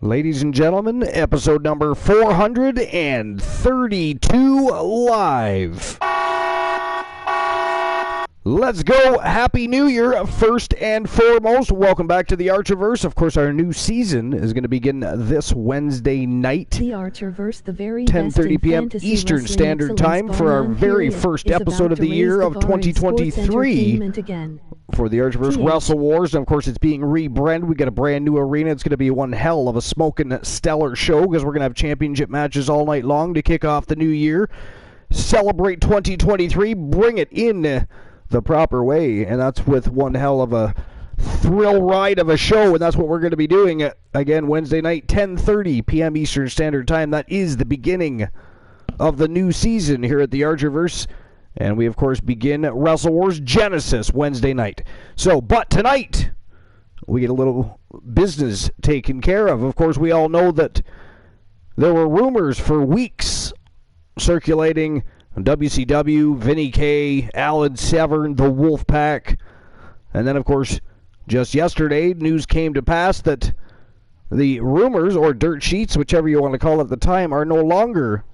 Ladies and gentlemen, episode number 432 live. Let's go. Happy New Year, first and foremost. Welcome back to the Archerverse. Of course, our new season is going to begin this Wednesday night. The Archerverse, the very 10:30 p.m. Eastern Standard Time for our very first episode of the year of 2023 for the Archerverse Wrestle Wars. And of course, it's being rebranded. We got a brand new arena. It's going to be one hell of a smoking stellar show because we're going to have championship matches all night long to kick off the new year. Celebrate 2023. Bring it in the proper way, and that's with one hell of a thrill ride of a show, and that's what we're going to be doing again Wednesday night, 10:30 p.m. Eastern Standard Time. That is the beginning of the new season here at the Archerverse, and we of course begin Wrestle Wars Genesis Wednesday night. But tonight we get a little business taken care of. Of course, we all know that there were rumors for weeks circulating WCW, Vinny K, Alan Severn, the Wolfpack. And then, of course, just yesterday, news came to pass that the rumors, or dirt sheets, whichever you want to call it at the time, are no longer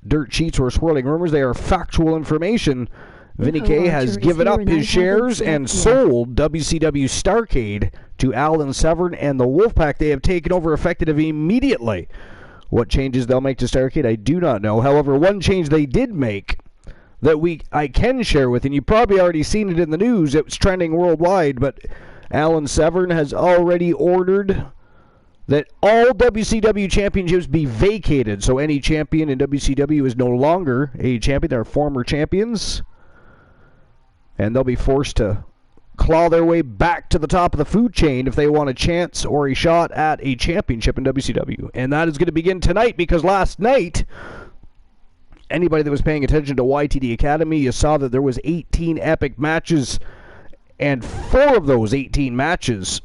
dirt sheets or swirling rumors. They are factual information. Vinny K has given up his shares and sold WCW Starrcade to Alan Severn and the Wolfpack. They have taken over effective immediately. What changes they'll make to Starrcade, I do not know. However, one change they did make that I can share with, and you've probably already seen it in the news, it's trending worldwide, but Alan Severn has already ordered that all WCW championships be vacated. So any champion in WCW is no longer a champion. They're former champions, and they'll be forced to claw their way back to the top of the food chain if they want a chance or a shot at a championship in WCW. And that is going to begin tonight, because last night, anybody that was paying attention to YTD Academy, you saw that there was 18 epic matches, and 4 of those 18 matches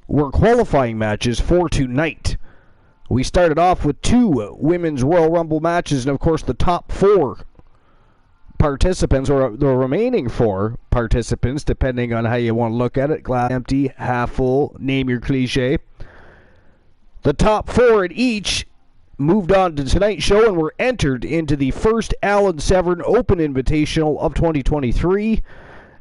were qualifying matches for tonight. We started off with 2 Women's Royal Rumble matches, and of course the top 4 participants, or the remaining 4 participants, depending on how you want to look at it, glass empty, half full, name your cliche. The top 4 at each moved on to tonight's show and were entered into the first Alan Severn Open Invitational of 2023.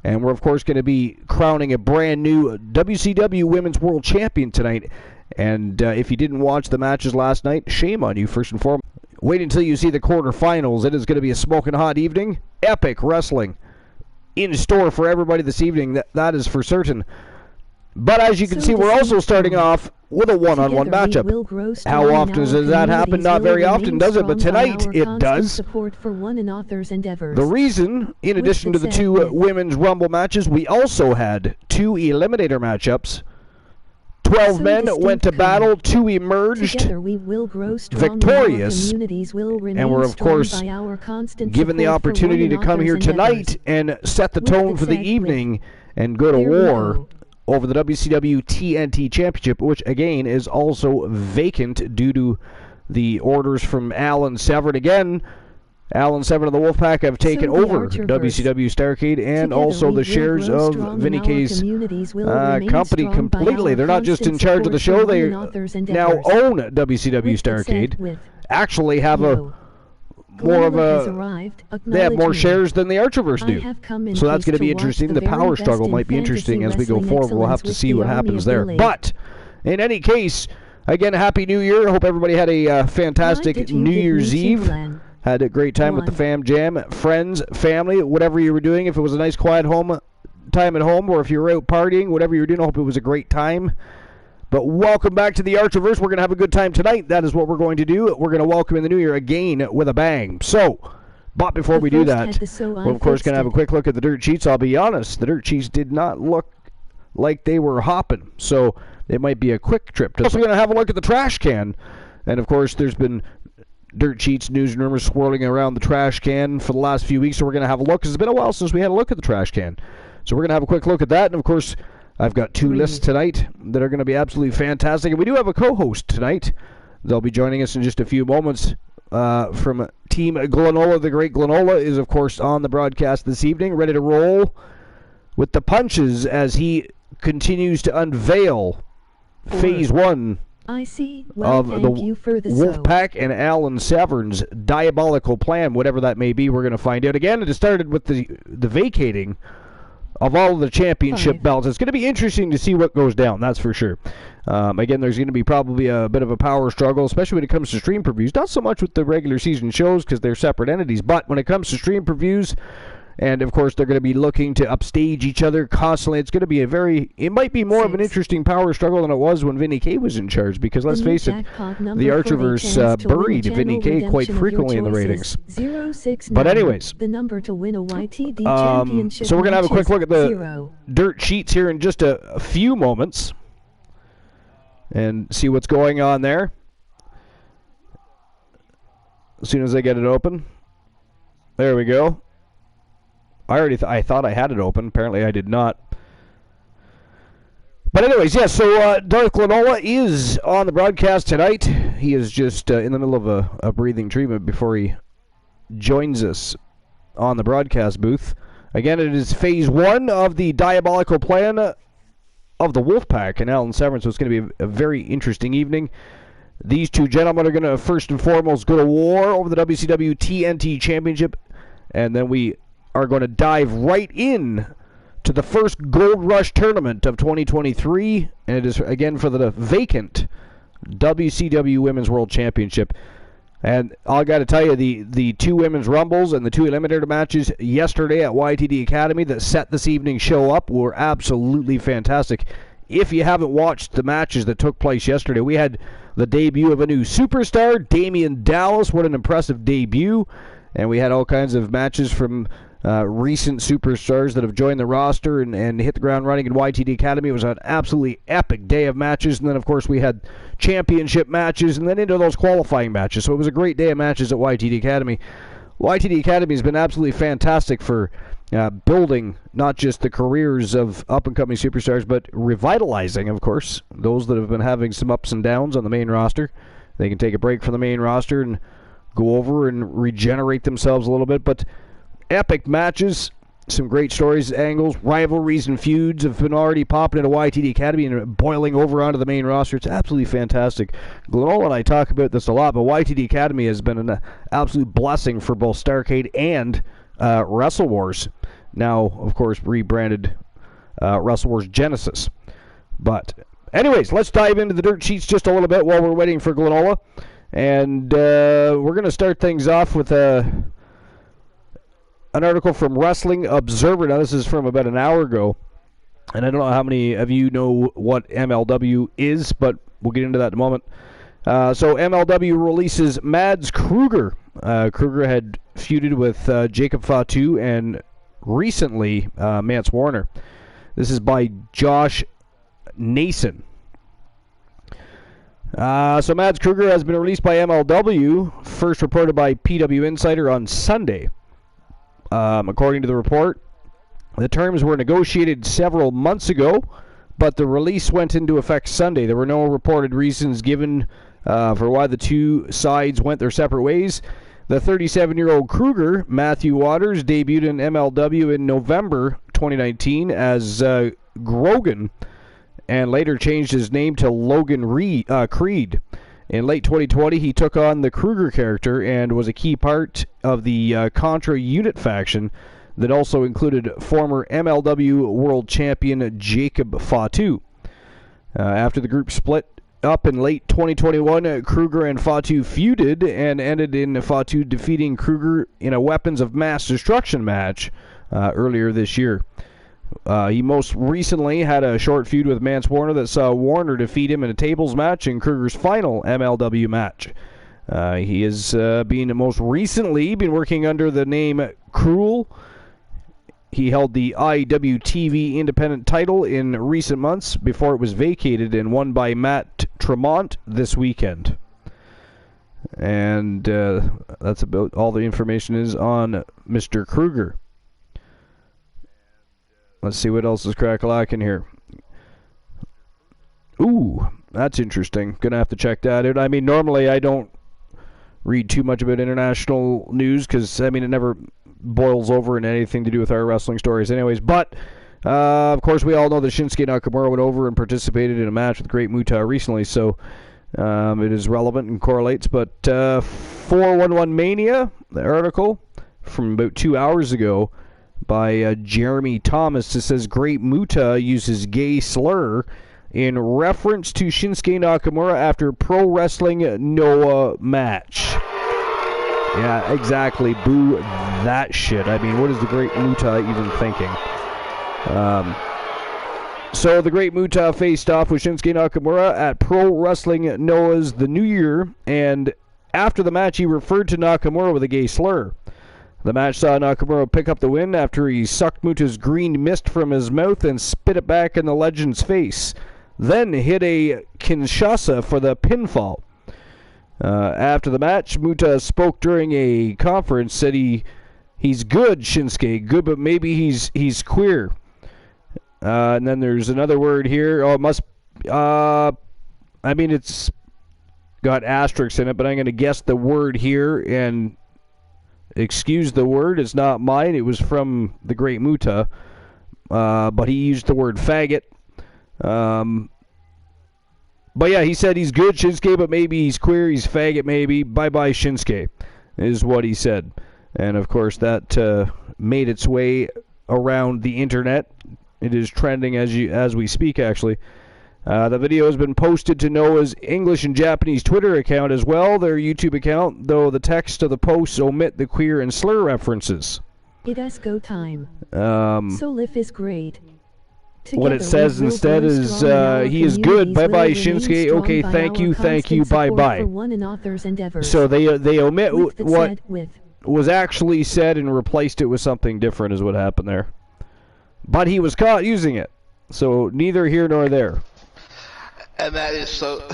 And we're, of course, going to be crowning a brand new WCW Women's World Champion tonight. And if you didn't watch the matches last night, shame on you, first and foremost. Wait until you see the quarterfinals. It is going to be a smoking hot evening. Epic wrestling in store for everybody this evening. That is for certain. But as you can see, we're also starting off with a one-on-one matchup. How often does that happen? Not very often, does it? But tonight, it does. The reason, in addition to the 2 Women's Rumble matches, we also had 2 Eliminator matchups. 12 men went to battle, 2 emerged victorious, and we're, of course, given the opportunity to come here tonight and set the tone for the evening and go to war over the WCW TNT Championship, which, again, is also vacant due to the orders from Alan Severn. Again, Alan Severn and the Wolfpack have taken over WCW Starrcade and also the shares of Vinny K's company completely. They're not just in charge of the show, they now own WCW Starrcade. Actually have they have more shares than the Archerverse do. So that's going to be interesting. The power struggle might be interesting as we go forward. We'll have to see what happens there. But in any case, again, Happy New Year. I hope everybody had a fantastic New Year's Eve. Had a great time with the fam jam, friends, family, whatever you were doing. If it was a nice quiet time at home, or if you were out partying, whatever you were doing, I hope it was a great time. But welcome back to the Archerverse. We're going to have a good time tonight. That is what we're going to do. We're going to welcome in the new year again with a bang. But before we do that, we're of course going to have a quick look at the dirt sheets. I'll be honest, the dirt sheets did not look like they were hopping. So it might be a quick trip. We're also going to have a look at the trash can. And of course, there's been dirt sheets, news and rumors swirling around the trash can for the last few weeks, so we're going to have a look, because it's been a while since we had a look at the trash can. So we're going to have a quick look at that, and of course, I've got 2 lists tonight that are going to be absolutely fantastic, and we do have a co-host tonight. They'll be joining us in just a few moments from Team Glenola. The great Glenola is, of course, on the broadcast this evening, ready to roll with the punches as he continues to unveil Phase 1 I see. Well, of the Wolfpack and Alan Severn's diabolical plan, whatever that may be. We're going to find out. Again, it started with the vacating of all of the championship belts. It's going to be interesting to see what goes down, that's for sure. Again, there's going to be probably a bit of a power struggle, especially when it comes to stream previews. Not so much with the regular season shows because they're separate entities, but when it comes to stream previews, and of course they're going to be looking to upstage each other constantly, it's going to be it might be more of an interesting power struggle than it was when Vinny K was in charge, because let's face it, the Archerverse buried Vinny K quite frequently in the ratings. But anyways, the number to win a YTD championship. So we're going to have a quick look at the dirt sheets here in just a few moments and see what's going on there as soon as I get it open. There we go. I thought I had it open. Apparently I did not. But anyways, yeah, so Darth Glenola is on the broadcast tonight. He is just in the middle of a breathing treatment before he joins us on the broadcast booth. Again, it is phase 1 of the diabolical plan of the Wolfpack and Alan Severn, so it's going to be a very interesting evening. These two gentlemen are going to first and foremost go to war over the WCW TNT Championship, and then we are going to dive right in to the first Gold Rush tournament of 2023, and it is again for the vacant WCW Women's World Championship. And I got to tell you, the two Women's Rumbles and the two Eliminator matches yesterday at YTD Academy that set this evening's show up were absolutely fantastic. If you haven't watched the matches that took place yesterday, we had the debut of a new superstar, Damian Dallas. What an impressive debut. And we had all kinds of matches from recent superstars that have joined the roster and hit the ground running in YTD Academy. It was an absolutely epic day of matches. And then, of course, we had championship matches and then into those qualifying matches. So it was a great day of matches at YTD Academy. YTD Academy has been absolutely fantastic for building not just the careers of up-and-coming superstars, but revitalizing, of course, those that have been having some ups and downs on the main roster. They can take a break from the main roster and go over and regenerate themselves a little bit. But epic matches, some great stories, angles, rivalries, and feuds have been already popping into YTD Academy and boiling over onto the main roster. It's absolutely fantastic. Glenola and I talk about this a lot, but YTD Academy has been an absolute blessing for both Starrcade and Wrestle Wars. Now, of course, rebranded Wrestle Wars Genesis. But anyways, let's dive into the dirt sheets just a little bit while we're waiting for Glenola. And we're going to start things off with an article from Wrestling Observer. Now, this is from about an hour ago, and I don't know how many of you know what MLW is, but we'll get into that in a moment. So MLW releases Mads Kruger. Kruger had feuded with Jacob Fatu and recently Mance Warner. This is by Josh Nason. So Mads Kruger has been released by MLW, first reported by PW Insider on Sunday. According to the report, the terms were negotiated several months ago, but the release went into effect Sunday. There were no reported reasons given for why the two sides went their separate ways. The 37-year-old Kruger, Matthew Waters, debuted in MLW in November 2019 as Grogan, and later changed his name to Logan Creed. In late 2020, he took on the Kruger character and was a key part of the Contra Unit faction that also included former MLW World Champion Jacob Fatu. After the group split up in late 2021, Kruger and Fatu feuded and ended in Fatu defeating Kruger in a weapons of mass destruction match earlier this year. He most recently had a short feud with Mance Warner that saw Warner defeat him in a tables match in Kruger's final MLW match. He has most recently been working under the name Cruel. He held the IWTV independent title in recent months before it was vacated and won by Matt Tremont this weekend. And that's about all the information is on Mr. Kruger. Let's see what else is crack-a-lacking here. Ooh, that's interesting. Gonna have to check that out. I mean, normally I don't read too much about international news because, I mean, it never boils over in anything to do with our wrestling stories anyways. But, of course, we all know that Shinsuke Nakamura went over and participated in a match with Great Muta recently. So, It is relevant and correlates, but 411 Mania, the article from about 2 hours ago by Jeremy Thomas, it says Great Muta uses gay slur in reference to Shinsuke Nakamura after Pro Wrestling Noah match. Yeah, exactly. Boo that shit. I mean, what is the Great Muta even thinking? So the Great Muta faced off with Shinsuke Nakamura at Pro Wrestling Noah's The New Year, and after the match he referred to Nakamura with a gay slur. The match saw Nakamura pick up the win after he sucked Muta's green mist from his mouth and spit it back in the legend's face, then hit a Kinshasa for the pinfall. After the match, Muta spoke during a conference, said he's good, Shinsuke, good, but maybe he's queer. And then there's another word here. Oh, it must. I mean, it's got asterisks in it, but I'm going to guess the word here and excuse the word. It's not mine. It was from the Great Muta, but he used the word faggot. But yeah, he said he's good, Shinsuke, but maybe he's queer, he's faggot, maybe. Bye-bye, Shinsuke, is what he said. And, of course, that made its way around the internet. It is trending as we speak, actually. The video has been posted to Noah's English and Japanese Twitter account as well, their YouTube account, though the text of the posts omit the queer and slur references. It has go time. So life is great. What it says instead is, he is good, bye-bye Shinsuke, okay, thank you, bye-bye. So they omit what was actually said and replaced it with something different is what happened there. But he was caught using it, so neither here nor there. And that is so,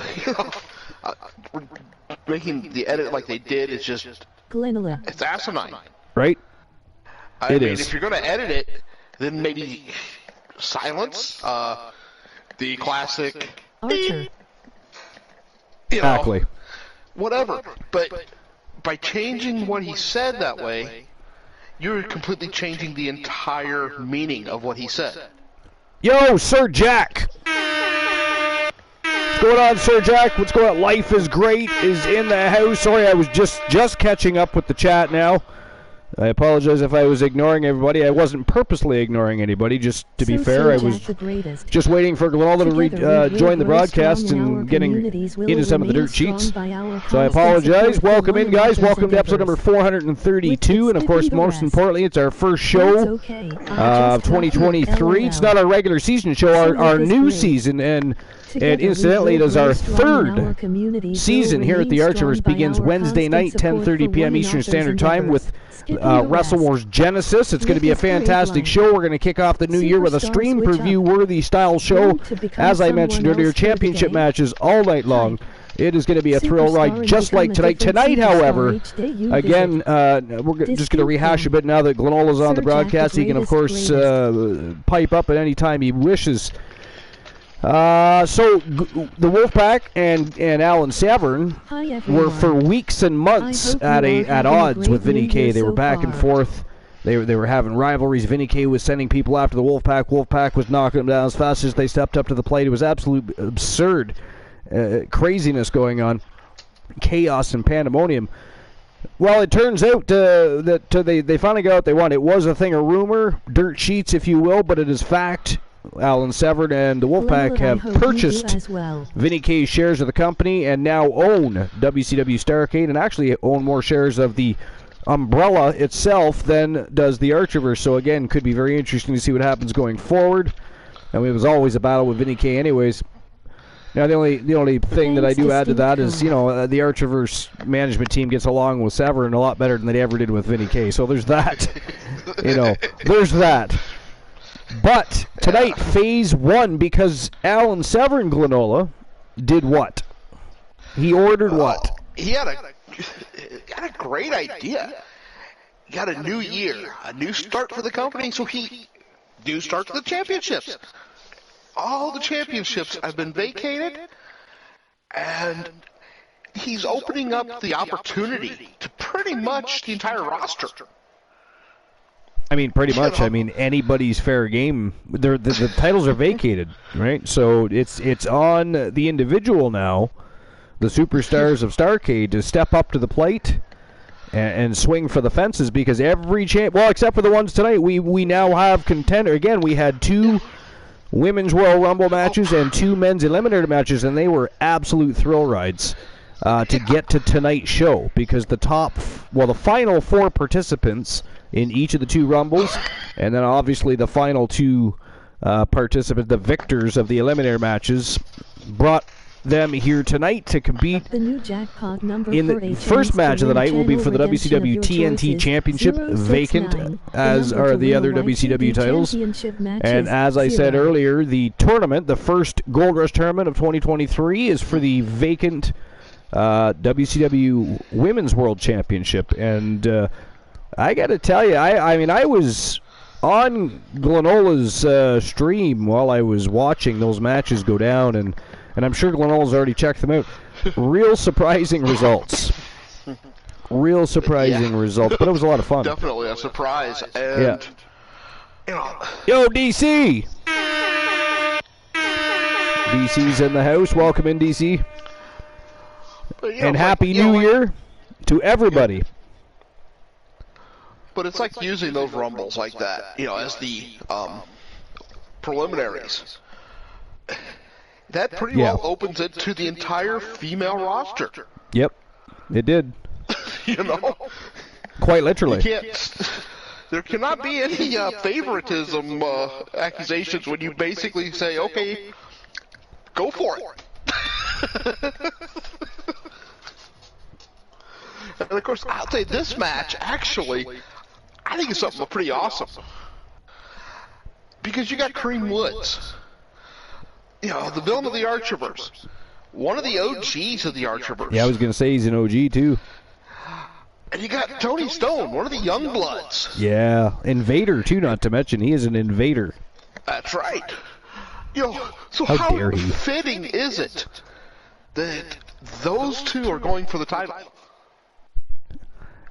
making the edit like they did is just, it's asinine. Right? I mean, if you're going to edit it, then maybe silence, the classic Archer. Exactly. Whatever. But by changing what he said that way, you're completely changing the entire meaning of what he said. Yo, Sir Jack! What's going on, Sir Jack? What's going on? Life is Great is in the house. Sorry, I was just catching up with the chat now. I apologize if I was ignoring everybody. I wasn't purposely ignoring anybody, just to be fair. I was just waiting for Glenolda to join the broadcast and getting into some of the dirt sheets. So I apologize. Welcome in, guys. Welcome to episode number 432. And, of course, most importantly, it's our first show of 2023. It's not our regular season show, our new season. And incidentally, it is our third season here at the Archivers. Begins Wednesday night, 10:30 p.m. Eastern Standard Time with Wrestle Wars Genesis. It's going to be a fantastic show. We're going to kick off the new year with a stream preview worthy style show. As I mentioned earlier, championship matches all night long. It is going to be a thrill ride just like tonight. Tonight, however, again, we're just going to rehash a bit now that Glenola's on the broadcast. He can, of course, pipe up at any time he wishes. So the Wolfpack and Alan Severn were for weeks and months at odds with Vinny K. They were back and forth. They were having rivalries. Vinny K was sending people after the Wolfpack. Wolfpack was knocking them down as fast as they stepped up to the plate. It was absolute absurd craziness going on, chaos and pandemonium. Well, it turns out that they finally got what they want. It was a thing of rumor, dirt sheets, if you will, but it is fact. Alan Severn and the Wolfpack have purchased Vinny K's shares of the company and now own WCW Starrcade and actually own more shares of the umbrella itself than does the Archivers. So again, could be very interesting to see what happens going forward. And it was always a battle with Vinny K anyways. Now the only thing that I do add to that is, the Archivers management team gets along with Severn a lot better than they ever did with Vinny K. So there's that. There's that. But tonight, phase one, because Alan Severn Glenola did what? He ordered what? He had a great idea. He got a new year, a new start for the company, so new start to the championships. All the championships have been vacated, and he's opening up the opportunity to pretty much the entire roster. I mean, pretty much. I mean, anybody's fair game. The titles are vacated, right? So it's on the individual now the superstars of Starrcade to step up to the plate and swing for the fences, because every well, except for the ones tonight, we now have contender. Again, we had 2 Women's Royal Rumble matches and 2 men's eliminator matches, and they were absolute thrill rides to get to tonight's show, because the final 4 participants in each of the 2 Rumbles, and then obviously the final 2 participants, the victors of the eliminator matches, brought them here tonight to compete. The new jackpot number in the first match of the night will be for the WCW TNT Championship, vacant, as are the other WCW titles. And as I said earlier, the tournament, the first Gold Rush tournament of 2023, is for the vacant WCW Women's World Championship. And I got to tell you, I mean, I was on Glenola's stream while I was watching those matches go down, and I'm sure Glenola's already checked them out. Real surprising results. Real surprising results, but it was a lot of fun. Definitely a surprise. And, you know. Yo, DC! DC's in the house. Welcome in, DC. And Happy New Year to everybody. Yeah. But it's like using those rumbles like that, as the preliminaries. That pretty well opens it to the entire female roster. Yep, it did. Quite literally. There cannot be any favoritism accusations when you basically say, okay, go for it. And of course, I'll say this match, actually, I think it's something pretty awesome. Because you got Kareem Woods, the villain of the Archerverse, one of the OGs of the Archerverse. Yeah, I was going to say he's an OG too. And you got Tony Stone, one of the young bloods. Yeah, Invader too, not to mention. He is an Invader. That's right. So how dare he? Fitting is it that those 2 are going for the title?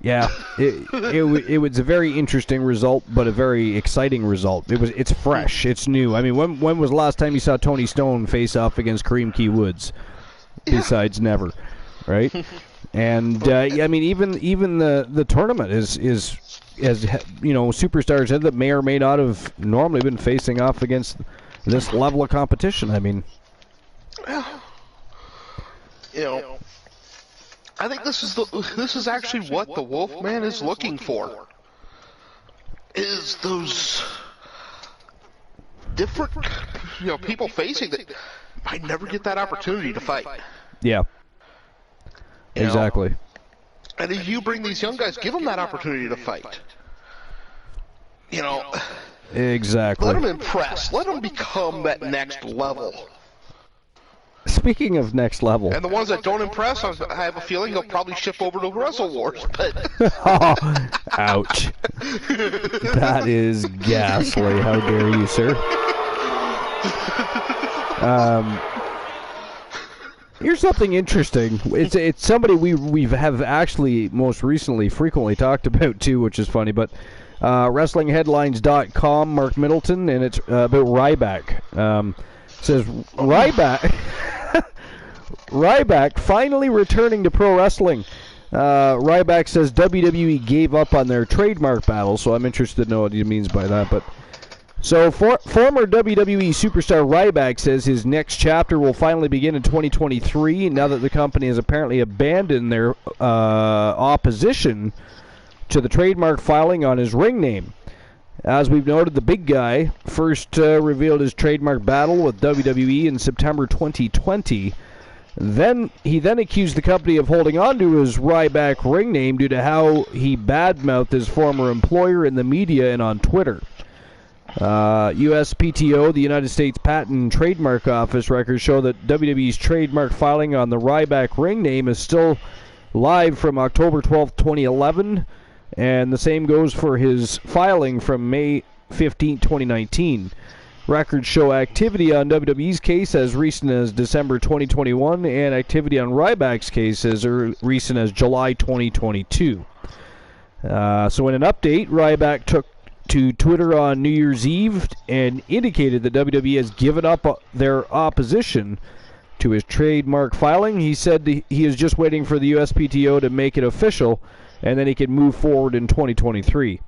Yeah, it was a very interesting result, but a very exciting result. It's fresh, it's new. I mean, when was the last time you saw Tony Stone face off against Kareem Key Woods? Besides never, right? And I mean, even the tournament is as superstars that may or may not have normally been facing off against this level of competition. I mean, I think this is actually what the Wolfman is looking for. Is those different people facing that might never get that opportunity to fight. Yeah. Exactly. And if you bring these young guys, give them that opportunity to fight. Exactly. Let them impress. Let them become that next level. Speaking of next level. And the ones that don't impress, I have a feeling they'll probably ship over to Wrestle Wars. But oh, ouch. That is ghastly. How dare you, sir? Here's something interesting. It's somebody we have actually most recently frequently talked about too, which is funny. But WrestlingHeadlines.com, Mark Middleton, and it's about Ryback. Says Ryback finally returning to pro wrestling. Ryback says WWE gave up on their trademark battle, so I'm interested to know what he means by that. But so former WWE superstar Ryback says his next chapter will finally begin in 2023, now that the company has apparently abandoned their opposition to the trademark filing on his ring name. As we've noted, the big guy first revealed his trademark battle with WWE in September 2020. He then accused the company of holding on to his Ryback ring name due to how he badmouthed his former employer in the media and on Twitter. USPTO, the United States Patent and Trademark Office, records show that WWE's trademark filing on the Ryback ring name is still live from October 12, 2011. And the same goes for his filing from May 15, 2019. Records show activity on WWE's case as recent as December 2021 and activity on Ryback's case as recent as July 2022. So in an update, Ryback took to Twitter on New Year's Eve and indicated that WWE has given up their opposition to his trademark filing. He said he is just waiting for the USPTO to make it official, and then he can move forward in 2023.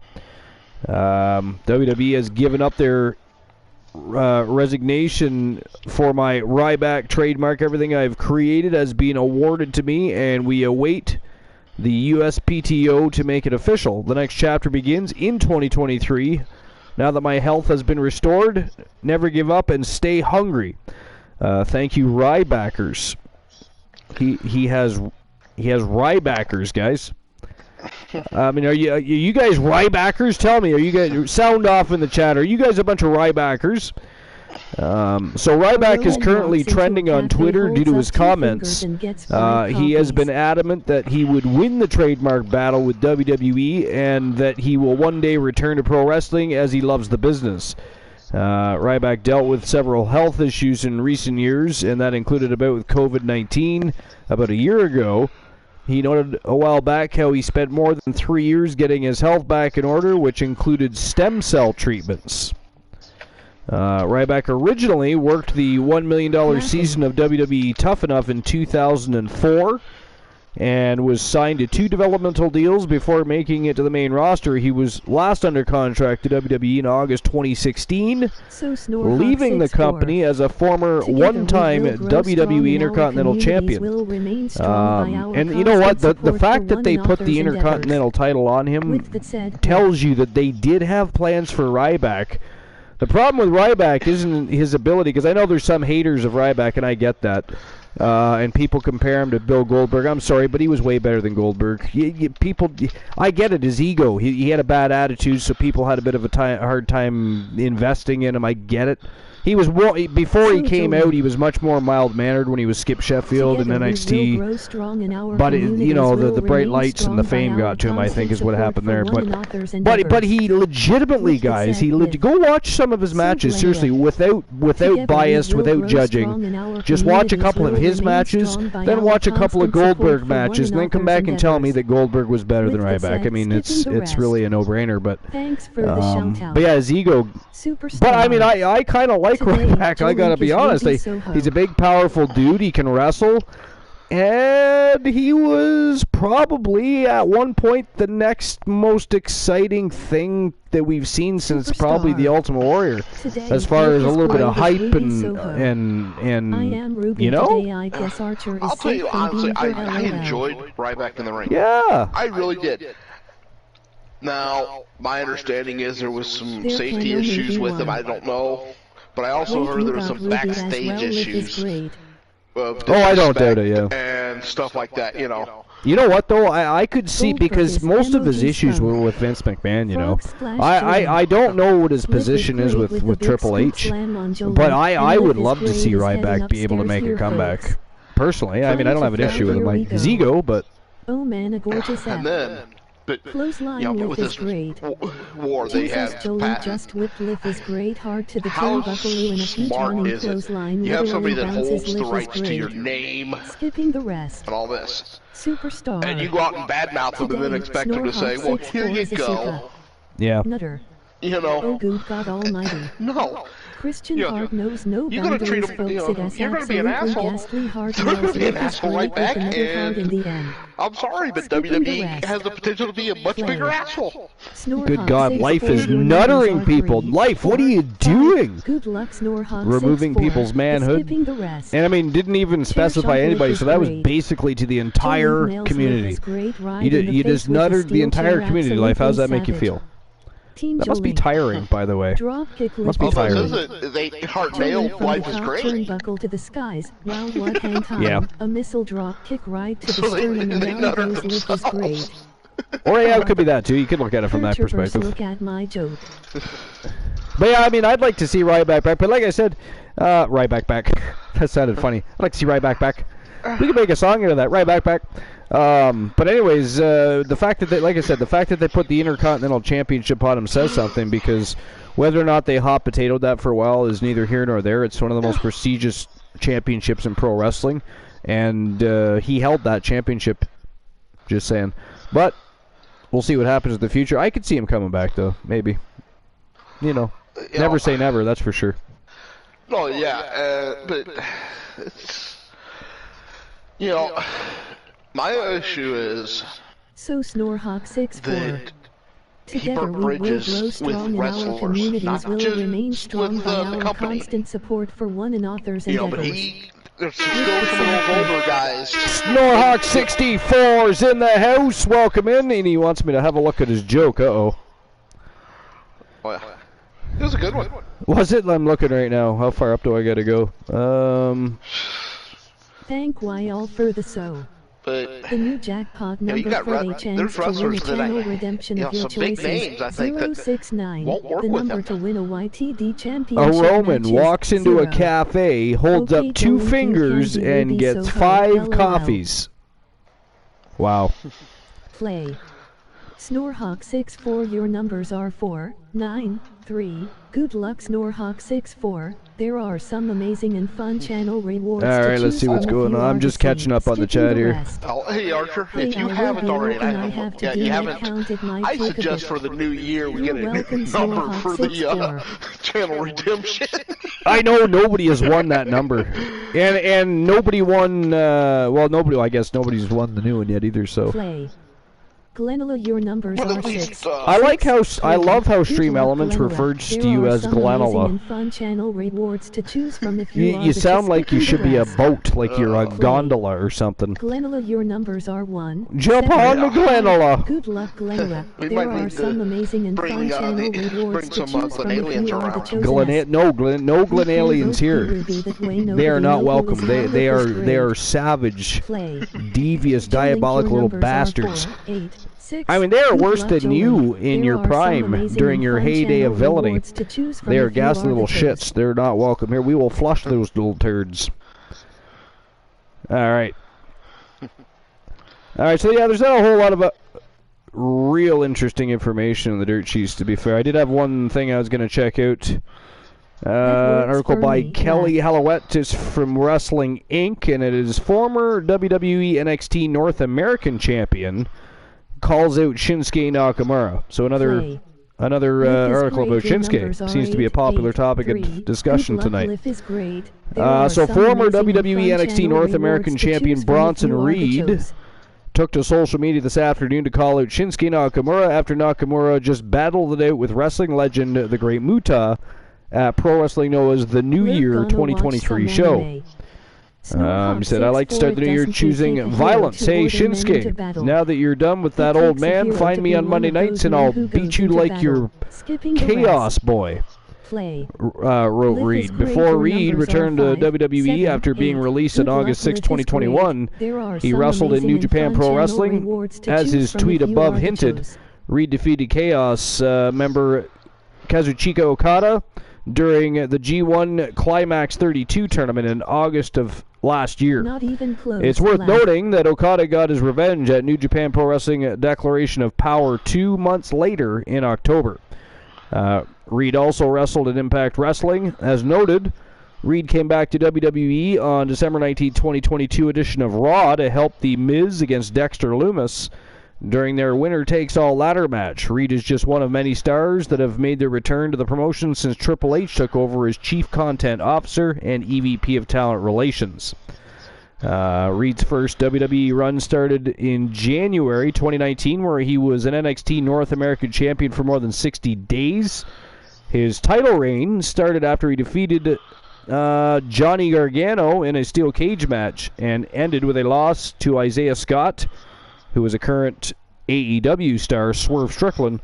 WWE has given up their resignation for my Ryback trademark. Everything I've created has been awarded to me, and we await the USPTO to make it official. The next chapter begins in 2023. Now that my health has been restored, never give up and stay hungry. Thank you, Rybackers. He has Rybackers, guys. I mean, are you guys Rybackers? Tell me, are you guys, sound off in the chat, are you guys a bunch of Rybackers? So Ryback is currently trending on Twitter due to his comments. He has been adamant that he would win the trademark battle with WWE and that he will one day return to pro wrestling as he loves the business. Ryback dealt with several health issues in recent years, and that included a bout with COVID-19 about a year ago. He noted a while back how he spent more than 3 years getting his health back in order, which included stem cell treatments. Ryback originally worked the $1 million season of WWE Tough Enough in 2004 and was signed to 2 developmental deals before making it to the main roster. He was last under contract to WWE in August 2016, leaving the company as a former one-time WWE Intercontinental Champion. And you know what? The fact that they put the Intercontinental title on him tells you that they did have plans for Ryback. The problem with Ryback isn't his ability, because I know there's some haters of Ryback, and I get that. And people compare him to Bill Goldberg. I'm sorry, but he was way better than Goldberg. I get it, his ego. He had a bad attitude, so people had a bit of a hard time investing in him. I get it. He was before he came out. He was much more mild-mannered when he was Skip Sheffield in NXT. But the bright lights and the fame got to him, I think, is what happened there. But he legitimately, guys, go watch some of his matches. Seriously, without bias, without judging. Just watch a couple of his matches, then watch a couple of Goldberg matches, and then come back and tell me that Goldberg was better than Ryback. I mean, it's really a no-brainer. But yeah, his ego. But I mean, I kind of like Ryback, I gotta be honest. He's a big, powerful dude. He can wrestle. And he was probably, at one point, the next most exciting thing that we've seen since probably the Ultimate Warrior. As far as a little bit of hype and you know? I'll tell you honestly, I enjoyed Ryback in the ring. Yeah. I really did. Now, my understanding is there was some safety issues with him. I don't know. But I also heard there were some backstage issues. I don't doubt it, yeah. And stuff like that, you know. You know what, though? I could see, because most of his issues were with Vince McMahon, you know. I don't know what his position is with Triple H, but I would love to see Ryback be able to make a comeback. Personally, I mean, I don't have an issue with him, like his ego, but... Oh man, a gorgeous and then... But, with this war they have just whipped Liff is great, hard to the how turnbuckle in a smart is it? You have somebody that holds the rights to your name skipping the rest and all this. Superstar. And you go out and badmouth them and then expect them to say, well, here you go. Yeah. Nutter. You know. Oh, good God almighty. No. Christian Hart knows no you're going to treat him, you're going to be an asshole. You're going to be an asshole right back, and I'm sorry, but WWE has the potential to be a much bigger asshole. Good God, Life is nuttering people. Life, what are you doing? Good luck, Snorhawk. Removing people's manhood. And I mean, didn't even specify anybody, so that was basically to the entire community. You just nuttered the entire community, Life. How does that make you feel? That must be tiring, by the way. Must be tiring. Hart nailed Life is great. Turnbuckle to the skies, wild one hang time. Yeah. A missile drop kick right to the sternum, and now goes Life is great. Or yeah, it could be that too. You could look at it from that perspective. Look at my joke. But yeah, I mean, I'd like to see Ryback back. But like I said, Ryback back. That sounded funny. I'd like to see Ryback back. We could make a song out of that. Ryback back. But anyways, the fact that they, like I said, the fact that they put the Intercontinental Championship on him says something, because whether or not they hot potatoed that for a while is neither here nor there. It's one of the most prestigious championships in pro wrestling, and he held that championship. Just saying. But we'll see what happens in the future. I could see him coming back, though. Maybe. You know, never say never. That's for sure. No, yeah, but You know, my issue is So Snorhawk 64. that Together we will grow strong and our communities will remain strong by our constant support for one another's you know, but endeavors. there's still some of those older guys. Snorhawk 64's in the house. Welcome in, and he wants me to have a look at his joke. Uh-oh. Well, it was a good one. Was it? I'm looking right now. How far up do I gotta go? Thank why all for the so. But The new jackpot number you got for a there's chance to win a wrestlers that channel redemption of your some big choices. names, I think, that 069, won't work the with number them. to win a YTD A championship Roman matches, walks into a 0. cafe, holds Okay, up 2 Joey, fingers, you can't and be gets so 5 hard, coffees. Wow. Play. Snorhawk 64, your numbers are 4, 9, 3. Good luck, Snorhawk 64. There are some amazing and fun channel rewards. Alright, let's see what's going on. I'm just catching up on the chat here. Oh, hey Archer, Hey, if you I haven't will already, be looking, I have to yeah, do you my haven't. count at night, I take a suggest bit. for the new year we You're get a welcome, new number Snorhawk for the 64. channel redemption. I know nobody has won that number. And nobody won, well, nobody, I guess nobody's won the new one yet either, so. Play. Glenela, your numbers But are at 6. least, I like how, I love how Good Stream luck, Elements Glenela. refers to There you are as some amazing Glenela. and fun channel rewards to choose from if you are You the sound like you just should be a best. boat, like you're a Play. gondola or something. Glenela, your numbers are 1. Jump 7. on the Glenela! Good luck, Glenela. We There might are need some to amazing and bring, fun channel rewards bring to some, choose from if Glenalians you are the around. chosen. No Glenalians here. They are not welcome. They are savage, Play. devious, diabolical little bastards. 8, 6. I mean, they are Good worse luck, than Joey. you in There your are some prime amazing during and your fun heyday channel of villainy. rewards to choose from They are if you gas are little the shits. chosen. They're not welcome here. We will flush those little turds. Alright. Alright, so yeah, there's not a whole lot of real interesting information in the dirt sheets, to be fair. I did have one thing I was going to check out. An article by Kelly Hallowett is from Wrestling Inc., and it is former WWE NXT North American champion calls out Shinsuke Nakamura. So another article about Shinsuke seems to be a popular topic of discussion tonight. So former WWE NXT North American champion Bronson Reed took to social media this afternoon to call out Shinsuke Nakamura after Nakamura just battled it out with wrestling legend the Great Muta at Pro Wrestling Noah's The New Year 2023 show. He said, I like to start the new year choosing violence. Hey, Shinsuke, now that you're done with that old man, find me on Monday nights and I'll beat you like your chaos boy. Wrote Reed. Before Reed returned to WWE after being released on August 6, 2021, he wrestled in New Japan Pro Wrestling. As his tweet above hinted, Reed defeated Chaos member Kazuchika Okada during the G1 Climax 32 tournament in August of last year. Not even close. It's worth noting that Okada got his revenge at New Japan Pro Wrestling Declaration of Power 2 months later in October. Reed also wrestled at Impact Wrestling. As noted, Reed came back to WWE on December 19, 2022 edition of Raw to help The Miz against Dexter Lumis during their winner-takes-all ladder match. Reed is just one of many stars that have made their return to the promotion since Triple H took over as Chief Content Officer and EVP of Talent Relations. Reed's first WWE run started in January 2019, where he was an NXT North American champion for more than 60 days. His title reign started after he defeated Johnny Gargano in a steel cage match and ended with a loss to Isaiah Scott, who was a current AEW star, Swerve Strickland.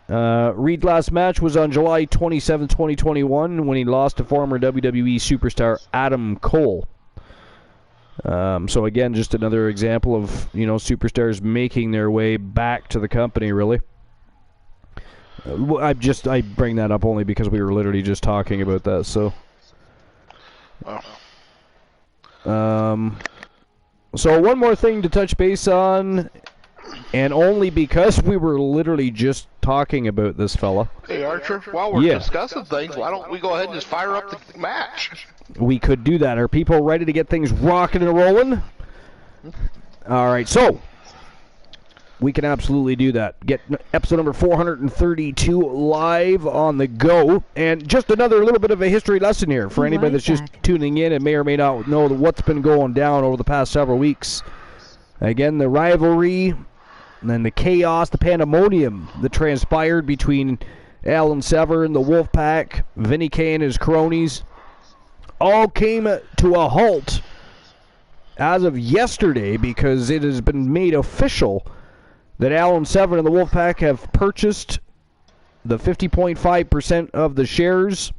Reed's last match was on July 27, 2021, when he lost to former WWE superstar Adam Cole. So again, just another example of, superstars making their way back to the company, really. I bring that up only because we were literally just talking about that, so. So one more thing to touch base on, and only because we were literally just talking about this fella. Hey Archer, while we're discussing things, why don't we go ahead and just fire up the match? We could do that. Are people ready to get things rocking and rolling? All right, so we can absolutely do that. Get episode number 432 live on the go. And just another little bit of a history lesson here for anybody that's just tuning in and may or may not know what's been going down over the past several weeks. Again, the rivalry and then the chaos, the pandemonium that transpired between Alan Severn, the Wolfpack, Vinny Kay and his cronies, all came to a halt as of yesterday because it has been made official that Alan Severn and the Wolfpack have purchased the 50.5% of the shares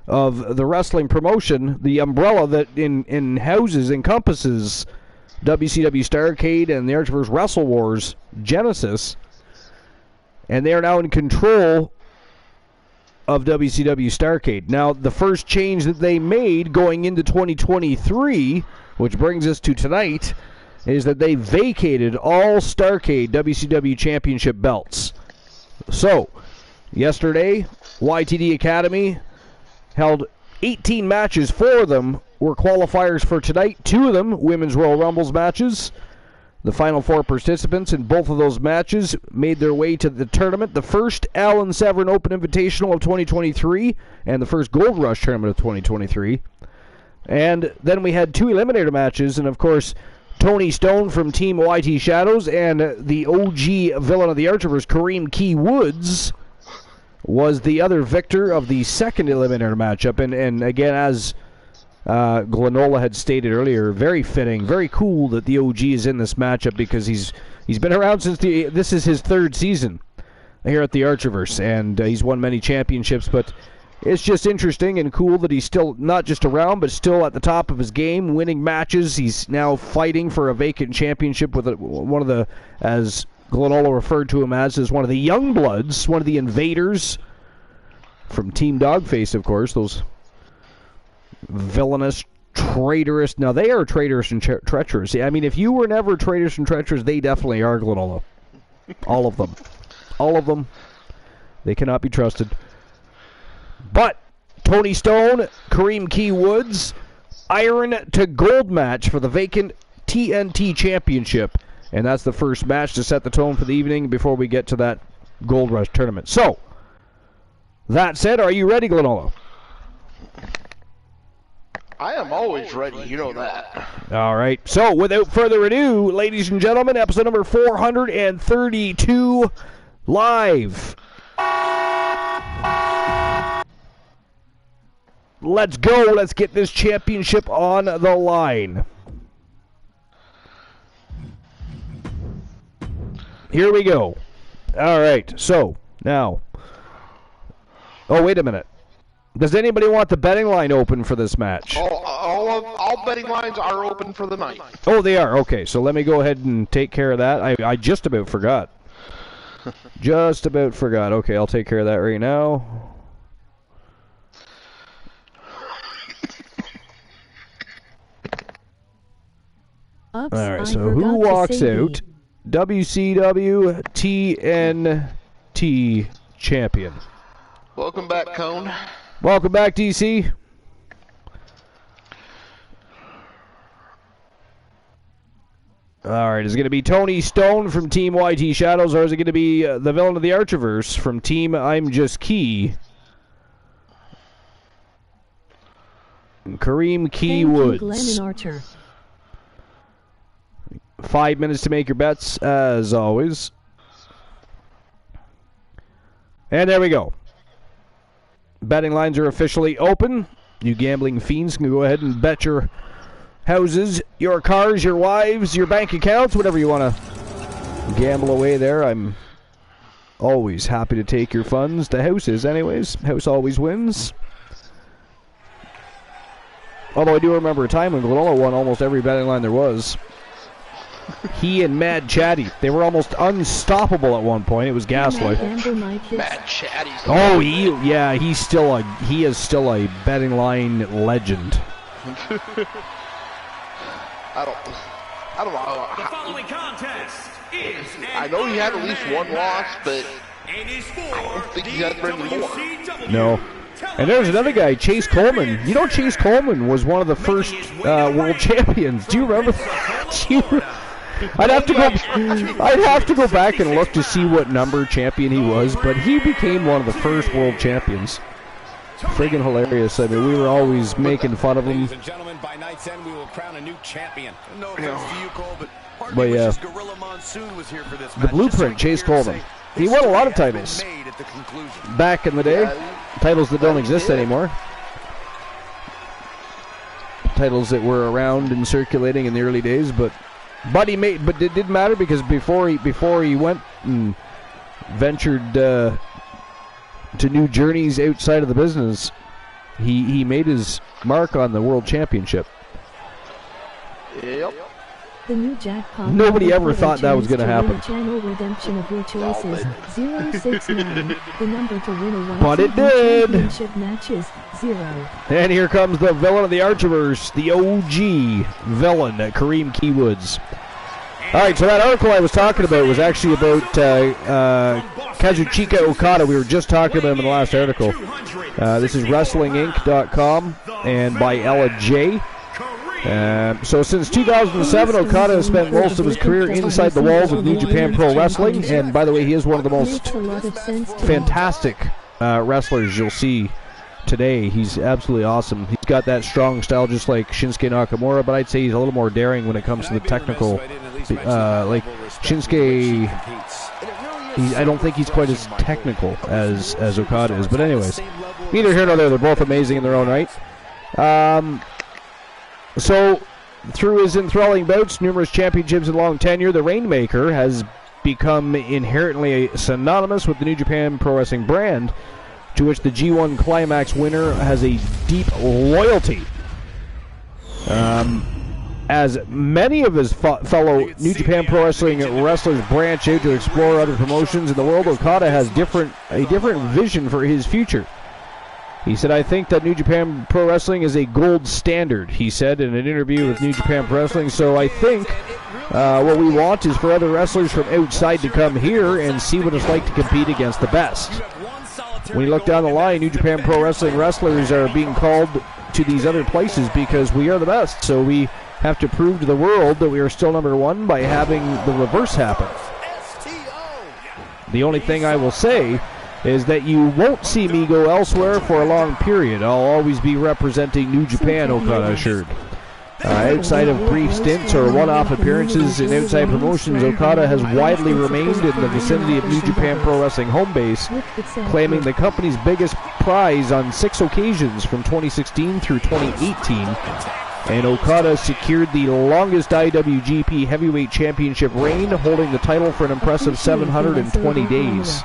of the wrestling promotion, the umbrella that encompasses WCW Starrcade and the Archverse Wrestle Wars Genesis, and they are now in control of WCW Starrcade. Now, the first change that they made going into 2023, which brings us to tonight, is that they vacated all Starrcade WCW Championship belts. So, yesterday, YTD Academy held 18 matches. 4 of them were qualifiers for tonight. 2 of them, Women's Royal Rumbles matches. The final 4 participants in both of those matches made their way to the tournament. The first Alan Severn Open Invitational of 2023 and the first Gold Rush Tournament of 2023. And then we had 2 Eliminator matches, and of course, Tony Stone from Team YT Shadows and the OG villain of the Archivers, Kareem Key Woods, was the other victor of the second Eliminator matchup. And again, as Glenola had stated earlier, very fitting, very cool that the OG is in this matchup because he's been around since this is his 3rd season here at the Archiverse, and he's won many championships, but it's just interesting and cool that he's still not just around, but still at the top of his game, winning matches. He's now fighting for a vacant championship with one of the, as Glenola referred to him as one of the young bloods, one of the invaders from Team Dogface, of course, those villainous, traitorous. Now, they are traitorous and treacherous. I mean, if you were never traitorous and treacherous, they definitely are, Glenola. All of them. All of them. They cannot be trusted. But Tony Stone, Kareem Key Woods, iron to gold match for the vacant TNT Championship. And that's the first match to set the tone for the evening before we get to that Gold Rush tournament. So, that said, are you ready, Glenola? I am always ready, you know that. All right. So, without further ado, ladies and gentlemen, episode number 432 live. Let's go. Let's get this championship on the line. Here we go. All right. So, now. Oh, wait a minute. Does anybody want the betting line open for this match? All betting lines are open for the night. Oh, they are? Okay, so let me go ahead and take care of that. I just about forgot. Just about forgot. Okay, I'll take care of that right now. Oops, all right, so who walks out? WCW TNT champion. Welcome back, Cone. Welcome back, DC. All right, is it going to be Tony Stone from Team YT Shadows, or is it going to be the villain of the Archiverse from Team I'm Just Key? And Kareem Key Woods. Glenn Archer. 5 minutes to make your bets, as always. And there we go. Betting lines are officially open. You gambling fiends can go ahead and bet your houses, your cars, your wives, your bank accounts, whatever you want to gamble away there. I'm always happy to take your funds. The house is, anyways. House always wins. Although I do remember a time when Glenola won almost every betting line there was. He and Mad Chatty, they were almost unstoppable at one point. It was ghastly. Mad Chatty. Oh, he is still a betting line legend. I don't know. The following contest is I know he had at least one loss, but I don't think he had very more. No. And there's another guy, Chase Coleman. You know, Chase Coleman was one of the first world champions. Do you remember that? I'd have to go back and look to see what number champion he was, but he became one of the first world champions. Friggin' hilarious. I mean, we were always making fun of him. Ladies and gentlemen, by night's end, we will crown a new champion. No offense to you, Cole, but yeah, the Blueprint, Chase Coleman. He won a lot of titles back in the day. Titles that don't exist anymore. Titles that were around and circulating in the early days, but it didn't matter because before he went and ventured to new journeys outside of the business, he made his mark on the World Championship. Yep. The new jackpot. Nobody ever thought that was going to happen. Channel redemption of your choices. 069. The number to win a but it did. Championship matches 0. And here comes the villain of the Archiverse, the OG villain, Kareem Keywoods. All right, so that article I was talking about was actually about Kazuchika Okada. We were just talking about him in the last article. This is WrestlingInc.com and by Ella J. So since 2007, Okada has spent most of his career inside the walls of New Japan Pro Wrestling. And by the way, he is one of the most fantastic wrestlers you'll see today. He's absolutely awesome. He's got that strong style just like Shinsuke Nakamura, but I'd say he's a little more daring when it comes to the technical. Like Shinsuke, I don't think he's quite as technical as Okada is. But anyways, neither here nor there. They're both amazing in their own right. So, through his enthralling bouts, numerous championships and long tenure, the Rainmaker has become inherently synonymous with the New Japan Pro Wrestling brand, to which the G1 Climax winner has a deep loyalty. As many of his fellow New Japan Pro Wrestling wrestlers branch out to explore other promotions in the world, Okada has a different vision for his future. He said, I think that New Japan Pro Wrestling is a gold standard, he said in an interview with New Japan Pro Wrestling. So I think what we want is for other wrestlers from outside to come here and see what it's like to compete against the best. When you look down the line, New Japan Pro Wrestling wrestlers are being called to these other places because we are the best. So we have to prove to the world that we are still number one by having the reverse happen. The only thing I will say is that you won't see me go elsewhere for a long period. I'll always be representing New Japan, Okada assured. Outside of brief stints or one-off appearances in outside promotions, Okada has widely remained in the vicinity of New Japan Pro Wrestling home base, claiming the company's biggest prize on 6 occasions from 2016 through 2018. And Okada secured the longest IWGP Heavyweight Championship reign, holding the title for an impressive 720 days.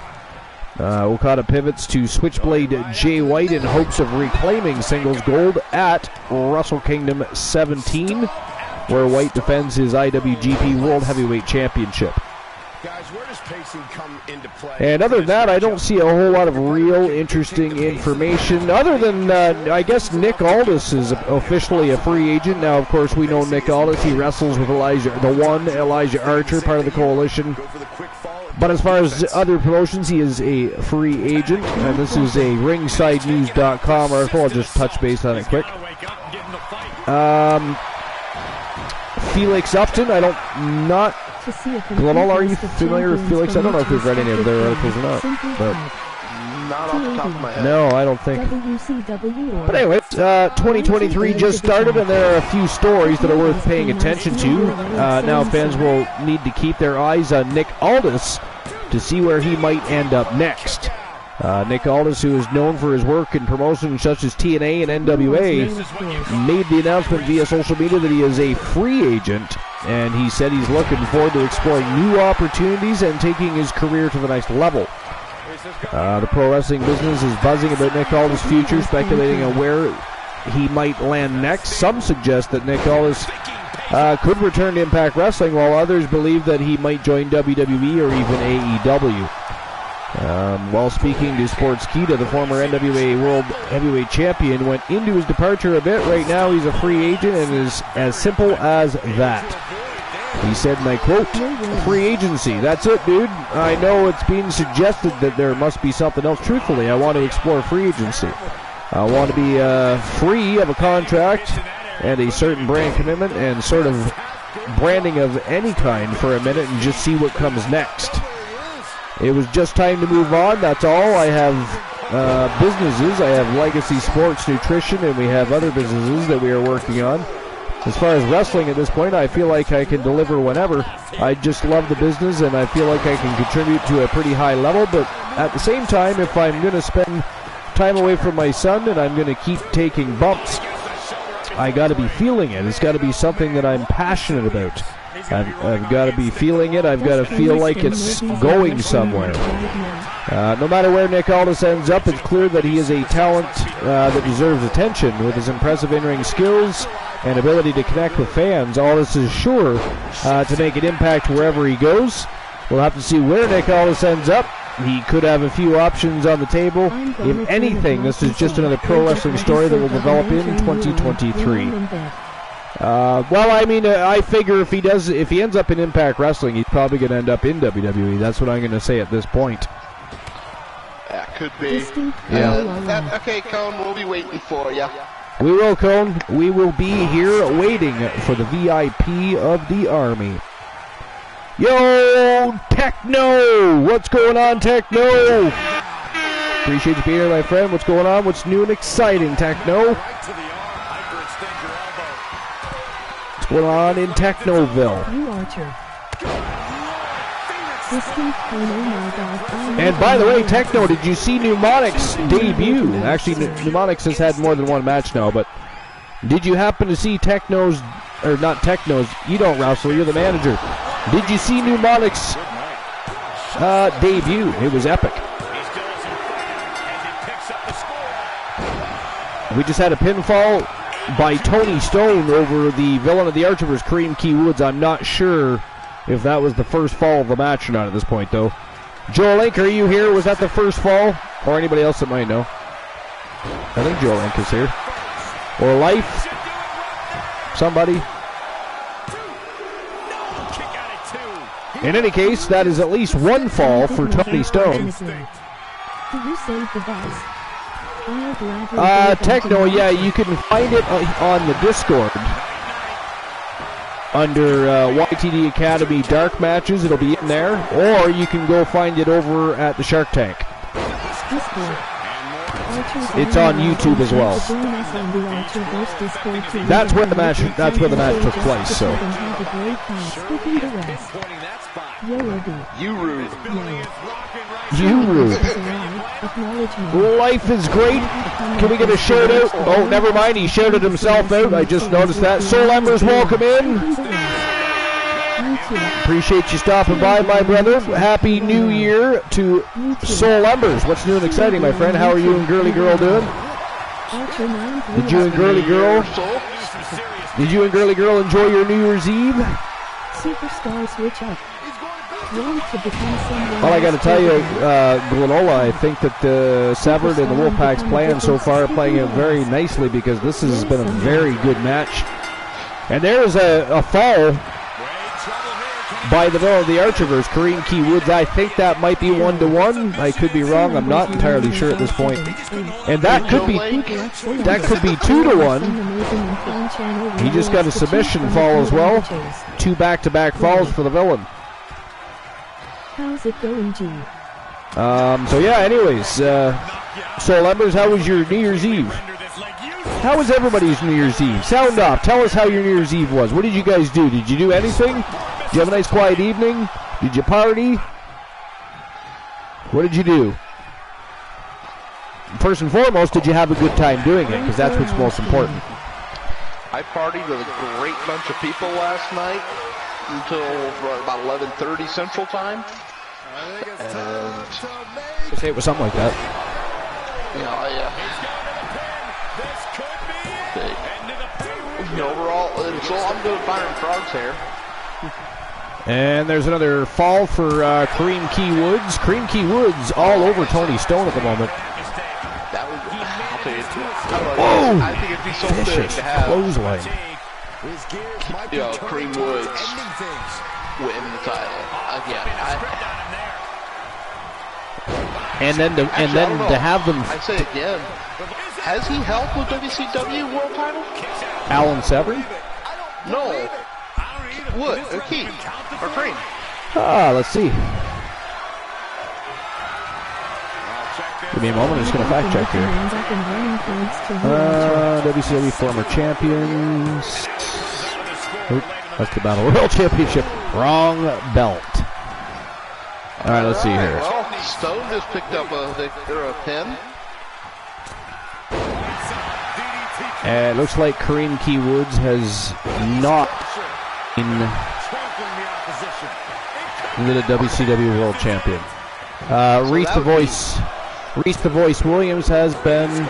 Okada pivots to Switchblade Jay White in hopes of reclaiming singles gold at Wrestle Kingdom 17, where White defends his IWGP World Heavyweight Championship. Guys, where does pacing come into play? And other than that, I don't see a whole lot of real interesting information, other than, I guess, Nick Aldis is officially a free agent. Now, of course, we know Nick Aldis. He wrestles with Elijah Archer, part of the Coalition. But as far as other promotions, he is a free agent, and this is a ringsidenews.com article. I'll just touch base on it quick. Felix Upton, Glenol, are you familiar with Felix? I don't know if we've read any of their articles or not. But Not off the top of my head. No, I don't think. But anyway, 2023 just started, and there are a few stories that are worth paying attention to. Now fans will need to keep their eyes on Nick Aldis to see where he might end up next. Nick Aldis, who is known for his work in promotions such as TNA and NWA, made the announcement via social media that he is a free agent, and he said he's looking forward to exploring new opportunities and taking his career to the next level. The pro wrestling business is buzzing about Nick Aldis' future, speculating on where he might land next. Some suggest that Nick Aldis could return to Impact Wrestling, while others believe that he might join WWE or even AEW. While speaking to Sportskeeda, the former NWA World Heavyweight Champion went into his departure a bit. Right now he's a free agent and is as simple as that. He said, and I quote, "Free agency, that's it, dude. I know it's being suggested that there must be something else. Truthfully, I want to explore free agency. I want to be free of a contract and a certain brand commitment and sort of branding of any kind for a minute and just see what comes next. It was just time to move on, that's all. I have businesses. I have Legacy Sports Nutrition, and we have other businesses that we are working on. As far as wrestling at this point, I feel like I can deliver whenever. I just love the business, and I feel like I can contribute to a pretty high level, but at the same time, if I'm going to spend time away from my son and I'm going to keep taking bumps, I got to be feeling it. It's got to be something that I'm passionate about. I've got to be feeling it. I've got to feel like it's going somewhere. No matter where Nick Aldis ends up, it's clear that he is a talent that deserves attention. With his impressive in-ring skills and ability to connect with fans, Aldis is sure to make an impact wherever he goes. We'll have to see where Nick Aldis ends up. He could have a few options on the table. If anything, this is just another pro wrestling story that will develop in 2023. Well, I mean, I figure if he ends up in Impact Wrestling, he's probably going to end up in WWE. That's what I'm going to say at this point. That could be. Yeah. Okay, Cone, we'll be waiting for you. We will, Cone. We will be here waiting for the VIP of the Army. Yo, Techno! What's going on, Techno? Appreciate you being here, my friend. What's going on? What's new and exciting, Techno? What's going on in Technoville? You Archer. And by the way, Techno, did you see Mnemonic's debut? Actually, Mnemonic's has had more than one match now, but did you happen to see Techno's, or not Techno's, you don't wrestle, you're the manager. Did you see Mnemonic's debut? It was epic. We just had a pinfall by Tony Stone over the villain of the Archivers, Kareem Key Woods. I'm not sure if that was the first fall of the match or not at this point, though. Joel Link, are you here? Was that the first fall? Or anybody else that might know? I think Joel Link is here. Or Life? Somebody? In any case, that is at least one fall for Tony Stone. Techno, yeah, you can find it on the Discord under YTD Academy Dark Matches. It'll be in there, or you can go find it over at the Shark Tank. It's on YouTube as well. That's where the match took place. So. You Life is great. Can we get a shout out? Oh, never mind. He shouted himself out. I just noticed that. Soul Embers, welcome in. Appreciate you stopping by, my brother. Happy New Year to Soul Embers. What's new and exciting, my friend? How are you and Girly Girl doing? Did you and Girly Girl enjoy your New Year's Eve? Superstar switch up. Well, I got to tell you, Glenola, I think that the Severed and the Wolfpack's plan so far are playing it very nicely, because this has been a very good match. And there is a fall by the villain of the Archivers, Kareem Key Woods. I think that might be 1-1. I could be wrong. I'm not entirely sure at this point. And that could be 2-1. He just got a submission fall as well. 2 back-to-back falls for the villain. How's it going, G? So yeah, anyways, Soul Embers, how was your New Year's Eve? How was everybody's New Year's Eve? Sound off. Tell us how your New Year's Eve was. What did you guys do? Did you do anything? Did you have a nice quiet evening? Did you party? What did you do? First and foremost, did you have a good time doing it? Because that's what's most important. I partied with a great bunch of people last night until about 11:30 Central Time. And I'd say it was something like that. Overall, so I'm doing firing frogs here. And there's another fall for Kareem Key Woods. Kareem Key Woods all over Tony Stone at the moment. That was, I'll tell you, whoa! I think it'd be so good to have clothesline. Kareem Woods win the title again. And then to have them. I say again. Has he held with WCW World Title? Alan Severn? No. Key, or Cream. Let's see. Give me a moment, I'm just going to fact check here. WCW former champions. Oop, that's the Battle Royal Championship. Wrong belt. Alright, let's see here. Well, Stone just picked up a pin. And it looks like Kareem Key Woods has not been the WCW World Champion. Reese the Voice Williams has been.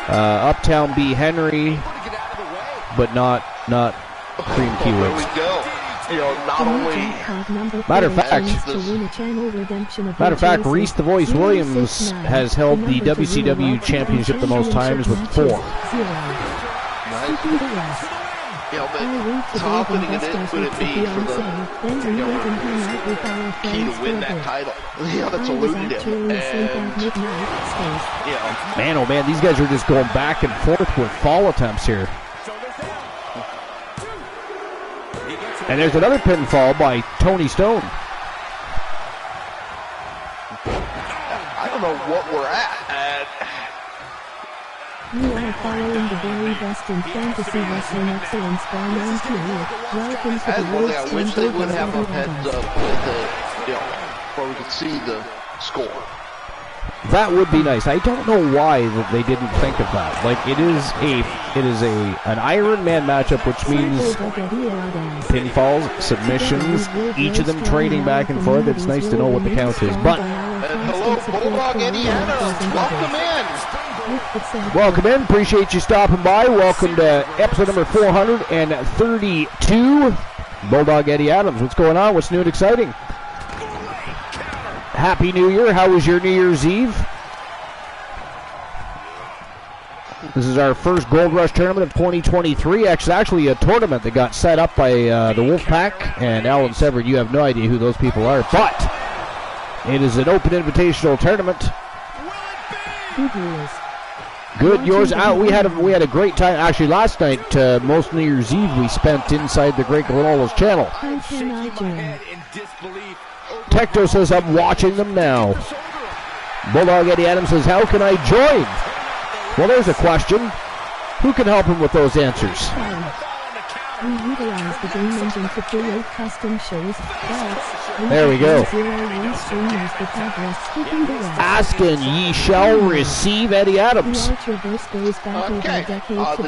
Uptown B. Henry, but not Kareem Key Woods. There we go. Not only. Matter of fact, Reese the Voice Williams has held the WCW Championship the most times with 4. Nice. But how fitting it would it be for the Key to win that title? That's eluded him. Man, oh man, these guys are just going back and forth with fall attempts here. And there's another pinfall by Tony Stone. I don't know what we're at. You are following the very best in fantasy wrestling excellence by name period. Welcome to the world's I wish they would have our heads up with before we could see the score. That would be nice. I don't know why that they didn't think of that. Like it is an Iron Man matchup, which means pinfalls, submissions, each of them trading back and forth. It's nice to know what the count is. But hello, Bulldog Eddie Adams. Welcome in. Welcome in. Appreciate you stopping by. Welcome to episode number 432. Bulldog Eddie Adams. What's going on? What's new and exciting? Happy New Year. How was your New Year's Eve? This is our first Gold Rush tournament of 2023. Actually a tournament that got set up by the Wolfpack and Alan Severn. You have no idea who those people are, but it is an open invitational tournament. Good. Yours out. We had a great time. Actually, last night, most New Year's Eve we spent inside the Great Glenorlands channel. Tecto says, I'm watching them now. Bulldog Eddie Adams says, how can I join? Well, there's a question. Who can help him with those answers? We utilize the game engine to create custom shows. There we go. Ask and ye shall receive, Eddie Adams. Okay, the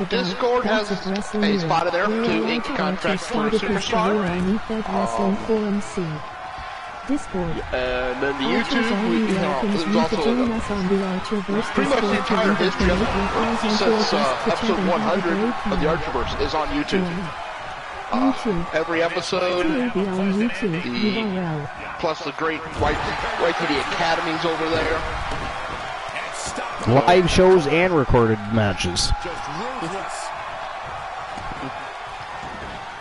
Discord has a spot in there to ink contract for a superstar. Discord. And then the YouTube, there's also pretty much the entire history of it since episode 100 of the Archerverse is on YouTube. Every episode, plus the great YTD Academies over there. Live shows and recorded matches.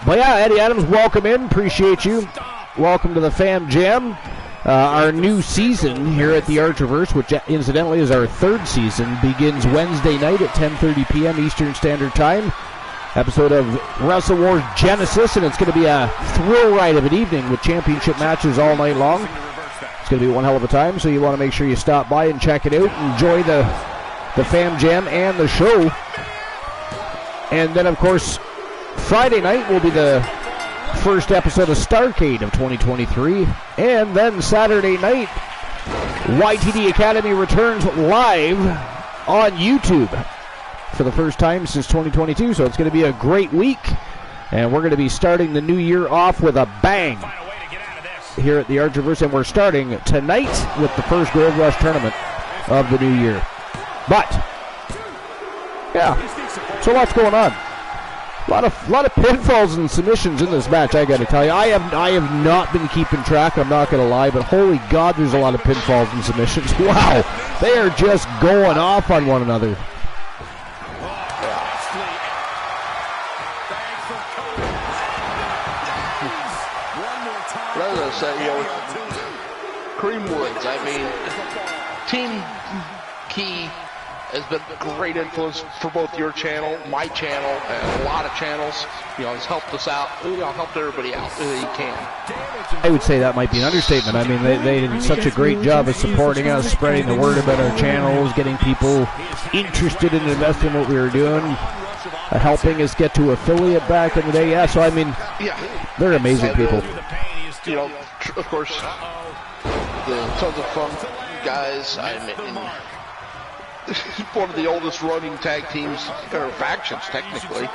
But yeah, Eddie Adams, welcome in. Appreciate you. Welcome to the Fam Jam. Our new season here at the Archerverse, which incidentally is our third season, begins Wednesday night at 10:30 p.m. Eastern Standard Time. Episode of Wrestle Wars Genesis, and it's going to be a thrill ride of an evening with championship matches all night long. It's going to be one hell of a time, so you want to make sure you stop by and check it out. Enjoy the Fam Jam and the show. And then, of course, Friday night will be the first episode of Starrcade of 2023, and then Saturday night YTD Academy returns live on YouTube for the first time since 2022, so it's going to be a great week, and we're going to be starting the new year off with a bang here at the Archerverse, and we're starting tonight with the first Gold Rush tournament of the new year. But yeah, so lots going on. A lot of pinfalls and submissions in this match, I got to tell you. I have not been keeping track, I'm not going to lie, but holy God, there's a lot of pinfalls and submissions. Wow, they are just going off on one another. As I said, Kareem Woods, I mean, Team Key has been a great influence for both your channel, my channel, and a lot of channels. You know, he's helped us out. You know, helped everybody out that he can. I would say that might be an understatement. I mean, they did such a great job of supporting us, spreading the word about our channels, getting people interested in investing in what we were doing, helping us get to affiliate back in the day. Yeah, so I mean, they're amazing people. You know, of course, the Tons of Fun guys, one of the oldest running tag teams, or factions technically,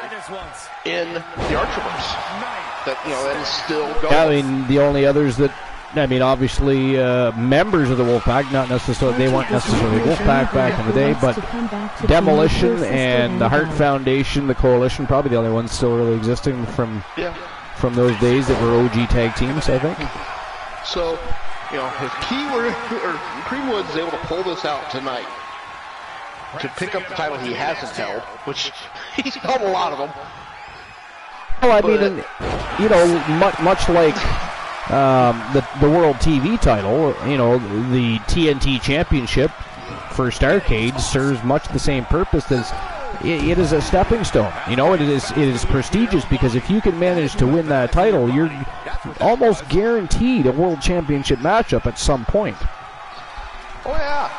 in the Archerverse. That, you know, that is still going. Yeah, I mean, the only others that, I mean, obviously members of the Wolfpack, not necessarily, they weren't necessarily Wolfpack back in the day, but Demolition and the Hart Foundation, the Coalition, probably the only ones still really existing from those days that were OG tag teams, I think. So, you know, if Greenwood is able to pull this out tonight, to pick up the title he hasn't held, which he's held a lot of them. Well, I mean, you know, much like the World TV title, you know, the TNT Championship for Starrcade serves much the same purpose as it is a stepping stone. You know, it is prestigious because if you can manage to win that title, you're almost guaranteed a World Championship matchup at some point. Oh, yeah.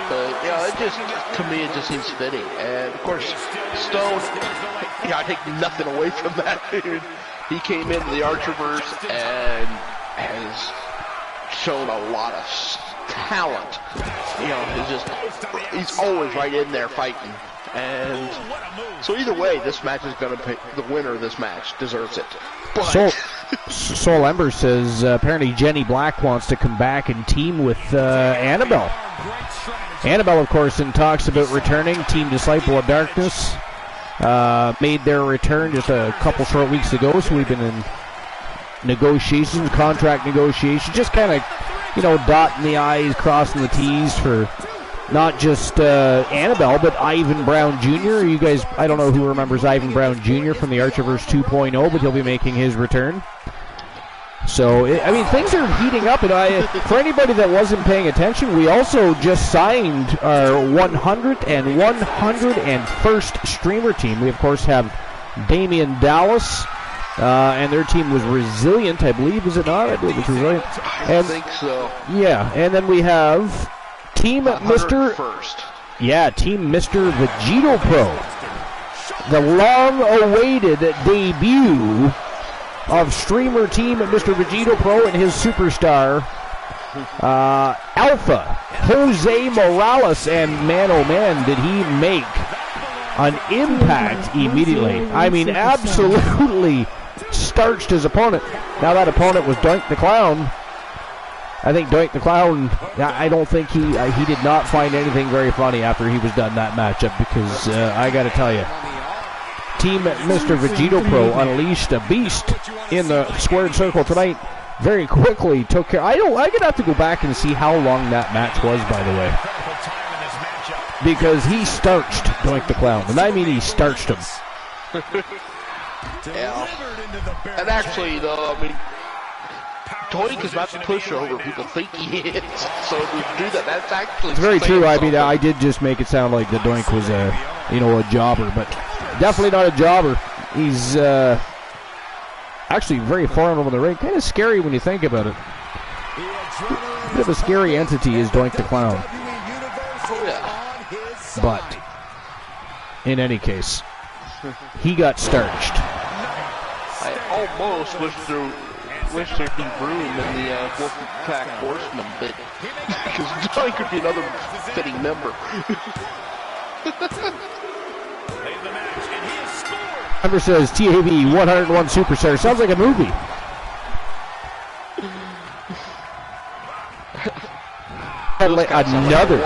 But, yeah, it just, to me, it just seems fitting. And, of course, Stone, yeah, I take nothing away from that, dude. He came into the Archerverse and has shown a lot of talent. You know, he's always right in there fighting. And so either way, this match is going to pay, the winner of this match deserves it. But Soul Ember says apparently Jenny Black wants to come back and team with Annabelle. Annabelle, of course, in talks about returning. Team Disciple of Darkness made their return just a couple short weeks ago, so we've been in negotiations, contract negotiations, just kind of, you know, dotting the I's, crossing the T's for not just Annabelle, but Ivan Brown Jr. You guys, I don't know who remembers Ivan Brown Jr. from the Archerverse 2.0, but he'll be making his return. So, I mean, things are heating up, and for anybody that wasn't paying attention, we also just signed our 100th and 101st streamer team. We, of course, have Damian Dallas, and their team was Resilient, I believe, is it not? I believe it's Resilient. I think so. Yeah, and then we have Team Mr. Yeah, Team Mr. Vegito Pro. The long-awaited debut of streamer team Mr. Vegito Pro and his superstar Alpha Jose Morales, and man oh man did he make an impact immediately. I mean, absolutely starched his opponent. Now that opponent was Doink the Clown. I think Doink the Clown, I don't think he did not find anything very funny after he was done that matchup, because I got to tell you, Team Mr. Vegito Pro unleashed a beast in the squared circle tonight. Very quickly took care. I'm gonna have to go back and see how long that match was, by the way, because he starched Doink the Clown, and I mean he starched him. Yeah. And actually, though, I mean, Doink is not the pushover people think he is. So to do that, that's actually. It's very true. I mean, I did just make it sound like the Doink was a jobber, but definitely not a jobber. He's actually very formidable in the ring. Kind of scary when you think about it. Bit of a scary entity is Doink the Clown. But in any case, he got starched. I almost wish there'd be room in the Wolfpack Horsemen, but because Doink could be another fitting member. Number says TAB 101 Superstar. Sounds like a movie. Another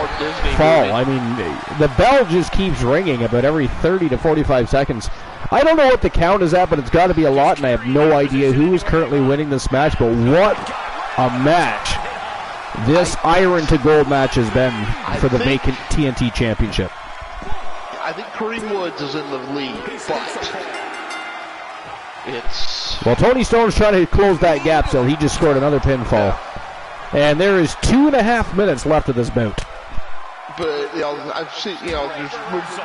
fall. I mean, the bell just keeps ringing about every 30 to 45 seconds. I don't know what the count is at, but it's got to be a lot, and I have no idea who is currently winning this match, but what a match this Iron to Gold match has been for the vacant TNT Championship. I think Kareem Woods is in the lead, but it's... Well, Tony Stone's trying to close that gap, so he just scored another pinfall. And there is 2.5 minutes left of this bout. But, I've seen, there's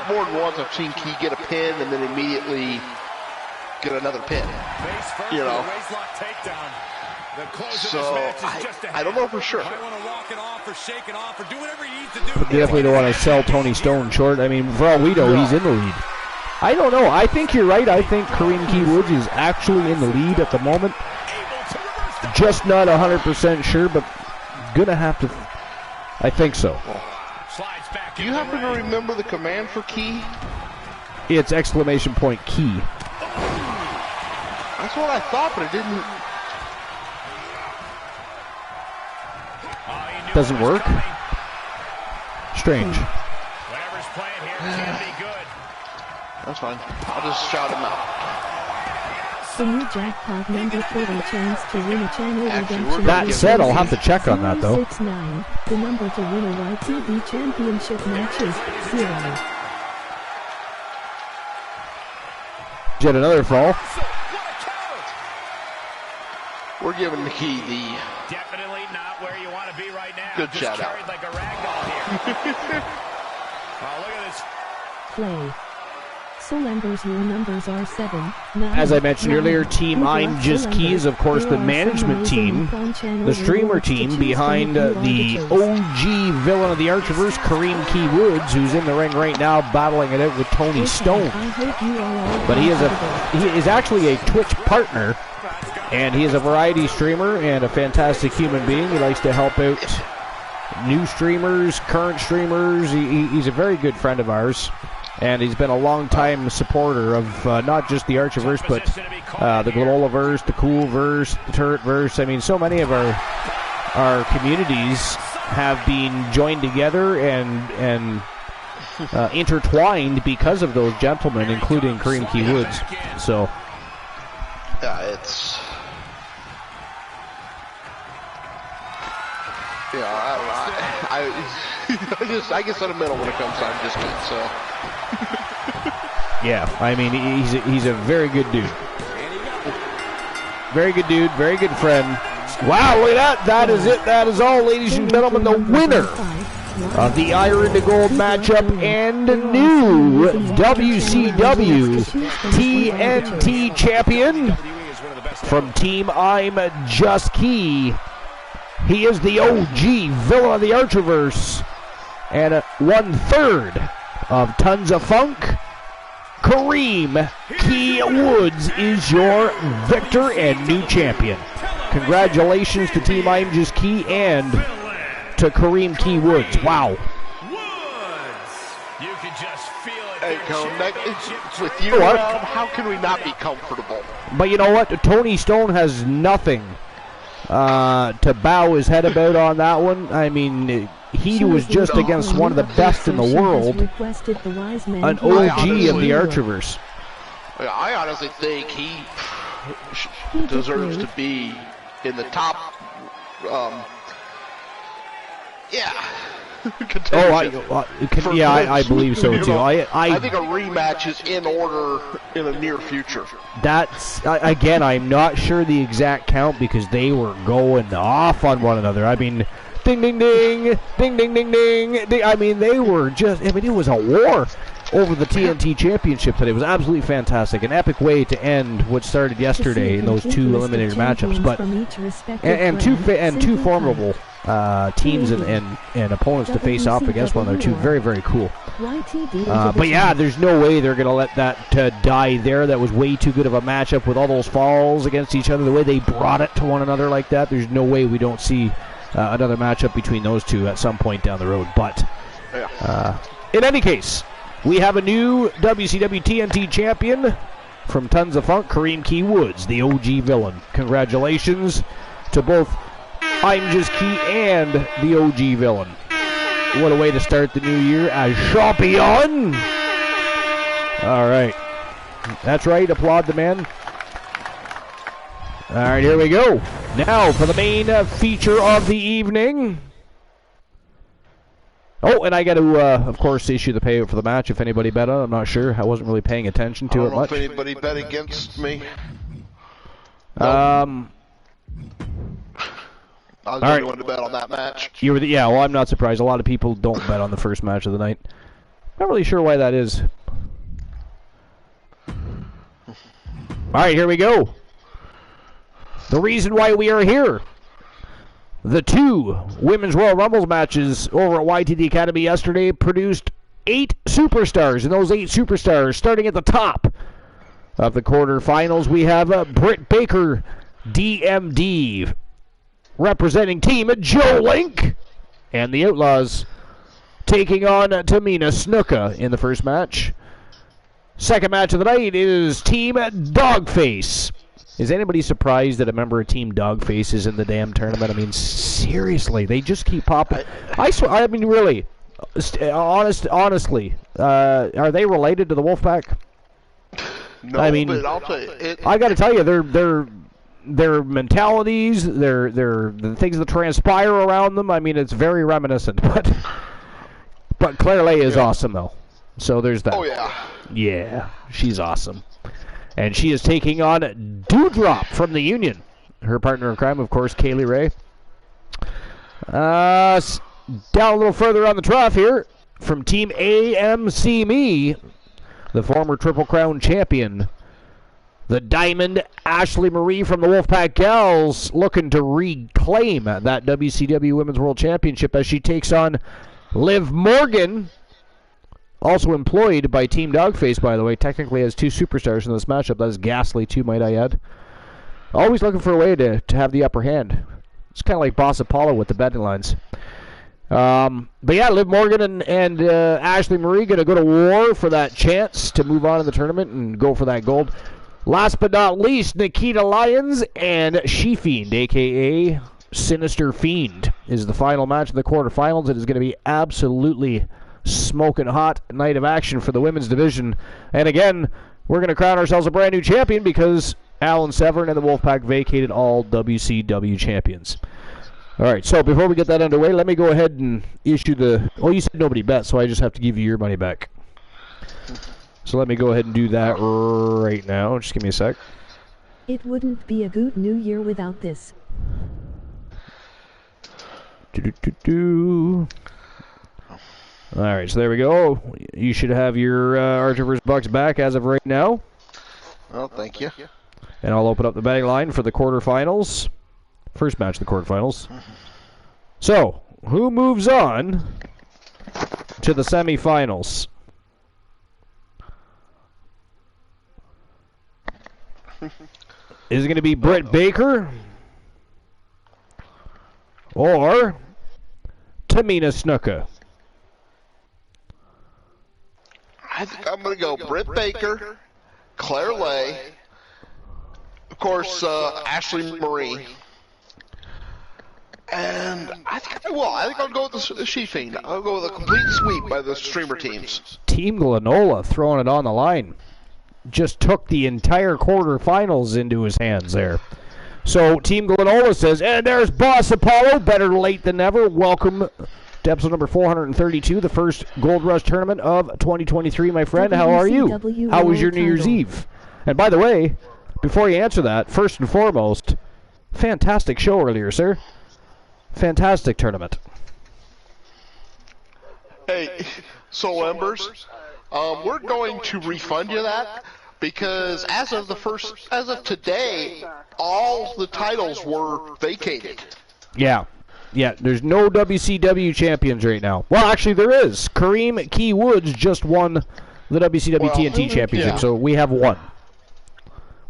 more than once I've seen Key get a pin and then immediately get another pin. So, I don't know for sure. Definitely don't want to sell Tony Stone short. I mean, for all we know, he's in the lead. I don't know. I think you're right. I think Kareem Key Woods is actually in the lead at the moment. Just not 100% sure, but gonna have to. I think so. Do you happen to remember the command for Key? It's !Key. That's what I thought, but it didn't. Doesn't work. Strange. Whatever's playing here can be good. That's fine. I'll just shout him out. The new jackpot number for a chance to win a channel redemption. That said, I'll have to check on that though. 069. The number to win a YTV championship match is 0. Yet another fall. We're giving the Key the Definitely not where you want to be right now. Good shout out. Carried like a ragdoll here. Oh, look at this. Play. So members, your numbers are 7, 9. As I mentioned earlier, Team I'm Just Key is, of course, the management team, the streamer team behind the OG villain of the Archerverse, Kareem Key Woods, who's in the ring right now battling it out with Tony Stone. But he is actually a Twitch partner, and he is a variety streamer and a fantastic human being. He likes to help out new streamers, current streamers. He's a very good friend of ours. And he's been a long-time supporter of not just the Archerverse, but the Glorolaverse, the Coolverse, the Turretverse. I mean, so many of our communities have been joined together and intertwined because of those gentlemen, including Kareem Key Woods. So, yeah, it's. I don't know. I get sentimental when it comes to I'm Just Key, so. Yeah, I mean, he's a very good dude. Very good dude, very good friend. Wow, look at that. That is it. That is all, ladies and gentlemen. The winner of the Iron to Gold matchup and new WCW TNT champion from Team I'm Just Key. He is the OG villain of the Archerverse and 1/3 of Tons of Funk. Kareem Key Woods is your victor and new champion. Congratulations to Team I'm Just Key and to Kareem Key Woods. Wow. You can just feel it. Hey, Cone, with you around, how can we not be comfortable? But you know what? Tony Stone has nothing to bow his head about on that one. I mean, he was just against one of the best in the world, an OG of the Archerverse. I honestly think he deserves to be in the top, I believe so too. I think a rematch is in order in the near future. That's again, I'm not sure the exact count because they were going off on one another. I mean, ding ding ding, ding ding ding ding. I mean, they were just. I mean, it was a war over the TNT Championship today. It was absolutely fantastic, an epic way to end what started yesterday in those two eliminator matchups. But and two formidable teams and opponents to face off against one another. Two very, very cool. But yeah, there's no way they're going to let that die there. That was way too good of a matchup with all those falls against each other. The way they brought it to one another like that, there's no way we don't see another matchup between those two at some point down the road. But in any case, we have a new WCW TNT champion from Tons of Funk, Kareem Key Woods, the OG villain. Congratulations to both I'm Just Key and the OG villain. What a way to start the new year as champion. All right. That's right. Applaud the man. All right, here we go. Now for the main feature of the evening. Oh, and I got to, of course, issue the payout for the match if anybody bet on it. I'm not sure. I wasn't really paying attention to it much. I don't know if anybody bet against me. I was the only one to bet on that match. You were yeah, well, I'm not surprised. A lot of people don't bet on the first match of the night. Not really sure why that is. All right, here we go. The reason why we are here. The 2 Women's Royal Rumbles matches over at YTD Academy yesterday produced 8 superstars. And those 8 superstars, starting at the top of the quarterfinals, we have Britt Baker, DMD, representing Team Joe Link, and the Outlaws taking on Tamina Snuka in the first match. Second match of the night is Team Dogface. Is anybody surprised that a member of Team Dogface is in the damn tournament? I mean, seriously, they just keep popping. I mean, really, honestly, are they related to the Wolfpack? No, I mean, but I'll tell you, I got to tell you, their mentalities, the things that transpire around them. I mean, it's very reminiscent. But Claire Lay is awesome, though. So there's that. Oh yeah. Yeah, she's awesome. And she is taking on Dewdrop from the Union. Her partner in crime, of course, Kaylee Ray. Down a little further on the trough here, from Team AMC Me, the former Triple Crown champion, the Diamond Ashley Marie from the Wolfpack Gals, looking to reclaim that WCW Women's World Championship as she takes on Liv Morgan, also employed by Team Dogface, by the way. Technically has 2 superstars in this matchup. That is ghastly, too, might I add. Always looking for a way to have the upper hand. It's kind of like Boss Apollo with the betting lines. But yeah, Liv Morgan and Ashley Marie going to go to war for that chance to move on in the tournament and go for that gold. Last but not least, Nikita Lyons and She-Fiend, a.k.a. Sinister Fiend, is the final match of the quarterfinals. It is going to be absolutely smoking hot night of action for the women's division. And again, we're going to crown ourselves a brand new champion because Alan Severn and the Wolfpack vacated all WCW champions. All right, so before we get that underway, let me go ahead and issue the... Well, you said nobody bet, so I just have to give you your money back. So let me go ahead and do that right now. Just give me a sec. It wouldn't be a good new year without this. All right, so there we go. You should have your Archer vs. Bucks back as of right now. Well, thank you. And I'll open up the betting line for the quarterfinals. First match of the quarterfinals. So, who moves on to the semifinals? Is it going to be Britt Baker or Tamina Snuka? I think I'm going to go Britt Baker, Claire Lay, of course, Ashley Marie. And I think I'll go with the She-Fiend. I'll go with a complete sweep by the streamer teams. Team Glenola throwing it on the line. Just took the entire quarterfinals into his hands there. So Team Glenola says, and there's Boss Apollo, better late than never. Welcome to episode number 432, the first Gold Rush tournament of 2023, my friend. How are you? How was your New Year's Eve? And by the way, before you answer that, first and foremost, fantastic show earlier, sir. Fantastic tournament. Hey, Soul Embers, we're going to refund you that because as of today, all the titles were vacated. Yeah, there's no WCW champions right now. Well, actually there is. Kareem Key Woods just won the WCW TNT championship, so we have one.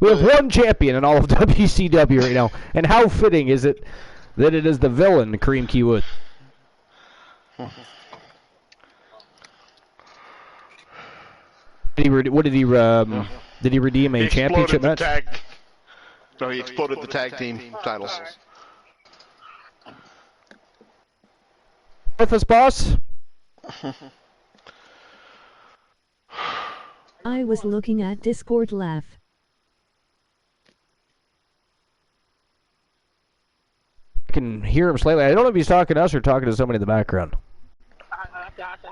We have one champion in all of WCW right now. And how fitting is it that it is the villain, Kareem Key Woods? Did he redeem a championship match? No, he exploded the tag team titles. With us, boss? I was looking at Discord laugh. I can hear him slightly. I don't know if he's talking to us or talking to somebody in the background. How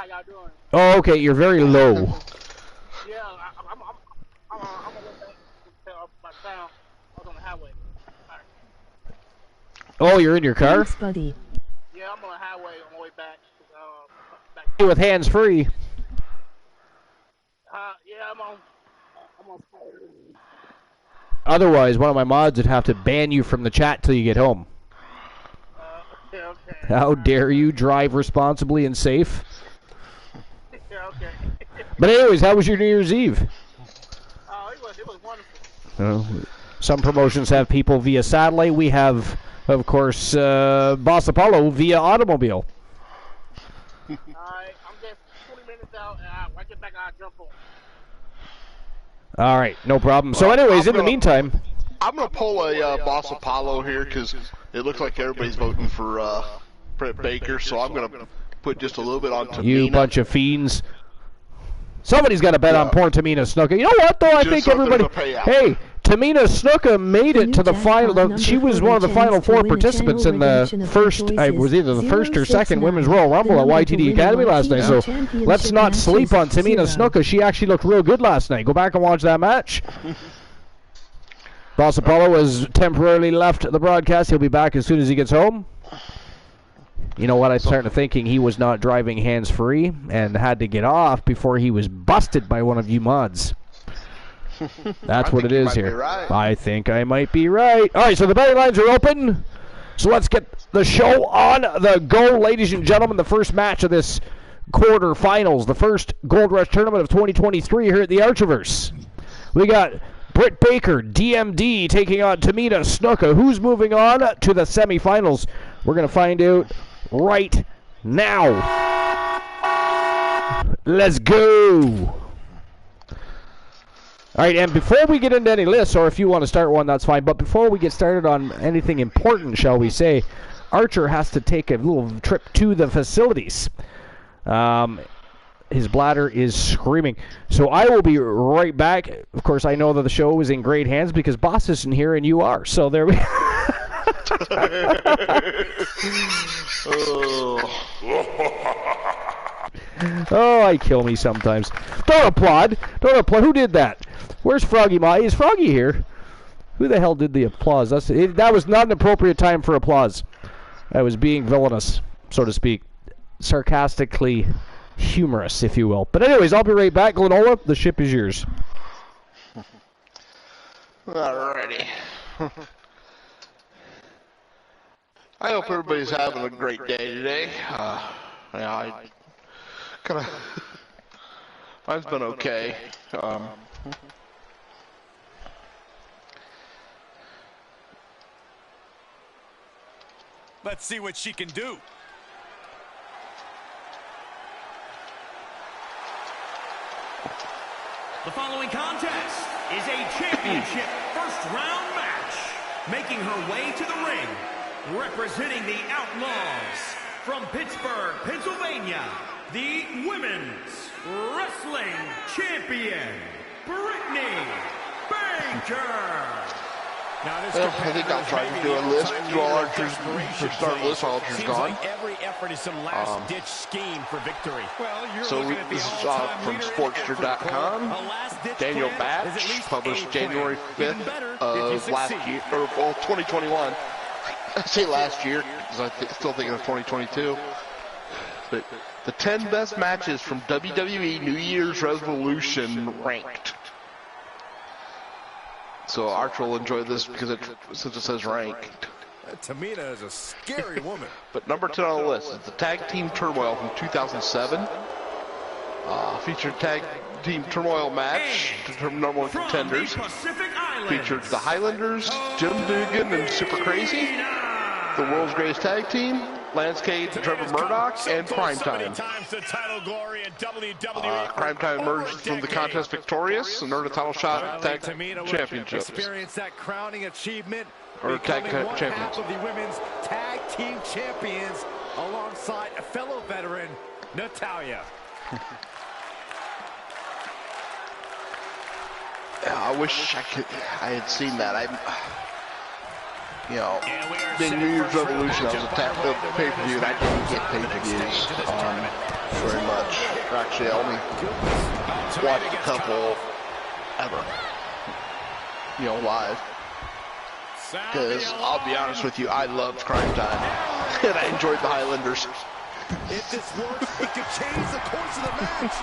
y'all doing? Oh, okay, you're very low. Yeah, I'm gonna let that tell my sound. I was on the highway. Oh, you're in your car? Thanks, buddy. Yeah, I'm on the highway on my way back. With hands free. Yeah, I'm on. Otherwise, one of my mods would have to ban you from the chat till you get home. Okay. How dare you drive responsibly and safe? Yeah, okay. But anyways, how was your New Year's Eve? It was wonderful. Some promotions have people via satellite. We have, of course, Boss Apollo via automobile. Alright, I'm just 20 minutes out, and I get back, I'll jump on. All right, no problem. So anyways, in the meantime... I'm going to pull a Boss Apollo here because it looks like everybody's voting for Britt Baker, so I'm going to put just a little bit on Tamina. You bunch of fiends. Somebody's got to bet on poor Tamina Snuka. You know what, though? I think everybody... Hey, Tamina Snuka made it to the final. She was one of the final 4 participants in the first... I was either the first or second Women's Royal Rumble at YTD Academy last night, so let's not sleep on Tamina Snuka. She actually looked real good last night. Go back and watch that match. Boss Apollo has temporarily left the broadcast. He'll be back as soon as he gets home. You know what? I started thinking he was not driving hands-free and had to get off before he was busted by one of you mods. That's what it is here. Right. I think I might be right. All right, so the betting lines are open. So let's get the show on the go, ladies and gentlemen. The first match of this quarterfinals, the first Gold Rush tournament of 2023 here at the Archiverse. We got Britt Baker, DMD, taking on Tamina Snuka. Who's moving on to the semifinals? We're going to find out right now. Let's go. All right, and before we get into any lists, or if you want to start one, that's fine. But before we get started on anything important, shall we say, Archer has to take a little trip to the facilities. His bladder is screaming. So I will be right back. Of course, I know that the show is in great hands because Boss isn't here and you are. So there we Oh, I kill me sometimes. Don't applaud. Don't applaud. Who did that? Where's Froggy Ma? Is Froggy here? Who the hell did the applause? That was not an appropriate time for applause. I was being villainous, so to speak. Sarcastically humorous, if you will. But anyways, I'll be right back. Glenola, the ship is yours. Alrighty. I hope everybody's having a great day today. Mine's been okay. Let's see what she can do. The following contest is a championship first-round match. Making her way to the ring, representing the Outlaws from Pittsburgh, Pennsylvania, the Women's Wrestling Champion, Brittany Baker. Now, this I think I'll try to do a list while Archer's start list while Archer's gone. Like every effort is some last-ditch scheme for victory. Well, you're so this is from Sportster.com. Daniel Batch, published January 5th of last year, or 2021. I say last year because I'm still thinking of 2022. But the 10 best matches from WWE New Year's Resolution ranked. So Archer will enjoy this because since it says ranked. Tamina is a scary woman. But number 10 on the list is the Tag Team Turmoil from 2007. Featured Tag Team Turmoil match to determine number 1 contenders. Featured the Highlanders, Jim Dugan and Super Crazy, the World's Greatest Tag Team, Lance Cade, Trevor Murdoch, and Crime Time. Crime Time emerged from the contest victorious and earned a title shot at Tag Championships. Experience that crowning achievement, or Tag Champions. of the Women's Tag Team Champions alongside a fellow veteran, Natalya. I wish I had seen that. Being New Year's Revolution, I was attacked with pay-per-view, and I didn't get pay-per-views very much. Actually, I only watched a couple ever, live. Because I'll be honest with you, I loved Crime Time, and I enjoyed the Highlanders. If this works, it could change the course of the match.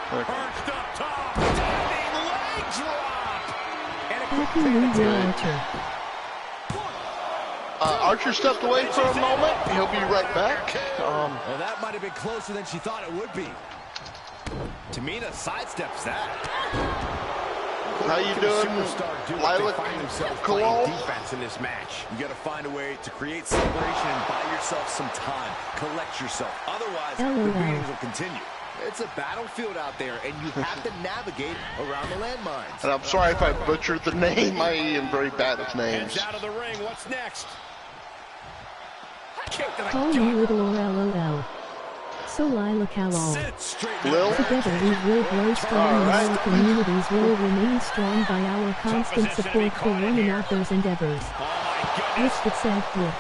Perched up top, standing leg drop. And a quick Happy New Year, Archer. Archer stepped away for a moment. He'll be right back. Well, that might have been closer than she thought it would be. Tamina sidesteps that. How you doing, Lila Cologne? Defense in this match. You got to find a way to create separation and buy yourself some time. Collect yourself. Otherwise, the beatings will continue. It's a battlefield out there, and you have to navigate around the landmines. And I'm sorry if I butchered the name. I am very bad with names. Out of the ring. What's next? Call me Little or LOL. So Lila Calol. Lil? Together we will grow strong and our communities will remain strong by our constant support for one another's endeavors. Wish it said flip.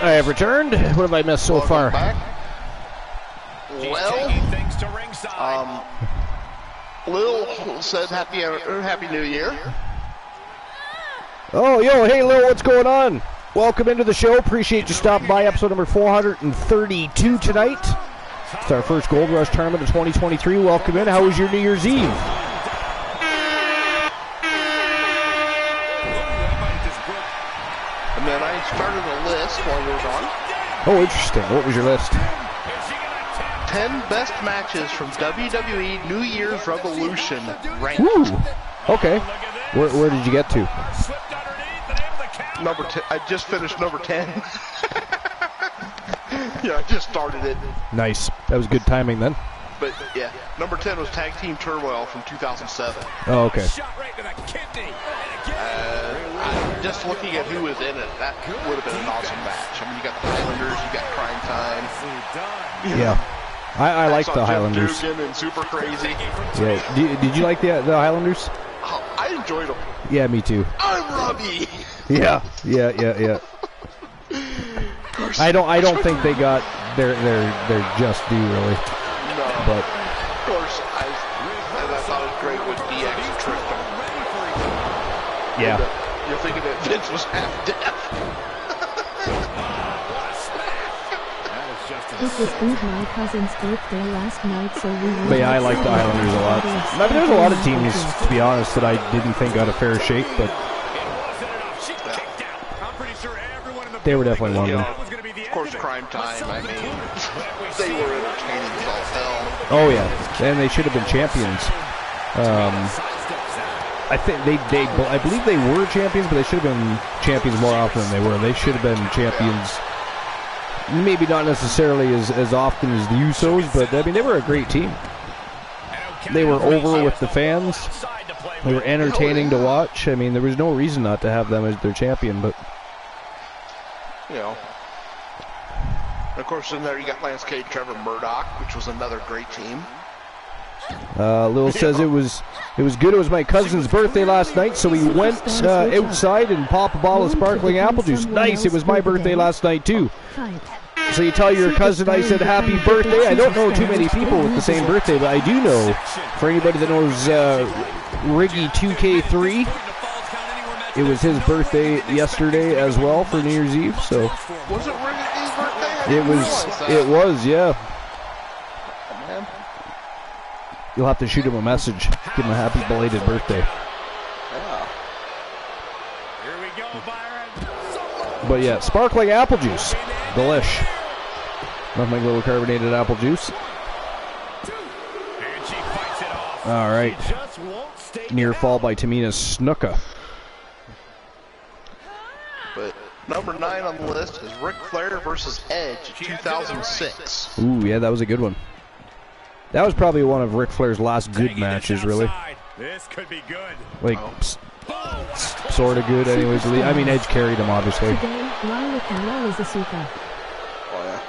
I have returned. What have I missed so far? Back. Well, Lil said Happy New Year. Oh, yo, hey, Lil, what's going on? Welcome into the show. Appreciate you stopping by. Episode number 432 tonight. It's our first Gold Rush tournament of 2023. Welcome in. How was your New Year's Eve? And then I started a list while you were gone. Oh, interesting. What was your list? 10 best matches from WWE New Year's Revolution ranked. Woo. Okay. Where did you get to? Number 10. I just finished number 10. Yeah, I just started it. Nice. That was good timing then. But yeah, number 10 was Tag Team Turmoil from 2007. Oh, okay. I'm just looking at who was in it. That would have been an awesome match. I mean, you got the Highlanders, you got Crime Time. Yeah. I like the Highlanders. Dugan and Super Crazy. Yeah. Did you like the Highlanders? Oh, I enjoyed them. Yeah, me too. I'm Robbie. Yeah. I don't think they got their just due really. No. But of course, I thought it was great when DX tricked them. Yeah. You're thinking that Vince was half deaf. It was my cousin's birthday last night, so we were... But yeah, I like the Islanders a lot. I mean, there's a lot of teams, to be honest, that I didn't think got a fair shake, but they were definitely one of them. Of course, Crime Time, I mean, they were entertaining as all hell. Oh yeah, and they should have been champions. I think I believe they were champions, but they should have been champions more often than they were. They should have been champions. Maybe not necessarily as often as the Usos, but I mean, they were a great team. They were over with the fans. They were entertaining to watch. I mean, there was no reason not to have them as their champion, but... You know. Of course, in there you got Lance Cade, Trevor Murdoch, which was another great team. Lil says it was good. It was my cousin's birthday last night, so we went outside and popped a bottle of sparkling apple juice. Nice. It was my birthday last night too. So you tell your cousin I said happy birthday. I don't know too many people with the same birthday, but I do know, for anybody that knows Riggy 2K3, it was his birthday yesterday as well for New Year's Eve. So was it Riggy's birthday? It was, yeah. You'll have to shoot him a message. Give him a happy belated birthday. Yeah. Here we go, Byron. But yeah, sparkling apple juice. Delish. Nothing like a little carbonated apple juice. And she fights it off. All right. Near fall by Tamina Snuka. But number 9 on the list is Ric Flair versus Edge 2006. Ooh, yeah, that was a good one. That was probably one of Ric Flair's last good matches, really. This could be good. Like, sort of good, anyways. I mean, Edge carried him, obviously. Today, Lila Calol is Asuka. Oh, yeah.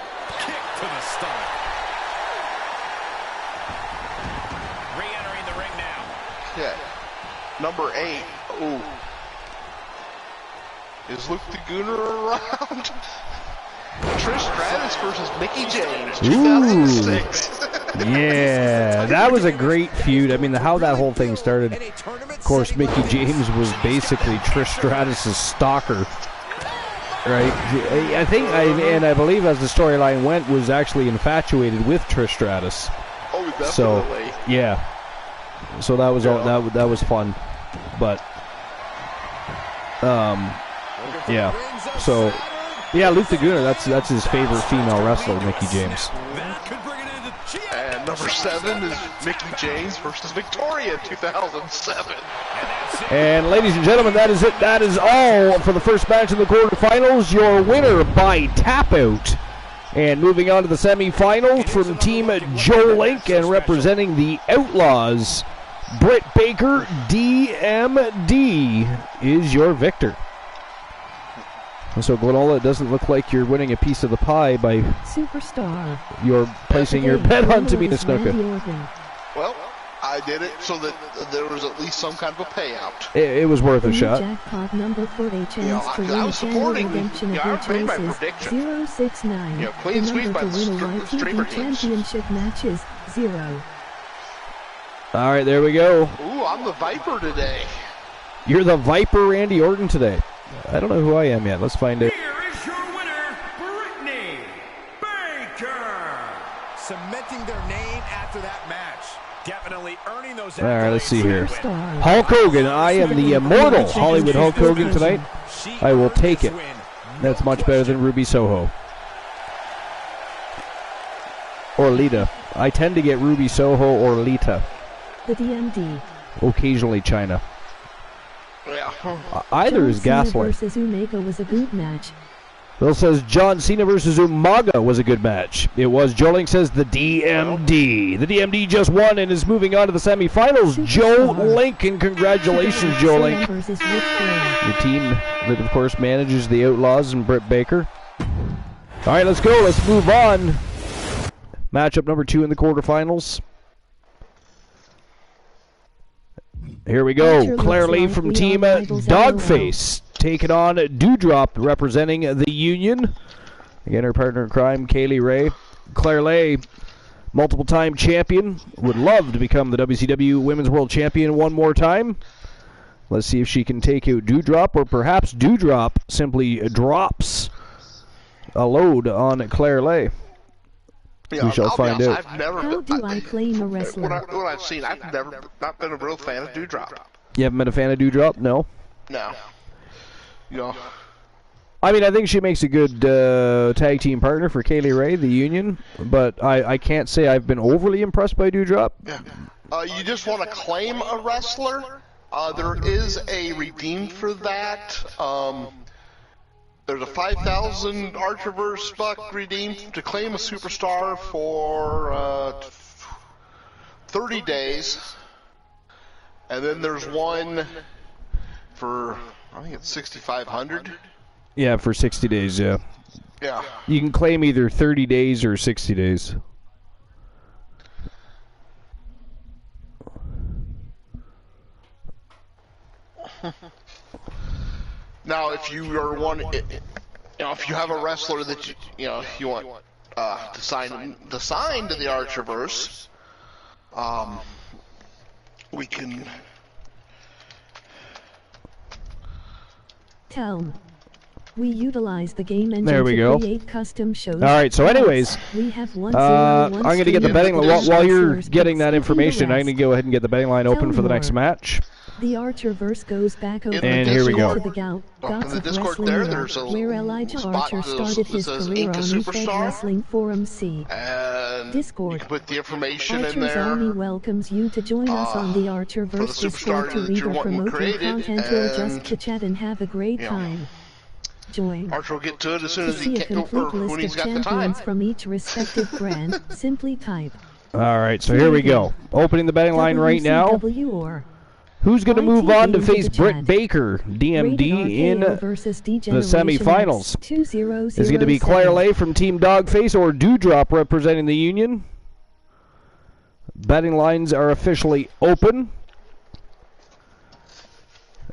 Kick to the stomach. Re-entering the ring now. Yeah. Number 8. Ooh. Is Luke the Gooner around? Trish Stratus versus Mickie James, 2006. Yeah, that was a great feud. I mean, how that whole thing started. Of course, Mickie James was basically Trish Stratus' stalker. Right? I think, and I believe as the storyline went, was actually infatuated with Trish Stratus. Oh, definitely. So, yeah. So that was that was fun. But, yeah. So, yeah, Luke Laguna, that's his favorite female wrestler, Mickie James. And number 7 is Mickie James versus Victoria 2007. And ladies and gentlemen, that is it. That is all for the first match in the quarterfinals. Your winner by tap out. And moving on to the semifinals from Team Joe Link and representing the Outlaws, Britt Baker, DMD, is your victor. So, Glenola, it doesn't look like you're winning a piece of the pie by Superstar. You're placing your bet on Tamina Snuka. Well, I did it so that there was at least some kind of a payout. It was worth a shot. Jackpot number for a chance to win I was supporting. redemption of your I made my choices. prediction. 069. Clean sweep by the streamer teams. Championship matches 0. All right, there we go. Ooh, I'm the Viper today. You're the Viper Randy Orton today. I don't know who I am yet. Let's find out. Here is your winner, Brittany Baker. Cementing their name after that match. Definitely earning those. All right, let's see here. Superstar. Hulk Hogan. I am the immortal Hollywood Hulk Hogan tonight. I will take it. That's much better than Ruby Soho. Or Lita. I tend to get Ruby Soho or Lita. The DMD. Occasionally China. Yeah. Either is John Cena gaslight. versus Umega was a good match. Bill says John Cena versus Umaga was a good match. It was. Joe Link says the DMD. The DMD just won and is moving on to the semifinals. Joe Link, and congratulations, Joe Link. Versus Ric Flair. The team that, of course, manages the Outlaws and Britt Baker. All right, let's go. Let's move on. Matchup number 2 in the quarterfinals. Here we go. Claire Lee from Team Dogface taking on Doudrop representing the Union. Again, her partner in crime, Kaylee Ray. Claire Lee, multiple-time champion, would love to become the WCW Women's World Champion one more time. Let's see if she can take out Doudrop, or perhaps Doudrop simply drops a load on Claire Lee. Yeah, We shall find out. I've never How do I claim a wrestler? What I've seen, I've never not been a real fan of Doudrop. You haven't been a fan of Doudrop? No? No. You know, I mean, I think she makes a good tag team partner for Kaylee Ray, the Union, but I can't say I've been overly impressed by Doudrop. yeah. You just want to claim a wrestler. There is a redeem for that. There's a 5,000 Archerverse buck redeemed to claim a superstar for 30 days. And then there's one for, I think it's 6,500. Yeah, for 60 days, yeah. Yeah. You can claim either 30 days or 60 days. Now, if you are one, if you have a wrestler that you want to sign to the Archerverse, we can. We utilize the game engine There we to go. create custom shows. All right, so anyways, we have I'm going to get the betting line. While you're getting that information, I'm going to go ahead and get the betting line open for the next match. The Archerverse goes back over And here we go. to the Goats In the of Discord Wrestling there, Europe, there's a where Elijah spot Archer started his that says career Inca on the Fed Superstar. Wrestling Forum C. And Discord. you can put the information in Archer's there. Army welcomes you to join us on the for the Archerverse Discord superstar to that read you're or wanting promote your created, content or just and, to chat and have a great time. Join. Archer will get to it as soon To as see he a can, or complete when list he's of got the time. champions from each respective brand, simply type All right, so here we go. Opening the betting line right now. WCW or Who's going to move on to face Chat. Britt Baker, DMD, in Rated RKO the versus D-Generation semifinals? X 2007. Is it going to be Claire Lay from Team Dogface or Doudrop representing the Union? Betting lines are officially open.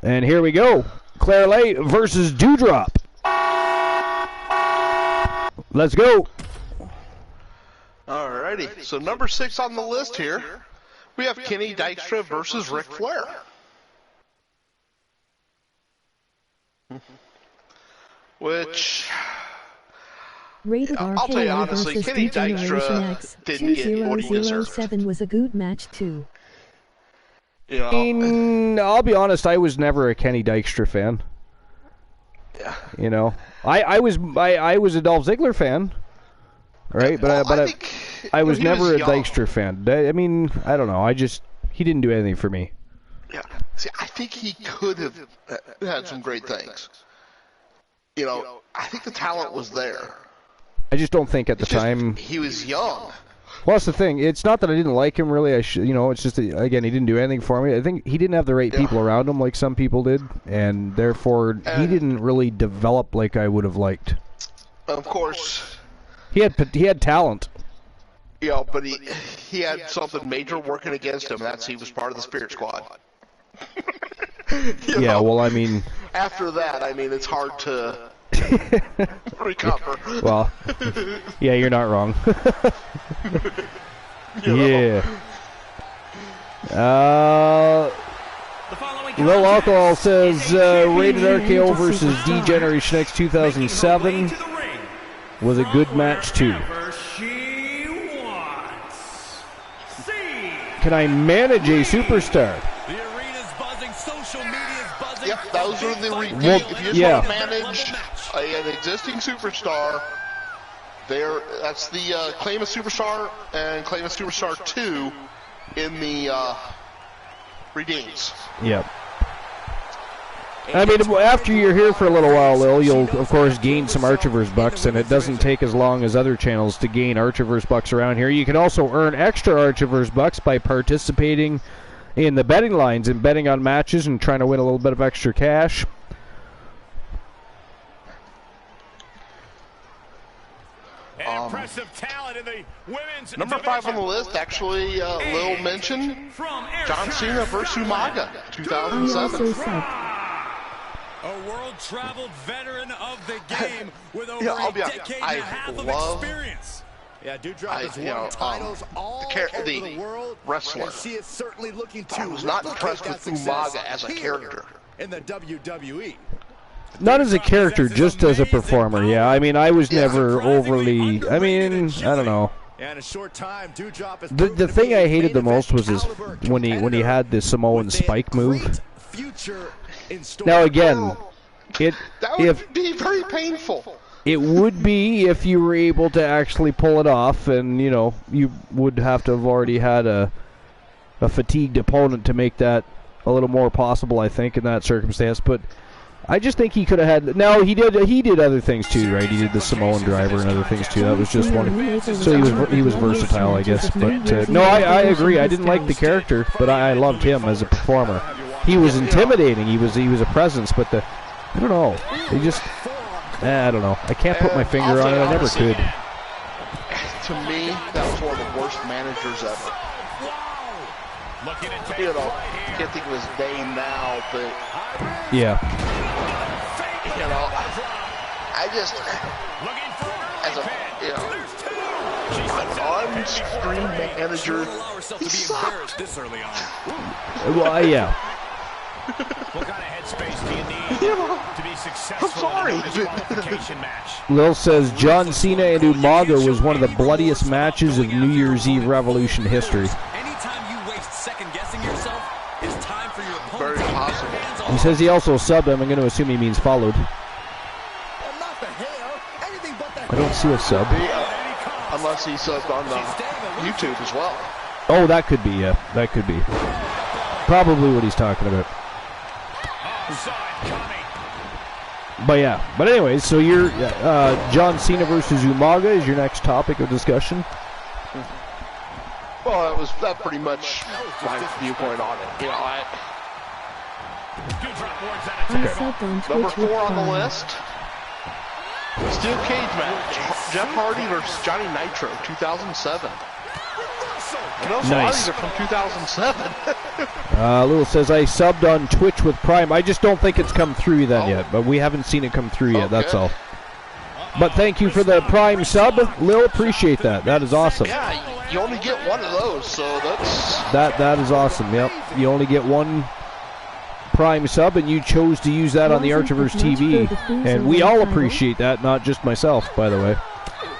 And here we go. Claire Lay versus Doudrop. Let's go. Alrighty, so number 6 on the list here, we have Kenny Dykstra versus Ric Flair. Which, Rated R. I'll tell you Halo honestly, versus Kenny D-Generation Dykstra X didn't get what he deserved. 2007 was a good match too. You know, I'll be honest, I was never a Kenny Dykstra fan. yeah. You know, I was a Dolph Ziggler fan, right? Well, But I was he never a young. Dykstra fan. I mean, I don't know. He didn't do anything for me. Yeah. See, I think he could have had some great things. You know, I think the talent was there. I just don't think at the It's just, time. he was young. Well, that's the thing. It's not that I didn't like him, really. It's just that, again, he didn't do anything for me. I think he didn't have the right people around him like some people did, and therefore he didn't really develop like I would have liked. Of course, He had talent. you know, but he had something major working against him. That's he was part of the Spirit Squad. You Yeah, know, well, I mean, after that, I mean, it's hard to recover. well, yeah, you're not wrong. Yeah. Low Alcohol says Rated RKO versus D-Generation X 2007 was a good match too. Can I manage a superstar? The arena's buzzing, social media's buzzing. Yep, those are the Well, if you just yeah. want to manage an existing superstar, that's the Claim a Superstar and Claim a Superstar 2 in the Redeems. Yep. I mean, after you're here for a little while, Lil, you'll, of course, gain some Archiverse bucks, and it doesn't take as long as other channels to gain Archiverse bucks around here. You can also earn extra Archiverse bucks by participating in the betting lines and betting on matches and trying to win a little bit of extra cash. Impressive talent in the women's Number 5 on the list, actually, Lil mentioned John Cena versus Umaga, I 2007. also said, a world-traveled veteran of the game with over Yeah, I'll a be honest, decade I and a half of love- experience. Yeah, Dewdrop has you know, won titles all the over the world, wrestler. and she is certainly looking to I was not replicate impressed that with success Umaga as a here character. in the WWE. Not as a character, just as a performer, yeah. I mean, I was never overly... I mean, I don't know. And in a short time, Dewdrop has The proven to thing be I a hated the main most was event his caliber when he competitor had the Samoan with a spike move. great future in store. Now again, That would if be very painful. it would be if you were able to actually pull it off, and you would have to have already had a fatigued opponent to make that a little more possible, I think, in that circumstance. But I just think he could have had. Now he did other things too, right? He did the Samoan driver and other things too. That was just one. So he was versatile, I guess. But no, I agree. I didn't like the character, but I loved him as a performer. He was intimidating. He was a presence, but I don't know. He just. I don't know. I can't put my finger on it. I never could. To me, that was one of the worst managers ever. You know, can't think of his name now, but Yeah. you know, I just as an on-screen manager, he sucked. This early on. Well, yeah. What kind of headspace do you need to be successful sorry. in a disqualification match? Lil says John Cena and Umaga was one of the bloodiest matches of New Year's Eve Revolution history. Anytime you waste second-guessing yourself, it's time for your opponent Very to get their possible. hands on He says he also subbed him. I'm going to assume he means followed. Well, not the hair, anything but the I don't see a sub. Unless he subbed on YouTube as well. Oh, that could be, yeah. That could be. Probably what he's talking about. But yeah. But anyways, so you're John Cena versus Umaga is your next topic of discussion. Well, that pretty much my viewpoint on it. You know, I subbed on number Twitch with 4 on the Prime. list. Steel cage match. Jeff Hardy versus Johnny Nitro, 2007. You know, so a lot of these are from 2007. Lil says I subbed on Twitch with Prime. I just don't think it's come through then yet, but we haven't seen it come through yet. That's all. But thank you for the Prime sub, Lil. Appreciate that. That is awesome. Yeah, you only get one of those, so that's That is awesome. Yep, you only get one Prime sub, and you chose to use that on the Archiverse TV, and we all appreciate that, not just myself, by the way.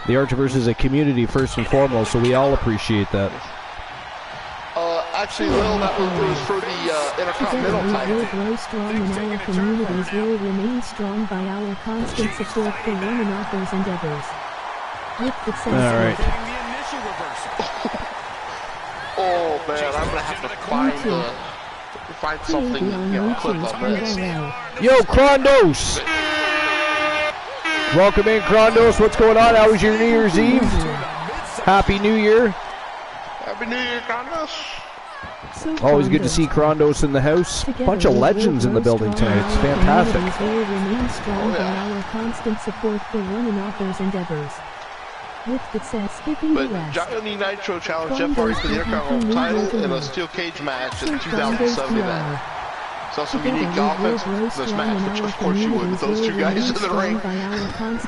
The Archiverse is a community first and foremost, so we all appreciate that. Actually, Lil, that was for the Intercontinental title. We will grow strong and our communities will remain strong by our constant support for one another's endeavors. With success. All right. Oh man, I'm gonna have to find something, clip on this. Yo, Krondos! Welcome in, Krondos. What's going on? How was your New Year's Eve? Happy New Year. Happy New Year, Krondos. Always good to see Krondos in the house. Bunch of legends in the building tonight. It's fantastic. Will remain strong by our constant support for one another's endeavors. With success, skipping the But rest. Johnny Nitro challenged Jeff Hardy for the Intercontinental title in a steel cage match at the 2007 event. Saw some unique offense in this match, which of course you would with those two guys in the ring.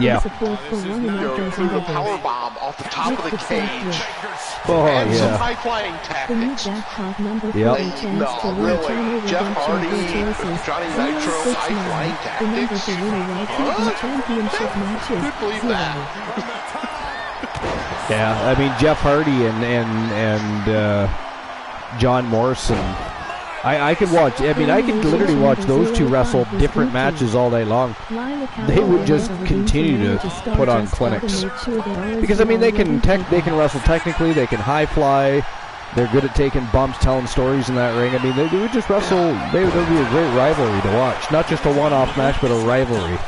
Yeah. Threw a power bomb off the top of the cage. Oh, And some yeah. high flying tactics. Yep. No, really. Jeff Hardy, Johnny Nitro, high flying tactics. Couldn't believe that. Yeah, I mean, Jeff Hardy and John Morrison. I could watch, I mean, I could literally watch those two wrestle different matches all day long. They would just continue to put on clinics. Because, I mean, they can wrestle technically, they can high fly, they're good at taking bumps, telling stories in that ring. I mean, they would just wrestle, they would be a great rivalry to watch. Not just a one-off match, but a rivalry.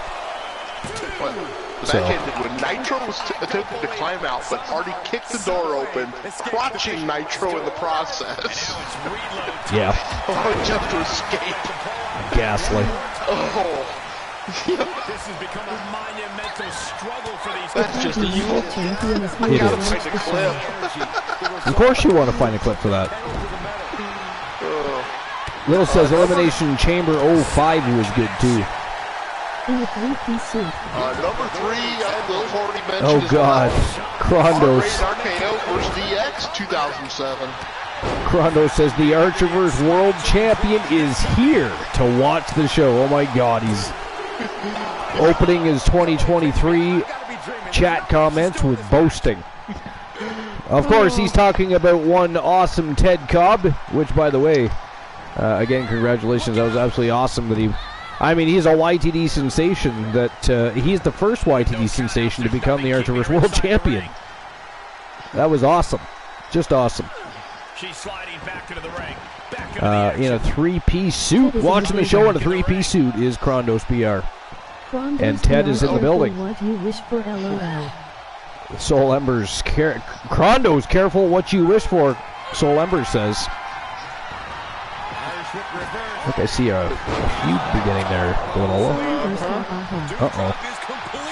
The match ended when Nitro was attempting to climb out, but Hardy kicked the door open, crotching Nitro in the process. Yeah. Oh, just to escape. Ghastly. Oh. This has become a monumental struggle for these That's just evil. It You gotta is. find a clip. Of course you want to find a clip for that. Little says Elimination Chamber 05 was good too. Number 3, Lil's already mentioned. Oh as God, well. Krondos. RKO versus DX 2007. Krondos says the Archiverse World Champion is here to watch the show. Oh my God, he's opening his 2023 chat comments with boasting. Of course, he's talking about one awesome Ted Cobb, which, by the way, again, congratulations. That was absolutely awesome that he. I mean, he's a YTD sensation. That he's the first YTD sensation to become the Archiverse World Champion. That was awesome, just awesome. She's sliding back into the ring. In a three-piece suit, watching the show in a three-piece suit is Krondos PR, and Ted is in the building. What you wish for, LOL. Soul Embers, Krondos, careful what you wish for. Soul Embers says. I think I see a feud beginning there, Glenolo. Uh-oh.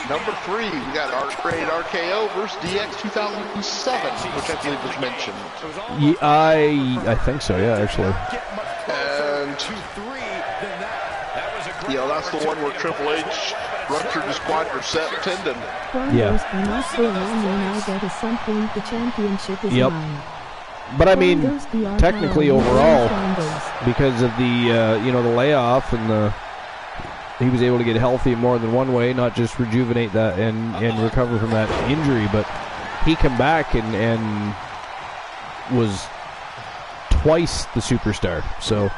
Number 3, we got our great RKO versus DX 2007, which I believe was mentioned. Yeah, I think so, yeah, actually. And, that's the one where Triple H ruptured his quadricep tendon. Yeah. Yep. But I mean, technically overall, because of the the layoff and he was able to get healthy in more than one way, not just rejuvenate that and recover from that injury, but he came back and was twice the superstar. So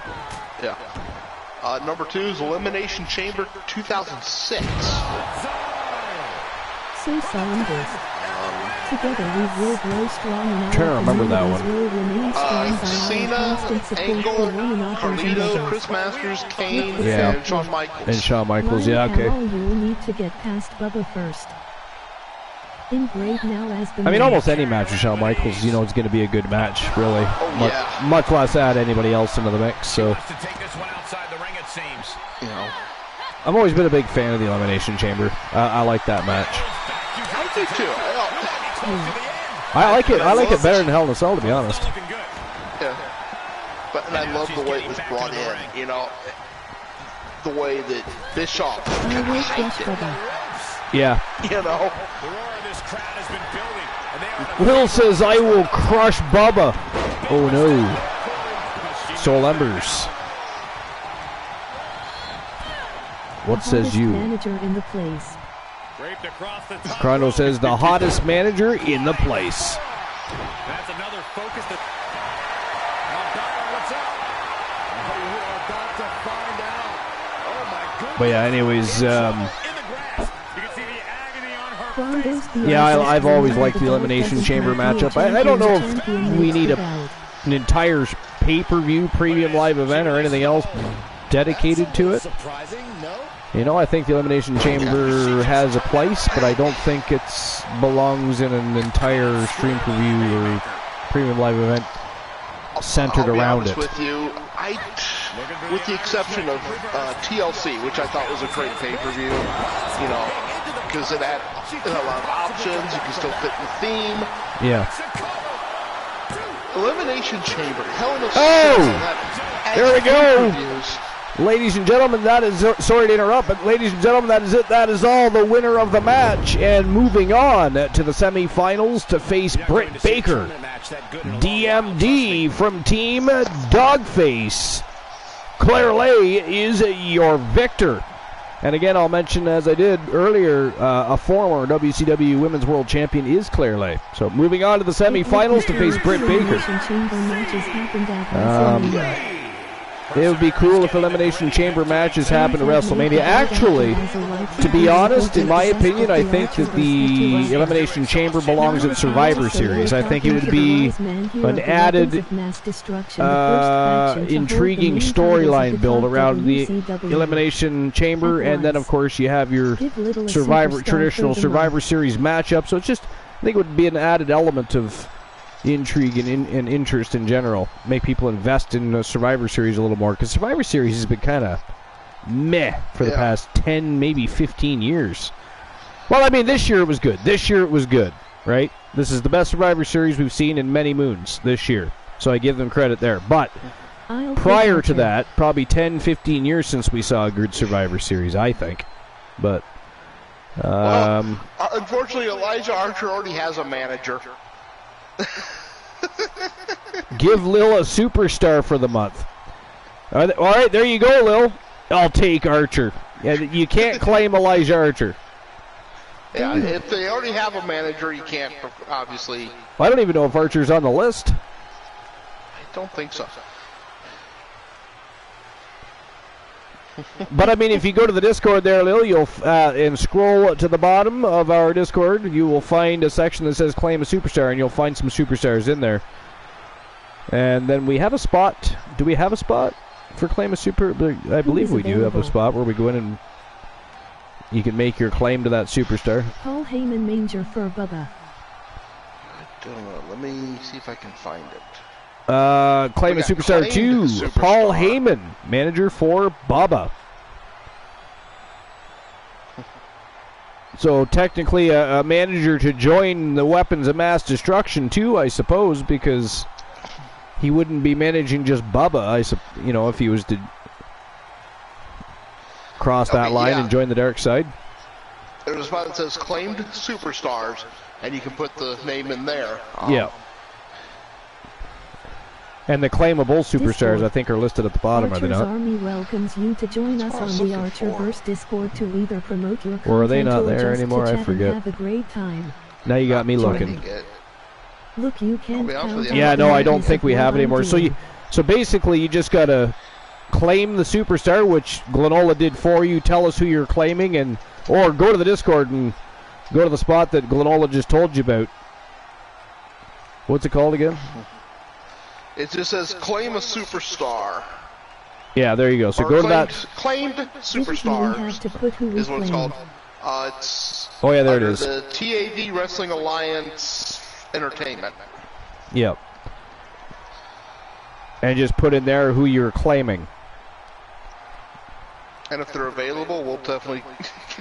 yeah. Number 2 is Elimination Chamber 2006. So Saunders. Together we will grow strong and trying to remember that one. Cena, Angle, Carlito, Chris Masters, Kane, and Shawn Michaels. And Shawn Michaels, yeah, okay. You will need to get past Bubba first. Engraved now as the I mean, almost any match with Shawn Michaels, is going to be a good match, really. Oh, much less add anybody else into the mix, so. I've always been a big fan of the Elimination Chamber. I like that match. I do too. I like it. I like it better than Hell in a Cell, to be honest. Yeah. And I love the way it was brought in. The way that Bischoff kind of hyped it. Yeah. Will says, I will crush Bubba. Oh no. Soul Embers. What says you? Manager in the place. Chrono says the hottest manager in the place. That's another focus. What's up? We're about to find out. Oh my goodness. But yeah, anyways, Yeah, I've always liked the Elimination Chamber matchup. I don't know if we need an entire pay-per-view premium live event or anything else dedicated to it. You know, I think the Elimination Chamber has a place, but I don't think it belongs in an entire stream preview or premium live event centered around it. With you, with the exception of TLC, which I thought was a great pay-per-view, you know, because it had a lot of options. You can still fit the theme. Yeah. Elimination Chamber, Hell in a Cell. There we go. Pay-per-views. Ladies and gentlemen, that is, sorry to interrupt, but ladies and gentlemen, that is it. That is all. The winner of the match. And moving on to the semifinals to face Britt Baker, DMD from Team Dogface. Claire Lay is your victor. And again, I'll mention, as I did earlier, a former WCW Women's World Champion is Claire Lay. So moving on to the semifinals to face Britt Baker. It would be cool if Elimination Chamber matches happen at WrestleMania. Actually, to be honest, in my opinion, I think that the Elimination Chamber belongs at Survivor Series. I think it would be an added intriguing storyline build around the Elimination Chamber, and then, of course, you have your traditional Survivor Series matchup. So it's just, I think it would be an added element of intrigue and interest in general. Make people invest in the Survivor Series a little more, because Survivor Series has been kind of meh for the past 10, maybe 15 years. Well, I mean, this year it was good. This year it was good, right? This is the best Survivor Series we've seen in many moons this year, so I give them credit there. But prior to that, probably 10, 15 years since we saw a good Survivor Series, I think. But unfortunately, Elijah Archer already has a manager. Give Lil a superstar for the month. All right, there you go, Lil. I'll take Archer. Yeah, you can't claim Elijah Archer. Yeah, if they already have a manager, you can't, obviously. I don't even know if Archer's on the list. I don't think so. But, I mean, if you go to the Discord there, Lil, and scroll to the bottom of our Discord, you will find a section that says Claim a Superstar, and you'll find some superstars in there. And then we have a spot. Do we have a spot for Claim a Super? I believe we do have a spot where we go in and you can make your claim to that superstar. Paul Heyman Manger for Bubba. I don't know. Let me see if I can find it. Claim a Superstar 2, Paul Heyman, manager for Bubba. So technically a manager to join the Weapons of Mass Destruction too, I suppose, because he wouldn't be managing just Bubba, if he was to cross that line and join the dark side. There's a spot that says Claimed Superstars, and you can put the name in there. Yeah. And the claimable superstars, I think, are listed at the bottom, are they not? Army welcomes you to join us on the Archerverse Discord to either promote your content or are they not or there just anymore? to I chat forget. and have a great time. Now you got me looking. Look, you can't count. Yeah, no, I don't think we have it anymore. So basically, you just got to claim the superstar, which Glenola did for you. Tell us who you're claiming, or go to the Discord and go to the spot that Glenola just told you about. What's it called again? It just says Claim a Superstar. Yeah, there you go. So go to that. Claimed Superstars is what it's called. It's there it is. The TAD Wrestling Alliance Entertainment. Yep. And just put in there who you're claiming. And if they're available, we'll definitely.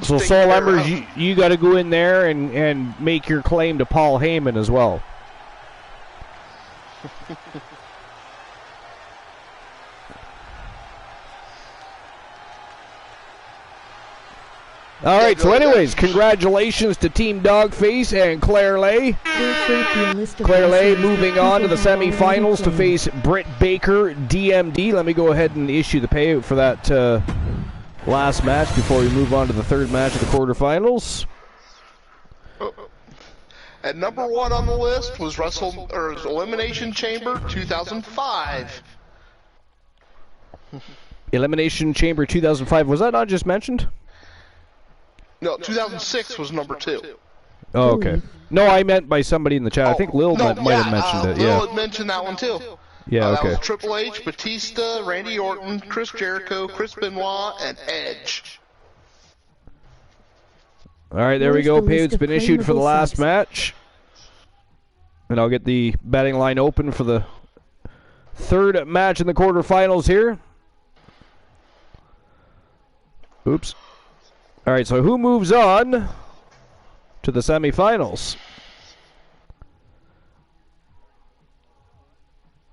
So Soul Embers, you got to go in there and make your claim to Paul Heyman as well. All right, so anyways, congratulations to Team Dogface and Claire Lay. Claire Lay moving on to the semifinals to face Britt Baker, DMD. Let me go ahead and issue the payout for that last match before we move on to the third match of the quarterfinals. And number 1 on the list was Elimination Chamber 2005. Elimination Chamber 2005. Was that not just mentioned? No, 2006 was number 2. Oh, okay. No, I meant by somebody in the chat. I think Lil might have mentioned it. Lil had mentioned that one too. Yeah, okay. That was Triple H, Batista, Randy Orton, Chris Jericho, Chris Benoit, and Edge. All right, there we go. Payment's been issued for the last match. And I'll get the betting line open for the third match in the quarterfinals here. Oops. All right, so who moves on to the semifinals?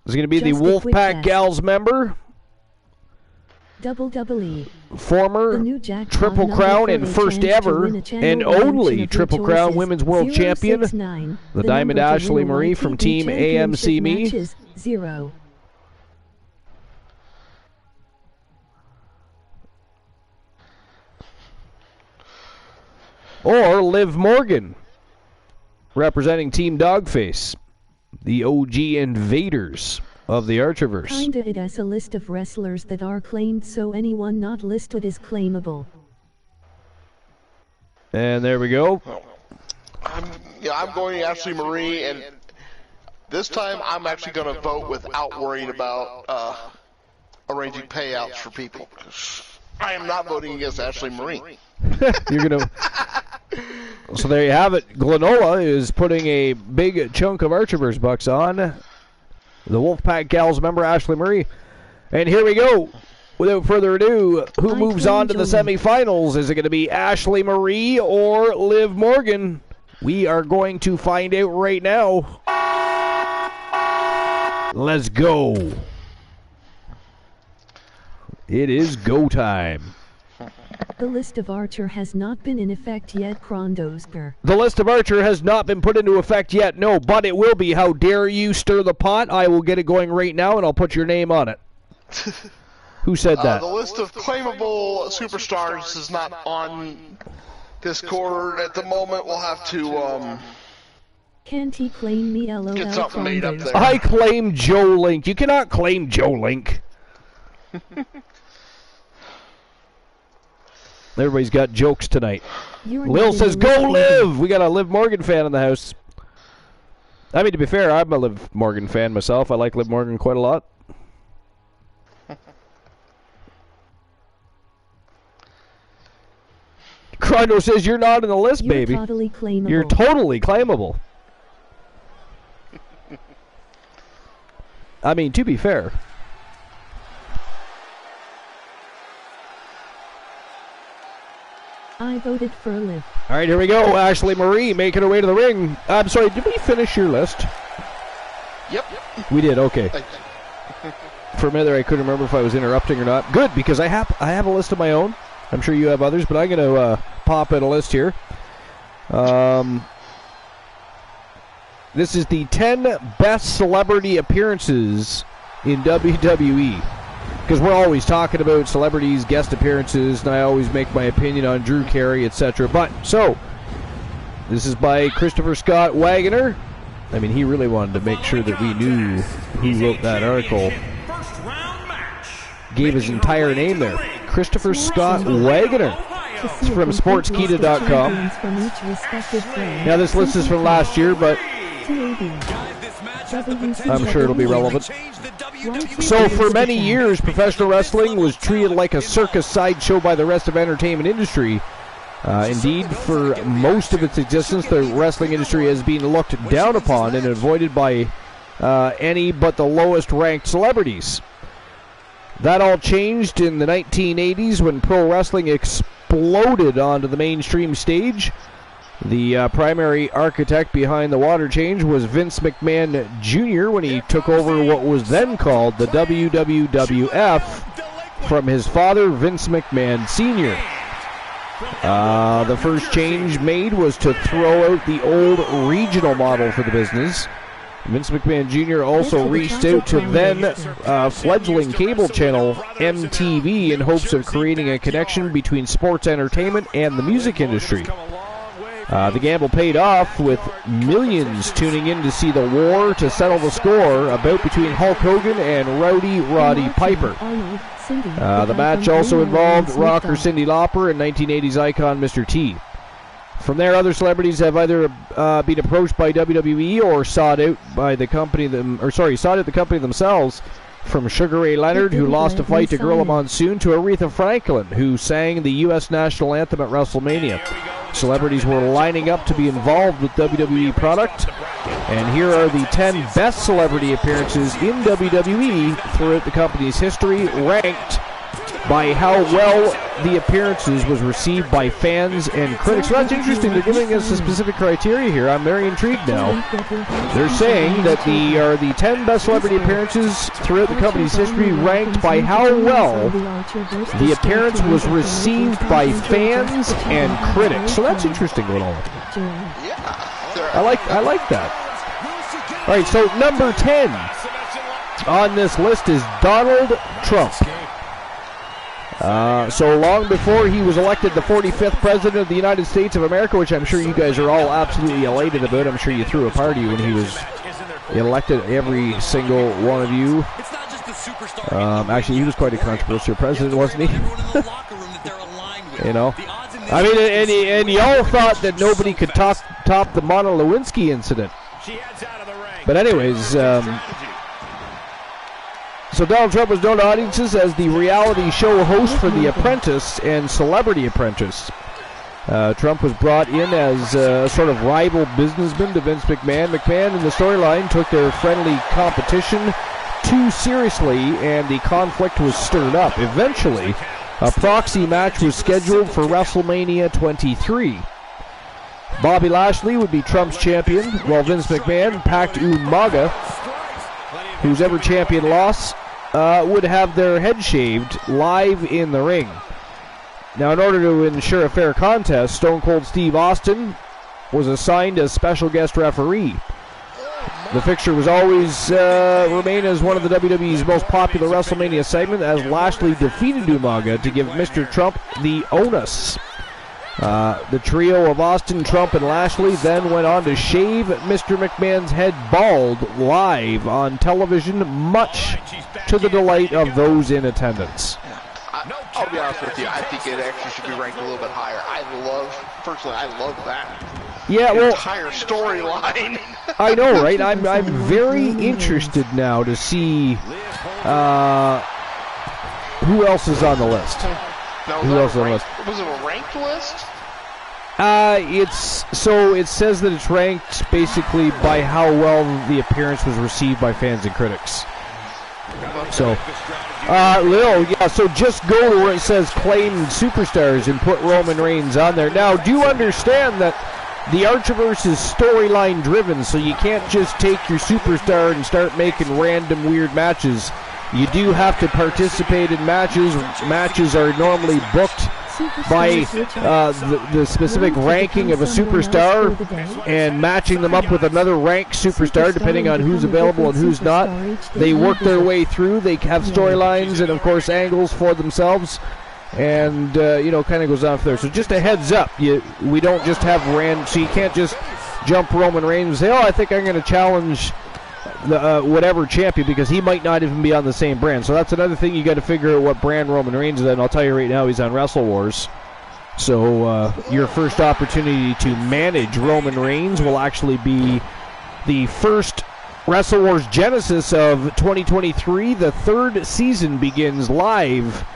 Is it going to be the Wolfpack Gals member? WWE. Former Triple Crown and first ever and only Triple Crown Women's World Champion, the Diamond Ashley Marie from Team AMC Me. 0. Or Liv Morgan, representing Team Dogface, the OG invaders of the Archerverse. Kinda it as a list of wrestlers that are claimed, so anyone not listed is claimable. And there we go. I'm going Ashley Marie, and this time I'm actually going to vote without worrying about arranging payouts for people. I am not voting against Ashley Marie. You're gonna. So there you have it. Glenola is putting a big chunk of Archerverse bucks on the Wolfpack Gals member Ashley Marie. And here we go. Without further ado, who moves on to the semifinals? Is it going to be Ashley Marie or Liv Morgan? We are going to find out right now. Let's go. It is go time. The list of Archer has not been in effect yet, Krondosper. The list of Archer has not been put into effect yet, no, but it will be. How dare you stir the pot? I will get it going right now, and I'll put your name on it. Who said that? The list of claimable superstars is not on Discord at the moment. We'll have to, Can't he claim me, LOL? get something made up there. I claim Joe Link. You cannot claim Joe Link. Everybody's got jokes tonight. Lil says, go Liv! We got a Liv Morgan fan in the house. I mean, to be fair, I'm a Liv Morgan fan myself. I like Liv Morgan quite a lot. Chrono says, you're not in the list, baby. You're totally claimable. You're totally claimable. I mean, to be fair. I voted for Liv. All right, here we go. Ashley Marie making her way to the ring. I'm sorry, did we finish your list? Yep. We did, okay. For a minute there, I couldn't remember if I was interrupting or not. Good, because I have a list of my own. I'm sure you have others, but I'm going to pop in a list here. This is the 10 best celebrity appearances in WWE. Because we're always talking about celebrities, guest appearances, and I always make my opinion on Drew Carey, etc. But, so, this is by Christopher Scott Wagoner. I mean, he really wanted to make sure that we knew who wrote that article. Gave his entire name there. Christopher Scott Wagoner. It's from sportskita.com. Now, this list is from last year, but I'm sure it'll be relevant. So for many years, professional wrestling was treated like a circus sideshow by the rest of the entertainment industry. Indeed, for most of its existence, the wrestling industry has been looked down upon and avoided by any but the lowest-ranked celebrities. That all changed in the 1980s when pro wrestling exploded onto the mainstream stage. The primary architect behind the water change was Vince McMahon Jr. when he took over what was then called the WWF from his father, Vince McMahon Sr. The first change made was to throw out the old regional model for the business Vince McMahon Jr. also reached out to then fledgling cable channel MTV in hopes of creating a connection between sports entertainment and the music industry. The gamble paid off, with millions tuning in to see the war to settle the score, a bout between Hulk Hogan and Rowdy Roddy Piper. The match also involved rocker Cyndi Lauper and 1980s icon Mr. T. From there, other celebrities have either been approached by WWE or sought out the company themselves. From Sugar Ray Leonard, who lost a fight to Gorilla Monsoon, to Aretha Franklin, who sang the U.S. national anthem at WrestleMania. Celebrities were lining up to be involved with WWE product, and here are the 10 best celebrity appearances in WWE throughout the company's history, ranked by how well the appearances was received by fans and critics. So that's interesting. They're giving us a specific criteria here. I'm very intrigued now. They're saying that the 10 best celebrity appearances throughout the company's history, ranked by how well the appearance was received by fans and critics. So that's interesting going on. I like that. All right, so number 10 on this list is Donald Trump. So long before he was elected the 45th President of the United States of America, which I'm sure you guys are all absolutely elated about. I'm sure you threw a party when he was elected, every single one of you. Actually, he was quite a controversial president, wasn't he? You know? I mean, and y'all thought that nobody could top the Monica Lewinsky incident. But anyways, so Donald Trump was known to audiences as the reality show host for The Apprentice and Celebrity Apprentice. Trump was brought in as a sort of rival businessman to Vince McMahon. McMahon and the storyline took their friendly competition too seriously, and the conflict was stirred up. Eventually, a proxy match was scheduled for WrestleMania 23. Bobby Lashley would be Trump's champion, while Vince McMahon, Pac Umaga, whose ever champion loss, would have their head shaved live in the ring. Now, in order to ensure a fair contest, Stone Cold Steve Austin was assigned as special guest referee. The fixture was always remain as one of the WWE's most popular WrestleMania segments, as Lashley defeated Umaga to give Mr. Trump the onus. The trio of Austin, Trump, and Lashley then went on to shave Mr. McMahon's head bald live on television, much to the delight of those in attendance. I'll be honest with you, I think it actually should be ranked a little bit higher. I love that. Yeah, well, entire storyline. I know, right? I'm very interested now to see who else is on the list. Who else is on the list? Was it a ranked list? It says that it's ranked basically by how well the appearance was received by fans and critics. So, Lil, yeah, so just go to where it says claimed superstars and put Roman Reigns on there. Now, do you understand that the Archiverse is storyline driven, so you can't just take your superstar and start making random weird matches. You do have to participate in matches. Matches are normally booked by the specific ranking of a superstar and matching them up with another ranked superstar depending on who's available and who's not. They work their way through. They have storylines and, of course, angles for themselves. And, kind of goes on from there. So just a heads up. We don't just have so you can't just jump Roman Reigns and say, I think I'm going to challenge the whatever champion, because he might not even be on the same brand. So that's another thing. You got to figure out what brand Roman Reigns is. And I'll tell you right now, he's on Wrestle Wars. So your first opportunity to manage Roman Reigns will actually be the first Wrestle Wars Genesis of 2023. The third season begins live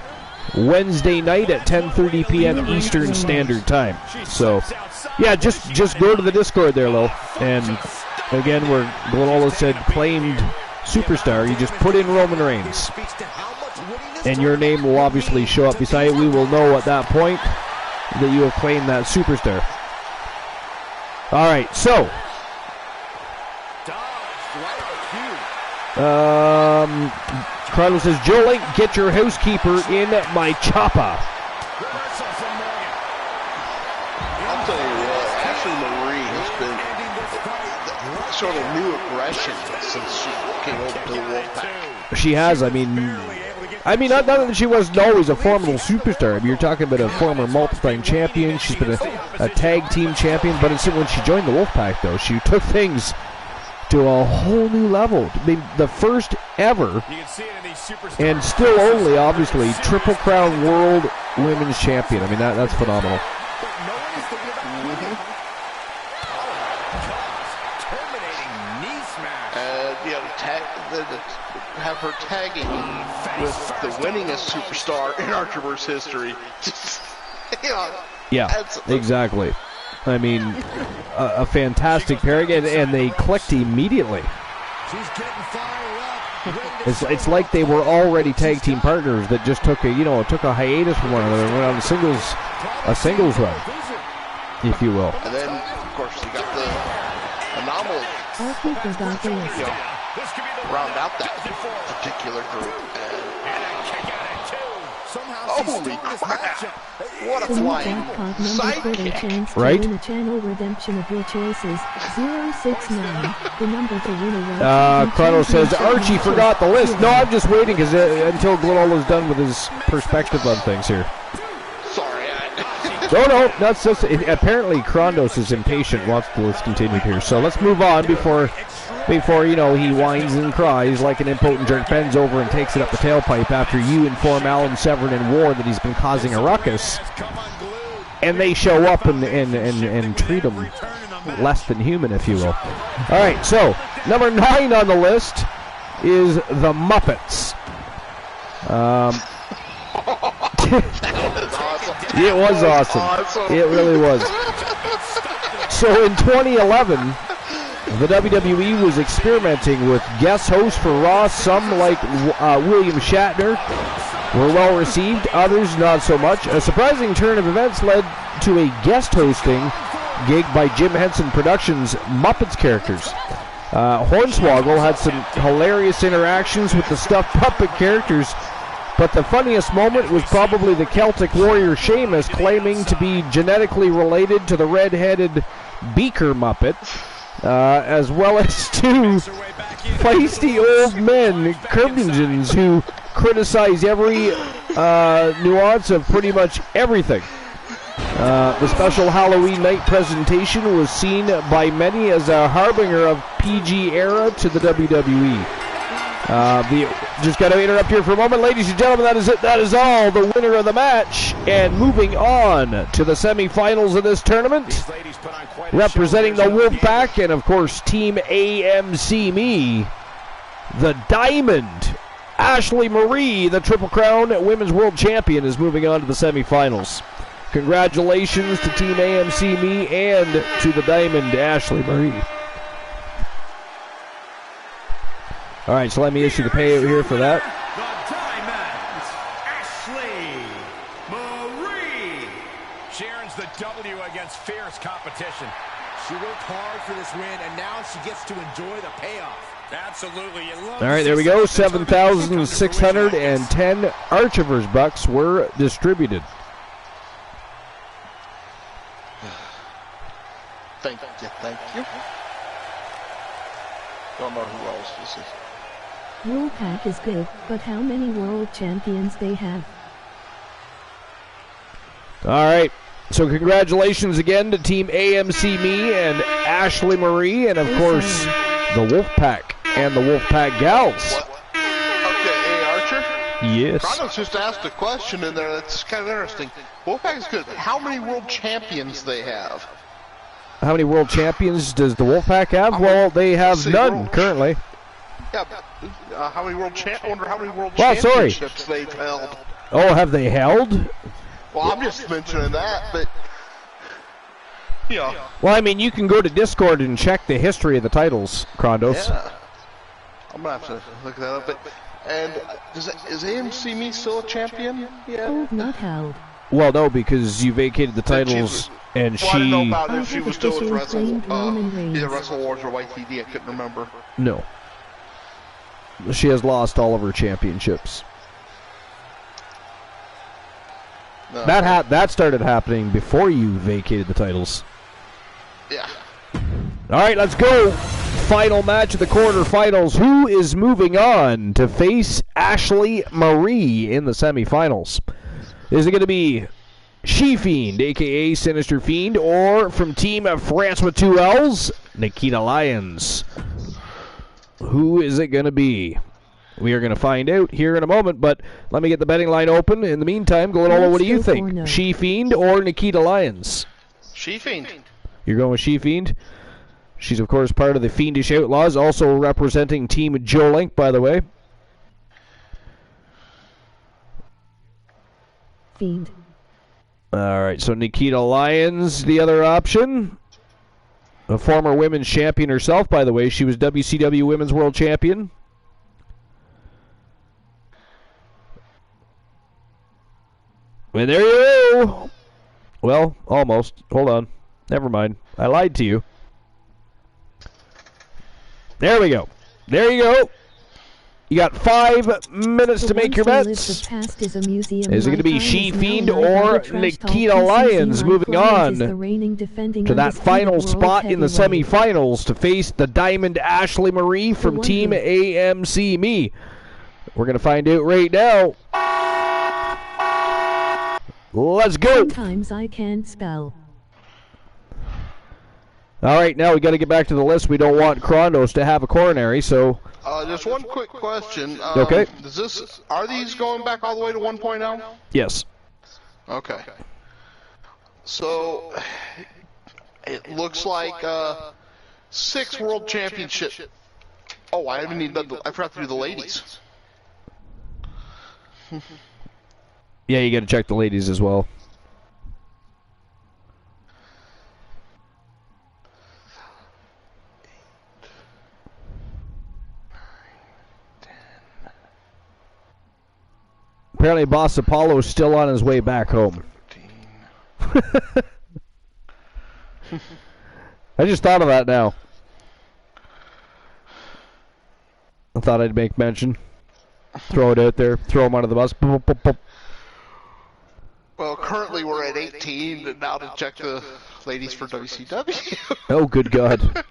Wednesday night at 10:30 p.m. Eastern Standard Time. So, yeah, just go to the Discord there, Lil. And again, where Glenola said claimed superstar, you just put in Roman Reigns, and your name will obviously show up beside it. We will know at that point that you have claimed that superstar. All right, so Carlos says, Joe Link, get your housekeeper in my choppa. I'll tell you what, Ashley Marie has been showed a new aggression since she came over to the Wolfpack. She has. I mean, not that she wasn't always a formidable superstar. I mean, you're talking about a former multi-time champion. She's been a tag team champion. But it's when she joined the Wolfpack, though, she took things to a whole new level. I mean, the first ever, and still only, obviously, Triple Crown World Women's Champion. I mean, that's phenomenal. Have her tagging with the winningest superstar in Archerverse history. Yeah, exactly. I mean, a fantastic pairing, and they clicked immediately. It's like they were already tag team partners that just took a hiatus from one another and went on a singles run, if you will. And then, of course, you got the anomaly. Round out that particular group. Holy crap! What a flying sidekick! Right? The channel redemption of your choices. 069. The number to win a Chrono says Archie forgot the list. No, I'm just waiting until Glorolo is done with his perspective on things here. Sorry. No, that's just apparently Krondos is impatient. Wants the list continued here. So let's move on before he whines and cries like an impotent jerk, bends over and takes it up the tailpipe after you inform Alan Severn and Ward that he's been causing a ruckus, and they show up and treat him less than human, if you will. All right, so number 9 on the list is the Muppets. It was awesome. It really was. So in 2011, the WWE was experimenting with guest hosts for Raw. Some, like William Shatner, were well received, others not so much. A surprising turn of events led to a guest hosting gig by Jim Henson Productions' Muppets characters. Hornswoggle had some hilarious interactions with the stuffed puppet characters, but the funniest moment was probably the Celtic warrior Sheamus claiming to be genetically related to the red-headed Beaker Muppet, as well as two feisty old men, curmudgeons, who criticize every nuance of pretty much everything. The special Halloween night presentation was seen by many as a harbinger of PG era to the WWE. Just got to interrupt here for a moment. Ladies and gentlemen, that is it. That is all. The winner of the match. And moving on to the semifinals of this tournament, representing the Wolfpack and, of course, Team AMC Me, the Diamond, Ashley Marie, the Triple Crown Women's World Champion, is moving on to the semifinals. Congratulations to Team AMC Me and to the Diamond, Ashley Marie. All right, so let me issue the payout here for that. The Diamond, Ashley Marie. She earns the W against fierce competition. She worked hard for this win, and now she gets to enjoy the payoff. Absolutely. All right, there we go. 7,610 Archivers bucks were distributed. Thank you. Don't know who else this is. Wolfpack is good, but how many world champions they have? All right. So congratulations again to Team AMC Me and Ashley Marie, and of course the Wolfpack and the Wolfpack Gals. What? Okay, hey Archer? Yes. Chronos just asked a question in there that's kind of interesting. Wolfpack is good. How many world champions they have? How many world champions does the Wolfpack have? Well, they have none currently. Yeah, but how many world championships they've held? Oh, have they held? Well, I'm just mentioning that, but yeah. Well, I mean, you can go to Discord and check the history of the titles, Krondos. Yeah. I'm gonna have to look that up. But is AMC Me still a champion? Yeah. Old, not held. Well, no, because you vacated the titles, and well, I didn't know she. about if she was still with Wrestle Reigns. either Wrestle Wars or YTD. I couldn't remember. No. She has lost all of her championships. No. That started happening before you vacated the titles. Yeah. All right, let's go. final match of the quarterfinals. Who is moving on to face Ashley Marie in the semifinals? Is it going to be She-Fiend, a.k.a. Sinister Fiend, or from Team France with 2 L's, Nikita Lyons? Who is it going to be? We are going to find out here in a moment, but let me get the betting line open. In the meantime, Glenolo, what do you think? No. She-Fiend or Nikita Lyons? She-Fiend. You're going with She-Fiend? She's, of course, part of the Fiendish Outlaws, also representing Team Joe Link, by the way. Fiend. All right, so Nikita Lyons, the other option. A former women's champion herself, by the way. She was WCW Women's World Champion. And there you go. Well, almost. Hold on. Never mind. I lied to you. There we go. There you go. You got 5 minutes to make your bets. Is it going to be She-Fiend or Nikita Lyons moving on to that final spot in the semifinals to face the Diamond Ashley Marie from Team AMC Me? We're going to find out right now. Let's go. Sometimes I can't spell. All right, now we got to get back to the list. We don't want Krondos to have a coronary, so. Just one quick question. Okay. Are these going back all the way to 1.0? Yes. Okay. So it looks like 6 world championships. Oh, I forgot to do the ladies. Yeah, you got to check the ladies as well. Apparently, Boss Apollo is still on his way back home. I just thought of that now. I thought I'd make mention. Throw it out there. Throw him under the bus. Well, currently we're at 18, and now to check the ladies for WCW. Oh, good God.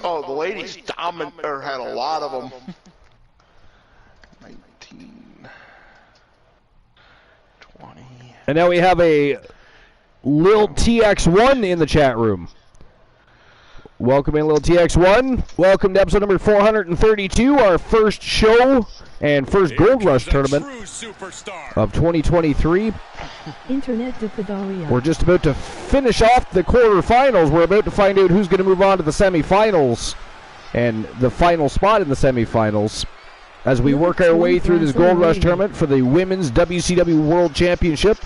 Oh, the ladies had a lot of them. 19, 20. And now we have a Lil TX1 in the chat room. Welcome in, Lil TX1. Welcome to episode number 432, our first show and first Gold Rush tournament of 2023. Internet de Pedaria. We're just about to finish off the quarterfinals. We're about to find out who's going to move on to the semifinals and the final spot in the semifinals as we work our way through this Gold Rush tournament for the Women's WCW World Championship.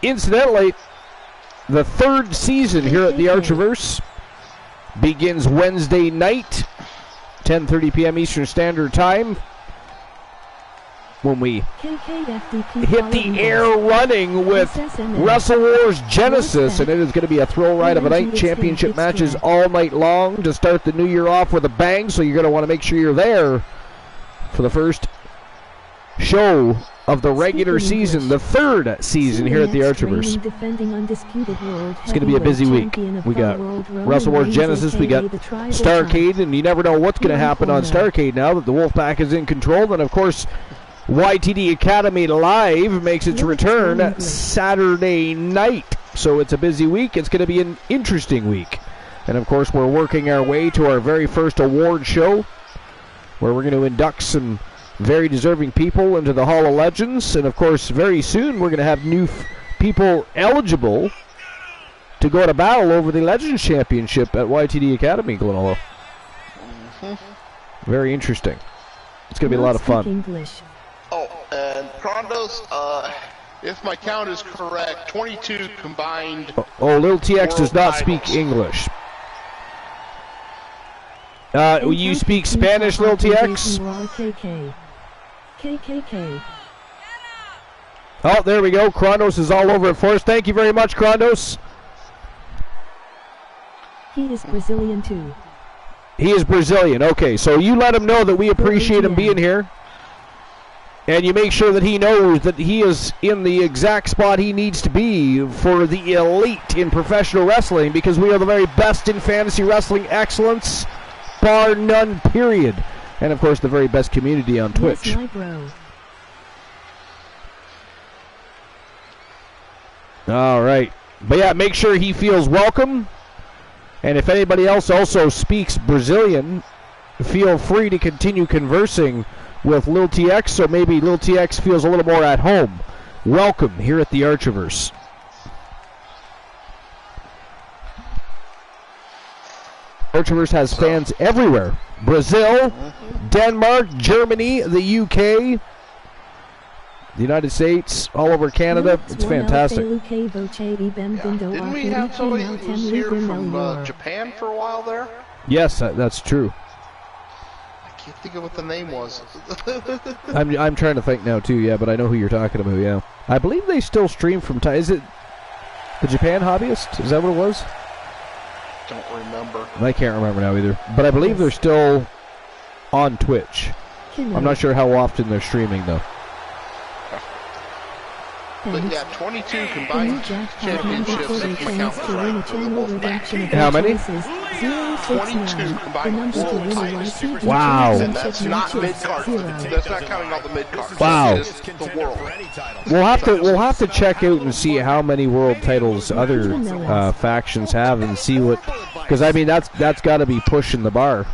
Incidentally, the 3rd season here at the Archiverse begins Wednesday night, 10:30 p.m. Eastern Standard Time, when we hit the air running with Wrestle Wars Genesis, and it is going to be a thrill ride of a night. Championship matches all night long to start the new year off with a bang, so you're going to want to make sure you're there for the first show of the regular season, the 3rd season here at the Archiverse. It's going to be a busy week. We got Wrestle Wars Genesis, we got Starrcade, and you never know what's going to happen on Starrcade now that the Wolfpack is in control. And of course, YTD Academy Live makes its return Saturday night. So it's a busy week. It's going to be an interesting week. And of course, we're working our way to our very first award show, where we're going to induct some very deserving people into the Hall of Legends. And of course, very soon we're going to have new people eligible to go to battle over the Legends Championship at YTD Academy, Glenolo. Very interesting. It's going to be a lot of fun. English. Oh, and Krondos, if my count is correct, 22 combined. Oh, Lil TX does not speak English. You speak Spanish, Lil TX? KKK. Oh, there we go. Krondos is all over it for us. Thank you very much, Krondos. He is Brazilian too. He is Brazilian. Okay, so you let him know that we appreciate him being here. And you make sure that he knows that he is in the exact spot he needs to be for the elite in professional wrestling, because we are the very best in fantasy wrestling excellence, bar none, period. And, of course, the very best community on Twitch. Yes, my bro. All right. But, yeah, make sure he feels welcome. And if anybody else also speaks Brazilian, feel free to continue conversing with Lil TX, so maybe Lil TX feels a little more at home. Welcome here at the Archiverse. Archiverse has fans everywhere. Brazil, Denmark, Germany, the UK, the United States, all over Canada. It's fantastic. Yeah. Didn't we have somebody who was here from Japan for a while there? Yes, that's true. I can't think of what the name was. I'm trying to think now too, yeah, but I know who you're talking about, yeah. I believe they still stream from is it the Japan Hobbyist? Is that what it was? Don't remember. I can't remember now either. But I believe they're still on Twitch. I'm not sure how often they're streaming though. But yeah, 22 combined championships if I'm counting right. How many? 22 combined. Wow. And that's not mid-card. That's not counting all the mid-cards. Wow. It's the world. We'll have to check out and see how many world titles other factions have and see what, because I mean that's got to be pushing the bar.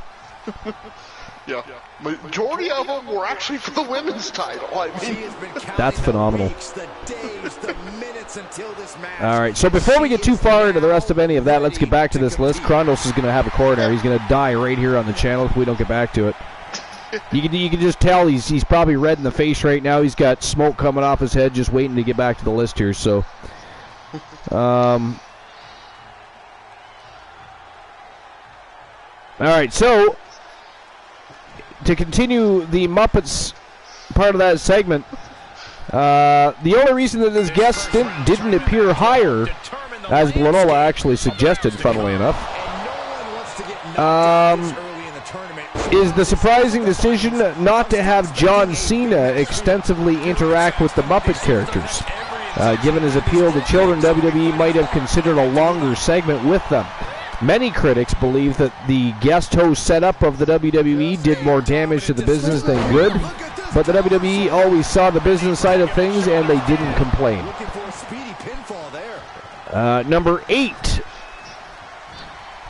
Yeah. Majority of them were actually for the women's title. I mean, that's phenomenal. All right, so before we get too far into the rest of any of that, let's get back to this list. Krondos is going to have a corner. He's going to die right here on the channel if we don't get back to it. You can just tell he's probably red in the face right now. He's got smoke coming off his head, just waiting to get back to the list here. So, all right, so to continue the Muppets part of that segment, the only reason that this guest didn't appear higher, as Glenola actually suggested, funnily enough, is the surprising decision not to have John Cena extensively interact with the Muppet characters. Given his appeal to children, WWE might have considered a longer segment with them. Many critics believe that the guest host setup of the WWE did more damage to the business than good, but the WWE always saw the business side of things and they didn't complain. Number 8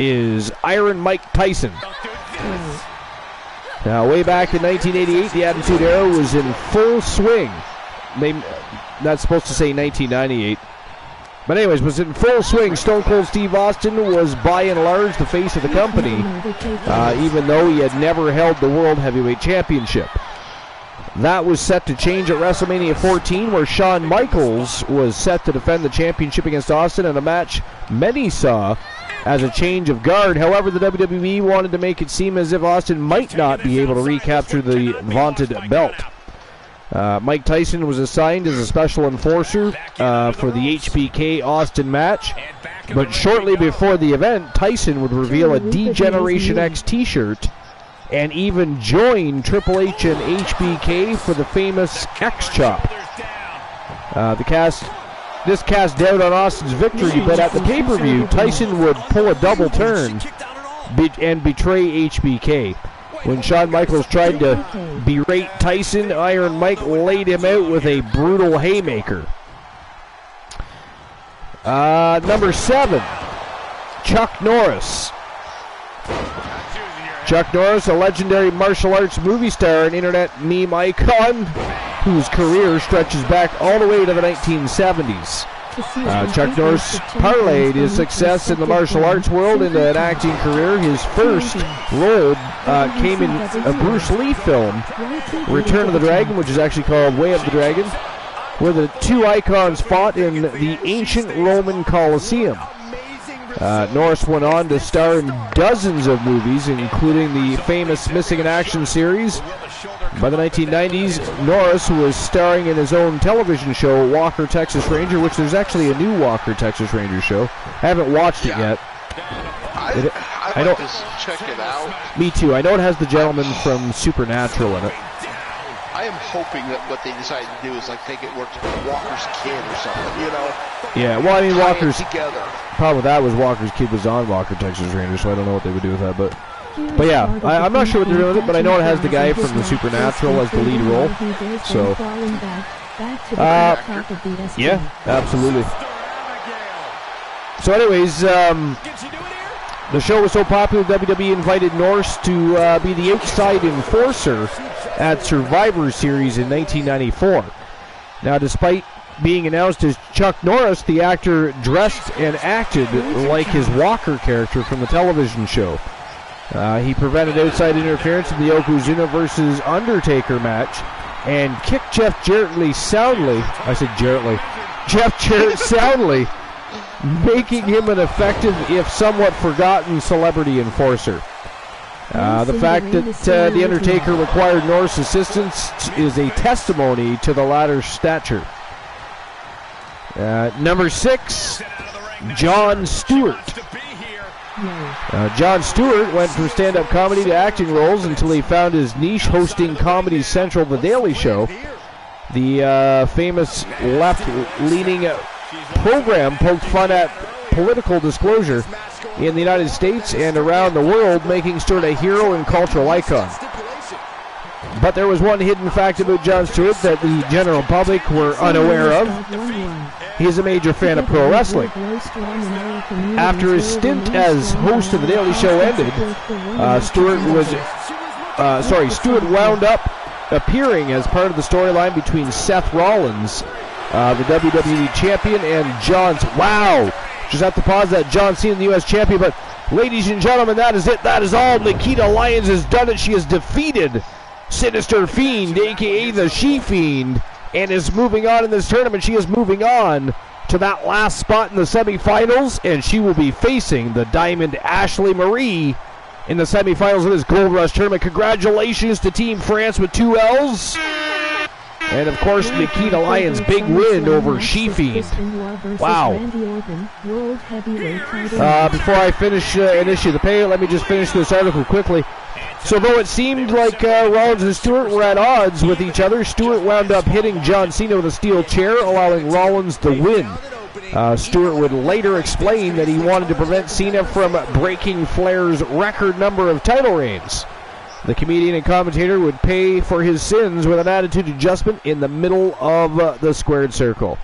is Iron Mike Tyson. Now, way back in 1988, the Attitude Era was in full swing. That's supposed to say 1998. But anyways, was in full swing. Stone Cold Steve Austin was by and large the face of the company, even though he had never held the World Heavyweight Championship. That was set to change at WrestleMania 14, where Shawn Michaels was set to defend the championship against Austin in a match many saw as a change of guard. However, the WWE wanted to make it seem as if Austin might not be able to recapture the vaunted belt. Mike Tyson was assigned as a special enforcer for the HBK Austin match, but shortly before the event, Tyson would reveal a D-Generation X t-shirt and even join Triple H and HBK for the famous X-Chop. This cast doubt on Austin's victory, but at the pay-per-view, Tyson would pull a double turn and betray HBK. When Shawn Michaels tried to berate Tyson, Iron Mike laid him out with a brutal haymaker. Number 7, Chuck Norris. Chuck Norris, a legendary martial arts movie star and internet meme icon whose career stretches back all the way to the 1970s. Chuck Norris parlayed his success in the martial arts world into an acting career. His first role came in a Bruce Lee film, Return of the Dragon, which is actually called Way of the Dragon, where the two icons fought in the ancient Roman Colosseum. Norris went on to star in dozens of movies, including the famous Missing in Action series. By the 1990s, Norris was starring in his own television show, Walker, Texas Ranger, which there's actually a new Walker, Texas Ranger show. I haven't watched it yet. I don't check it out. Me too. I know it has the gentleman from Supernatural in it. I am hoping that what they decided to do is like make it work with Walker's kid or something, you know? Yeah, well, I mean, Walker's together. problem with that was Walker's kid was on Walker, Texas Rangers, so I don't know what they would do with that, but yeah, I'm not sure what they're doing with it, but I know it has the guy from the Supernatural as the lead role, so yeah, absolutely. So anyways, the show was so popular, WWE invited Norse to be the outside enforcer at Survivor Series in 1994. Now, despite being announced as Chuck Norris, the actor dressed and acted like his Walker character from the television show. He prevented outside interference in the Yokozuna versus Undertaker match and kicked Jeff Jarrett soundly, making him an effective, if somewhat forgotten, celebrity enforcer. The fact that The Undertaker required Norris assistance is a testimony to the latter's stature. Number 6, Jon Stewart. Jon Stewart went from stand-up comedy to acting roles until he found his niche hosting Comedy Central The Daily Show. The famous left-leaning program poked fun at political disclosure in the United States and around the world, making Stewart a hero and cultural icon. But there was one hidden fact about Jon Stewart that the general public were unaware of. He is a major fan of pro wrestling. After his stint as host of The Daily Show ended, Stewart wound up appearing as part of the storyline between Seth Rollins, the WWE champion, and just have to pause that, John Cena, the U.S. champion. But ladies and gentlemen, that is it. That is all. Nikita Lyons has done it. She has defeated Sinister Fiend, a.k.a. the She-Fiend, and is moving on in this tournament. She is moving on to that last spot in the semifinals, and she will be facing the Diamond Ashley Marie in the semifinals of this Gold Rush tournament. Congratulations to Team France with 2 L's. And, of course, Nikita Lyons' big win over She-Fiend. Wow. Before I finish and issue the pay, let me just finish this article quickly. So though it seemed like Rollins and Stewart were at odds with each other, Stewart wound up hitting John Cena with a steel chair, allowing Rollins the win. Stewart would later explain that he wanted to prevent Cena from breaking Flair's record number of title reigns. The comedian and commentator would pay for his sins with an attitude adjustment in the middle of the squared circle.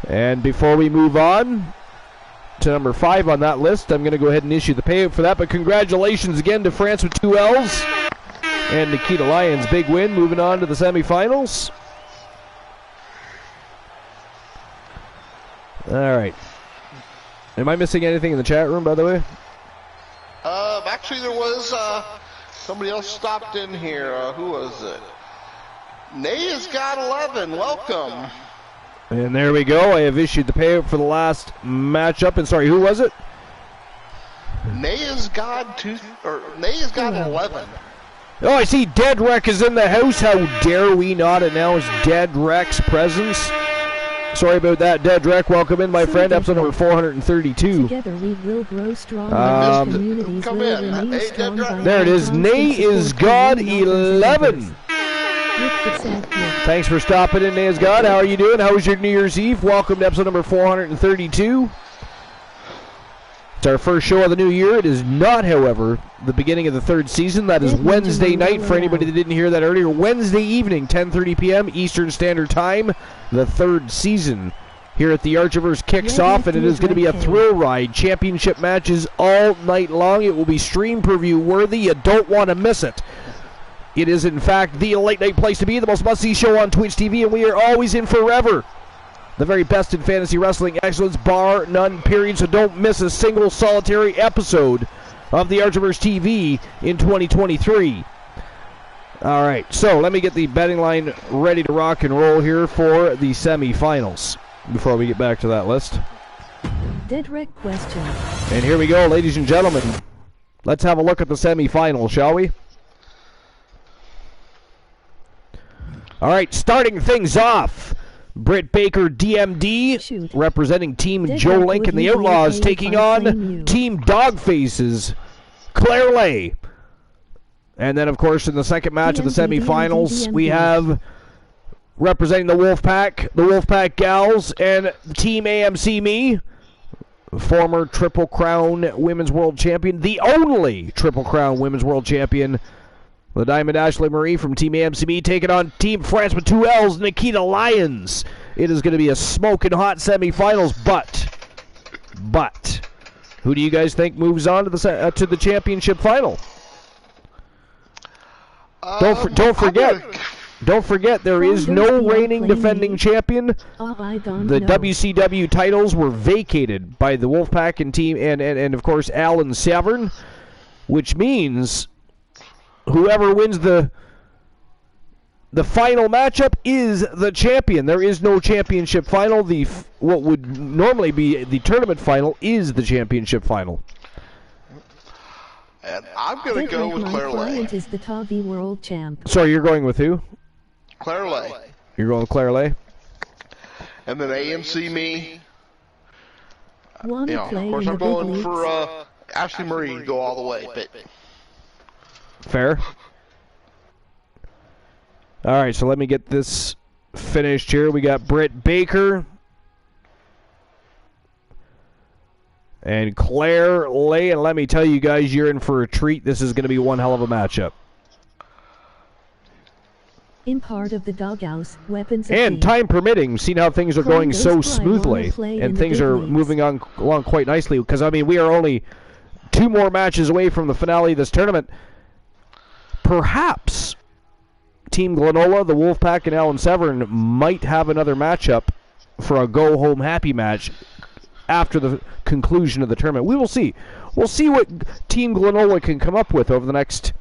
And before we move on to number 5 on that list, I'm going to go ahead and issue the payout for that. But congratulations again to France with 2 L's. And Nikita Lyons' big win, moving on to the semifinals. All right. Am I missing anything in the chat room, by the way? Actually, there was somebody else stopped in here. Who was it? Nay has got 11. Welcome. And there we go. I have issued the payout for the last matchup. And sorry, who was it? Nay has got 11. Oh, I see Dead Rec is in the house. How dare we not announce Dead Rec's presence? Sorry about that, Dead Rec. Welcome in, my friend. Episode number 432. Together we will grow strong. Come in. Hey, Dead Rec. There it is. Nay is God 11. Thanks for stopping in, Nay is God. How are you doing? How was your New Year's Eve? Welcome to episode number 432. It's our first show of the new year. It is not, however, the beginning of the 3rd season. That is Wednesday night, for anybody that didn't hear that earlier. Wednesday evening, 10:30 p.m. Eastern Standard Time. The 3rd season here at the Archiverse kicks off, and it is going to be a thrill ride. Championship matches all night long. It will be stream preview worthy. You don't want to miss it. It is, in fact, the late night place to be, the most must-see show on Twitch TV, and we are always in forever. The very best in fantasy wrestling excellence, bar none, period. So don't miss a single solitary episode of the Archiverse TV in 2023. All right, so let me get the betting line ready to rock and roll here for the semifinals before we get back to that list. Dead Rec question. And here we go, ladies and gentlemen. Let's have a look at the semifinals, shall we? All right, starting things off. Britt Baker, DMD, representing Team Joe Link and the Outlaws, taking on Team Dogfaces, Claire Lay. And then, of course, in the second match of the semifinals, we have representing the Wolfpack Gals, and Team AMC Me, former Triple Crown Women's World Champion, the only Triple Crown Women's World Champion, the Diamond Ashley Marie from Team AMC Me, taking on Team France with 2 L's, Nikita Lyons. It is going to be a smoking hot semifinals, but, who do you guys think moves on to the championship final? Don't forget, there is no reigning defending champion. The WCW titles were vacated by the Wolfpack and of course Alan Severn, which means whoever wins the final matchup is the champion. There is no championship final. What would normally be the tournament final is the championship final. And I'm going to go with Claire Lay. Is the Tavi World Champ. Sorry, you're going with who? Claire Lay. You're going with Claire Lay? And then AMC Me. Of course, I'm going for Ashley Marie to go all the way. But fair. All right, so let me get this finished here. We got Britt Baker and Claire Lay, and let me tell you guys, you're in for a treat. This is going to be one hell of a matchup. In part of the doghouse, weapons and time permitting, seeing how things are going so smoothly, and things are moving along quite nicely, because, I mean, we are only 2 more matches away from the finale of this tournament. Perhaps Team Glenola, the Wolfpack, and Alan Severn might have another matchup for a go-home happy match after the conclusion of the tournament. We will see. We'll see what Team Glenola can come up with over the next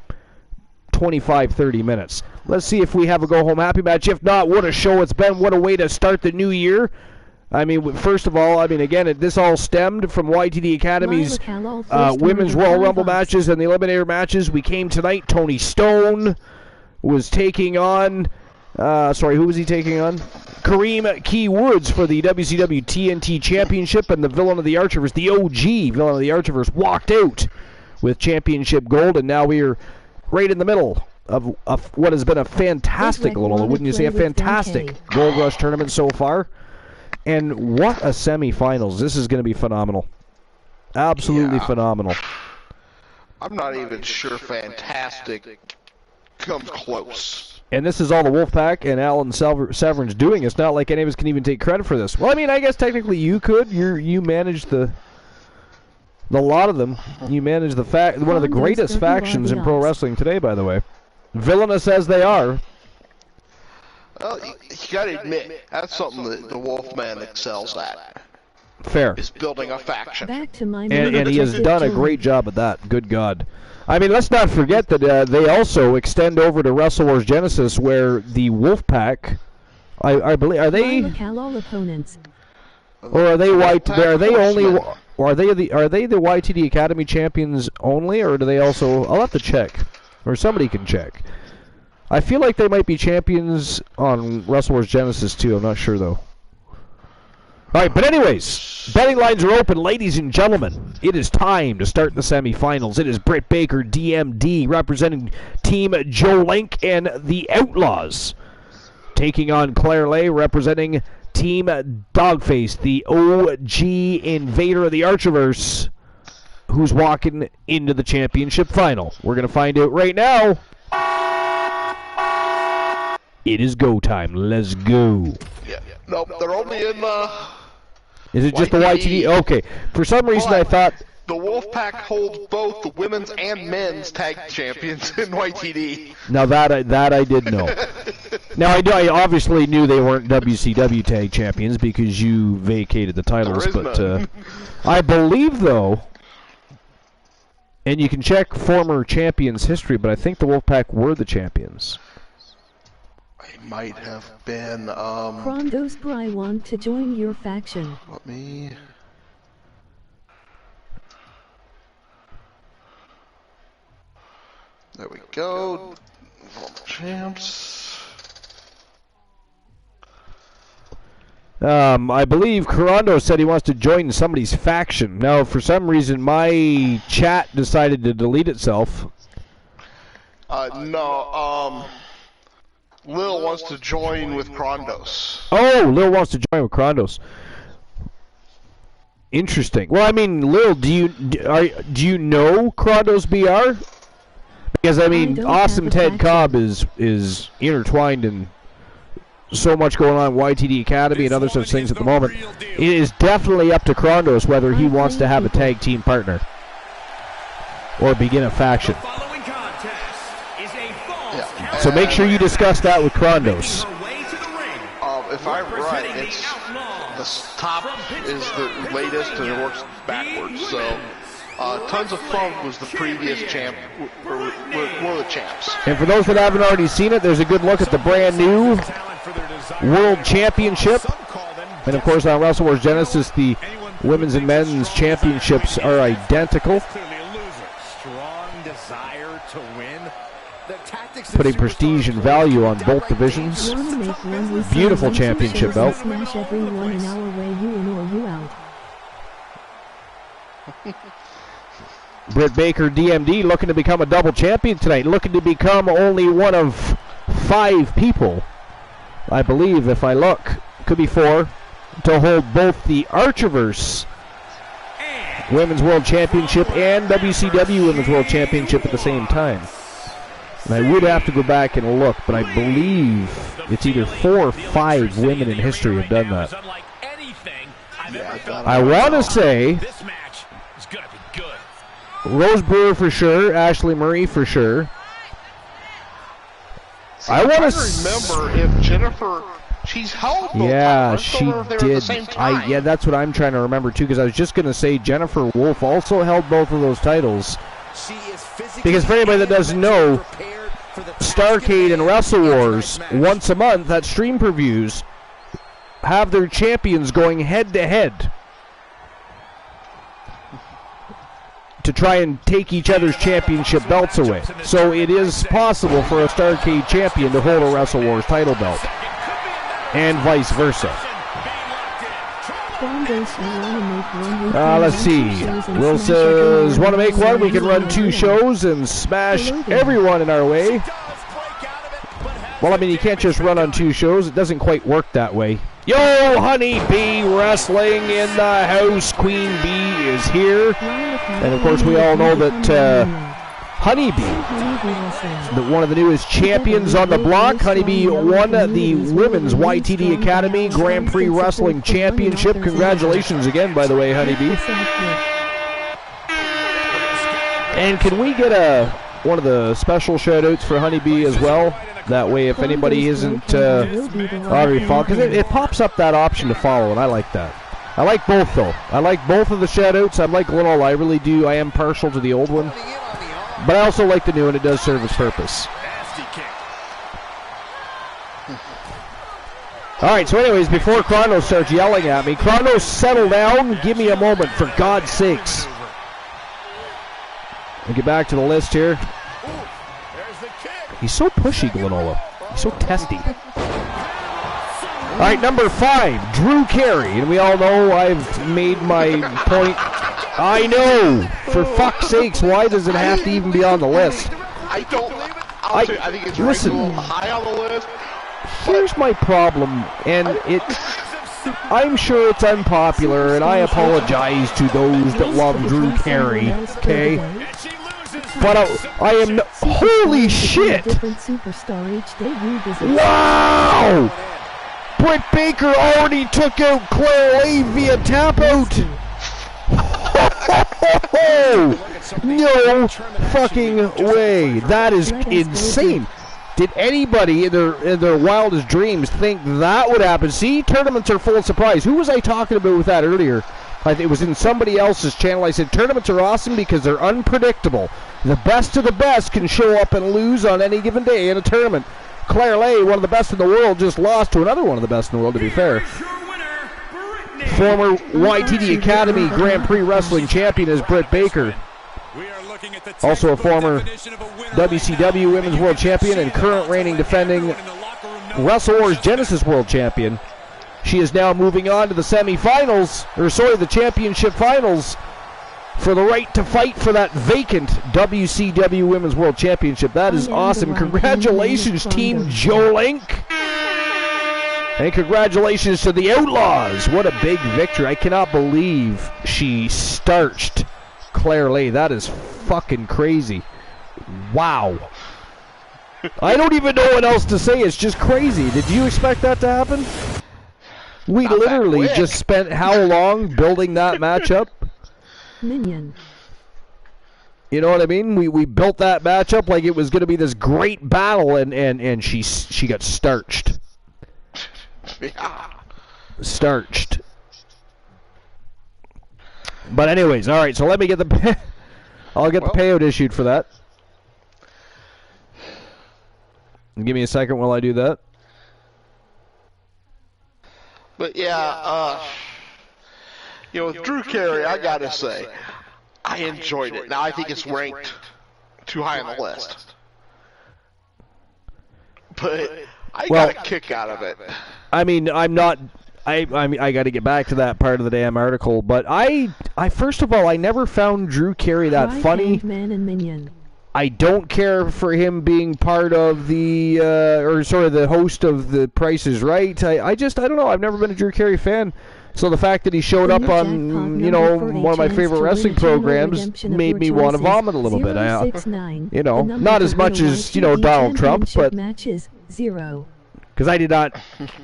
25-30 minutes. Let's see if we have a go-home happy match. If not, what a show it's been. What a way to start the new year. I mean, first of all, again, this all stemmed from YTD Academy's Women's Royal Rumble matches and the Eliminator matches. We came tonight. Tony Stone was taking on, who was he taking on? Kareem Key Woods for the WCW TNT Championship, and the Villain of the Archivers, the OG Villain of the Archivers, walked out with championship gold, and now we are right in the middle of what has been a fantastic, wouldn't you say, a fantastic Gold Rush tournament so far. And what a semifinals. This is going to be phenomenal. Absolutely phenomenal. I'm not even sure fantastic comes close. And this is all the Wolfpack and Alan Severn's doing. It's not like any of us can even take credit for this. Well, I mean, I guess technically you could. You manage the lot of them. You manage one of the greatest factions in pro wrestling today, by the way. Villainous as they are. Well, you got to admit, that's something that the Wolfman excels at. Fair. Is building a faction. And he has done a great job at that. Good God. I mean, let's not forget that they also extend over to Wrestle Wars Genesis, where the Wolfpack, I believe, are they? Or are they white? Are they only? Or are they the YTD Academy champions only, or do they also? I'll have to check, or somebody can check. I feel like they might be champions on Wrestle Wars Genesis too. I'm not sure though. All right, but anyways, betting lines are open, ladies and gentlemen. It is time to start the semifinals. It is Britt Baker, DMD, representing Team Joe Link and the Outlaws, taking on Claire Lay, representing Team Dogface, the OG invader of the Archiverse, who's walking into the championship final. We're going to find out right now. It is go time. Let's go. Yeah. Nope, they're only in Is it just the YTD? Okay. For some reason, I thought the Wolfpack holds both the women's and men's tag champions in YTD. Now that I did know. Now I obviously knew they weren't WCW tag champions because you vacated the titles, but I believe though, and you can check former champions' history, but I think the Wolfpack were the champions. They might have been. Krondos Bry want to join your faction. Let me. There we go. Champs. I believe Krondos said he wants to join somebody's faction. Now, for some reason, my chat decided to delete itself. No. Lil wants to join with Krondos. Oh, Lil wants to join with Krondos. Interesting. Well, I mean, Lil, do you know Krondos BR? Because I mean, Awesome Ted Cobb is intertwined in so much going on in YTD Academy and other such things at the moment. It is definitely up to Krondos whether he wants to have a tag team partner or begin a faction. So make sure you discuss that with Krondos. If I'm right, it's the top is the latest and it works backwards. So Tons of Funk was the previous champ, or one of the champs. And for those that haven't already seen it, there's a good look at the brand new World Championship. And of course on Wrestle Wars Genesis, the women's and men's championships are identical, putting prestige and value on both divisions. Beautiful championship belt. Smash everyone in our way, you in or you out. Britt Baker, DMD, looking to become a double champion tonight, looking to become only one of 5 people, I believe, if I look, could be 4, to hold both the Archiverse Women's World Championship and WCW Women's World Championship at the same time. And I would have to go back and look, but I believe it's either 4 or 5 women in history have done that. I want to say Rose Brewer for sure, Ashley Murray for sure. I want to remember if Jennifer, she's held both yeah, titles. she Did. Yeah, that's what I'm trying to remember too, because I was just going to say Jennifer Wolf also held both of those titles. Because for anybody that doesn't know, Starrcade and Wrestle Wars once a month at Stream Previews have their champions going head to head to try and take each other's championship belts away. So it is possible for a Starrcade champion to hold a Wrestle Wars title belt, and vice versa. Let's see. Will says, want to make one? We can run 2 shows and smash everyone in our way. Well, I mean, you can't just run on 2 shows. It doesn't quite work that way. Yo, Honey Bee Wrestling in the house. Queen Bee is here. And, of course, we all know that Honey Bee, one of the newest champions on the block. Honey Bee won the Women's YTD Academy Grand Prix Wrestling Championship. Congratulations again, by the way, Honey Bee. And can we get one of the special shout-outs for Honey Bee as well? That way, if anybody isn't already following, because it pops up that option to follow, and I like that. I like both, though. I like both of the shout-outs. I like Little, I really do. I am partial to the old one. But I also like the new one. It does serve its purpose. All right, so anyways, before Kronos starts yelling at me, Kronos, settle down. Give me a moment, for God's sakes. We'll get back to the list here. He's so pushy, Glenola. He's so testy. All right, number 5, Drew Carey. And we all know I've made my point. I know. For fuck's sakes, why does it have to even be on the list? I think it's listen, a little high on the list. Here's my problem, and I'm sure it's unpopular, and I apologize to those that love Drew Carey, okay? But I am... Holy shit! Wow! Britt Baker already took out Claire Lay via tap out. No fucking way. That is insane. Did anybody in their wildest dreams think that would happen? See, tournaments are full of surprise. Who was I talking about with that earlier? It was in somebody else's channel. I said tournaments are awesome because they're unpredictable. The best of the best can show up and lose on any given day in a tournament. Claire Lay, one of the best in the world, just lost to another one of the best in the world, to be fair. Former YTD Academy Grand Prix Wrestling champion is Britt Baker. Also a former WCW Women's World Champion and current reigning defending Wrestle Wars Genesis World Champion. She is now moving on to the semifinals, the championship finals for the right to fight for that vacant WCW Women's World Championship. That is awesome. Congratulations, Team Joe Link. And congratulations to the Outlaws. What a big victory. I cannot believe she starched Claire Lay. That is fucking crazy. Wow. I don't even know what else to say. It's just crazy. Did you expect that to happen? We Not literally that just spent how long building that matchup? Minion. You know what I mean? We built that matchup like it was going to be this great battle, and she got starched. Yeah. Starched. But anyways, all right. So let me get the. I'll get the payout issued for that. Give me a second while I do that. But yeah, with Drew Carey, I gotta say, I enjoyed it. Now I think it's ranked too high on the list, but I got a kick out of it. I mean, I'm not. I got to get back to that part of the damn article, but I first of all, I never found Drew Carey that funny. Man and Minion. I don't care for him being part of the, or sort of the host of The Price is Right. I don't know. I've never been a Drew Carey fan. So the fact that he showed up on, one of my favorite wrestling programs made me want to vomit a little bit. Not as much as, Donald Trump, but... Because I did not...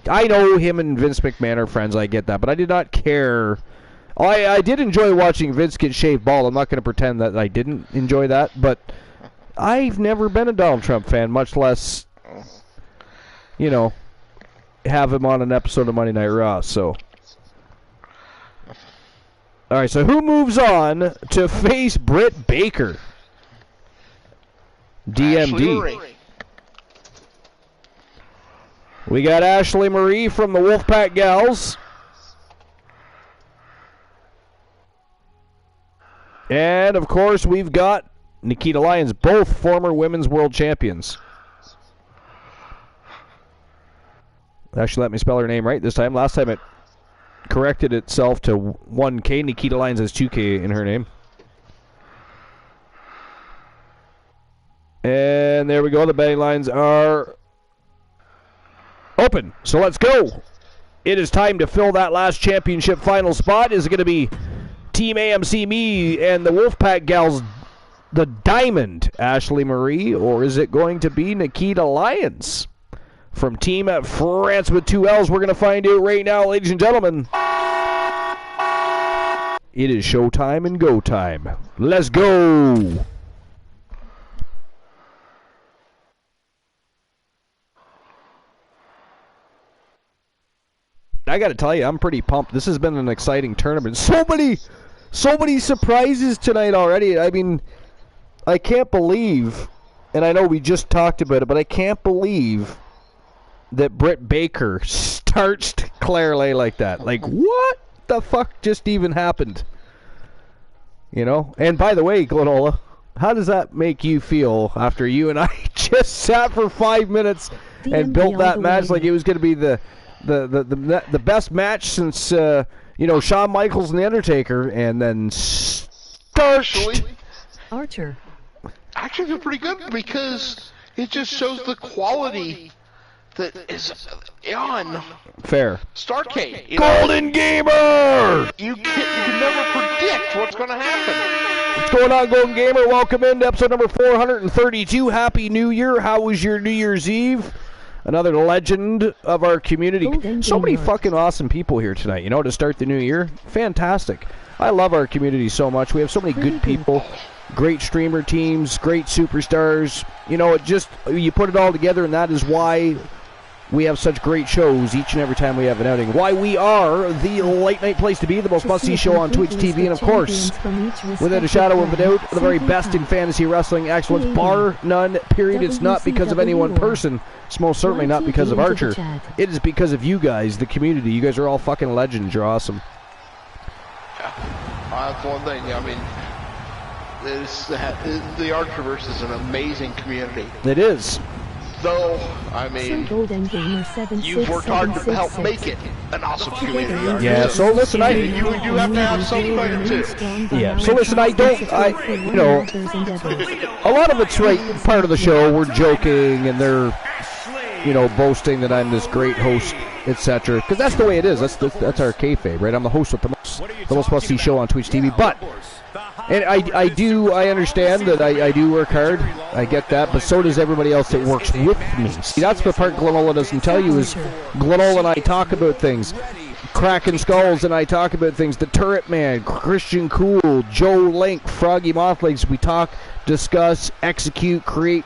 I know him and Vince McMahon are friends, I get that, but I did not care... I did enjoy watching Vince get shaved bald. I'm not going to pretend that I didn't enjoy that, but... I've never been a Donald Trump fan, much less, have him on an episode of Monday Night Raw, so. All right, so who moves on to face Britt Baker? DMD. We got Ashley Marie from the Wolfpack Gals. And, of course, we've got Nikita Lyons, both former Women's World Champions. Actually, let me spell her name right this time. Last time it corrected itself to 1K. Nikita Lyons has 2K in her name. And there we go. The betting lines are open. So let's go. It is time to fill that last championship final spot. Is it going to be Team AMC me and the Wolfpack Gals, the Diamond, Ashley Marie, or is it going to be Nikita Lyons from Team France with 2 L's? We're going to find out right now, ladies and gentlemen. It is showtime and go time. Let's go. I got to tell you, I'm pretty pumped. This has been an exciting tournament. So many surprises tonight already. I mean, I can't believe, and I know we just talked about it, but I can't believe that Britt Baker starched Claire Lay like that. Like, what the fuck just even happened? And by the way, Glenola, how does that make you feel after you and I just sat for 5 minutes and built that match like it was going to be the best match since, Shawn Michaels and The Undertaker, and then starched Archer. Actually, feel pretty good because it just shows the quality that is on Fair. Starrcade. Golden Gamer! You can never predict what's going to happen. What's going on, Golden Gamer? Welcome into episode number 432. Happy New Year. How was your New Year's Eve? Another legend of our community. So many fucking awesome people here tonight, to start the new year. Fantastic. I love our community so much. We have so many good people. Great streamer teams, great superstars. You put it all together, and that is why we have such great shows each and every time we have an outing. Why we are the late night place to be, the most must-see show on Twitch TV, and of course, without a shadow of a doubt, the very best in fantasy wrestling excellence, bar none, period. It's not because of any one person. It's most certainly not because of Archer. It is because of you guys, the community. You guys are all fucking legends. You're awesome. That's one thing. I mean, the Archerverse is an amazing community. It is. Though, I mean, you've worked hard to help make it an awesome community. Yeah, so listen, you have to have some credit too. Yeah, so listen, you know, a lot of it's right, part of the show, we're joking, and they're, you know, boasting that I'm this great host, etc. Because that's the way it is. That's our kayfabe, right? I'm the host with the most must-see show on Twitch TV. But, and I understand that I do work hard. I get that, but so does everybody else that works with me. See, that's the part Glenola doesn't tell you is Glenola and I talk about things. Cracking Skulls and I talk about things. The Turret Man, Christian Cool, Joe Link, Froggy Mothlegs. We talk, discuss, execute, create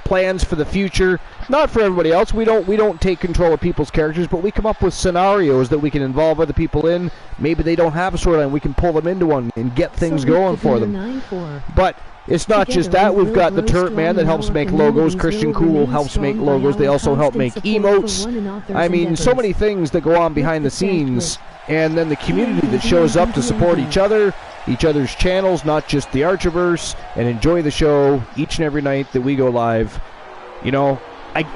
plans for the future. Not for everybody else. We don't take control of people's characters, but we come up with scenarios that we can involve other people in. Maybe they don't have a storyline. We can pull them into one and get things going for them. But it's not just that. We've got the Turret Man that helps make logos. Christian Cool helps make logos. They also help make emotes. I mean, so many things that go on behind the scenes. And then the community that shows up to support each other's channels, not just the Archiverse, and enjoy the show each and every night that we go live. You know,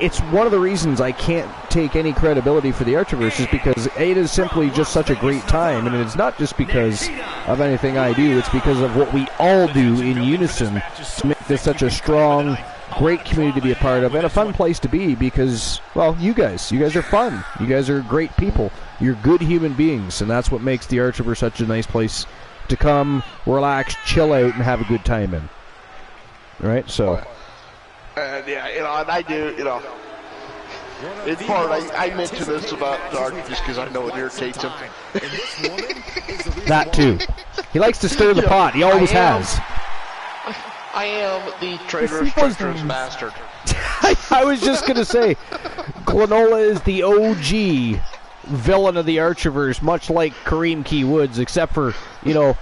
it's one of the reasons I can't take any credibility for the Archiverse is because it is simply just such a great time, and it's not just because of anything I do, it's because of what we all do in unison to make this such a strong, great community to be a part of, and a fun place to be because, well, you guys are fun. You guys are great people. You're good human beings, and that's what makes the Archiverse such a nice place to come, relax, chill out, and have a good time in. Right? So... yeah, you know, and I do, you know, in part, I mention this about Dark just because I know it irritates him. That too. He likes to stir the pot. He always has. I am the traitorous bastard. I was just going to say, Glenola is the OG villain of the Archiverse, much like Kareem Key Woods, except for, you know,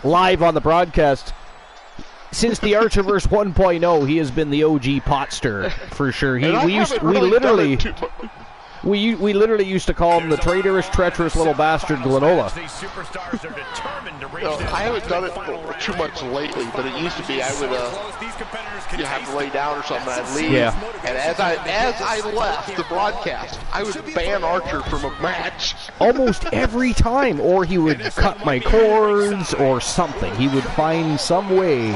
live on the broadcast. Since the Archiverse 1.0, he has been the OG pot stirrer for sure. We literally used to call him the traitorous, treacherous little bastard Glenola. I haven't done it too much lately, but it used to be I would you have to lay down or something. I'd leave, and as I left the broadcast, I would ban Archer from a match almost every time, or he would cut my cords or something. He would find some way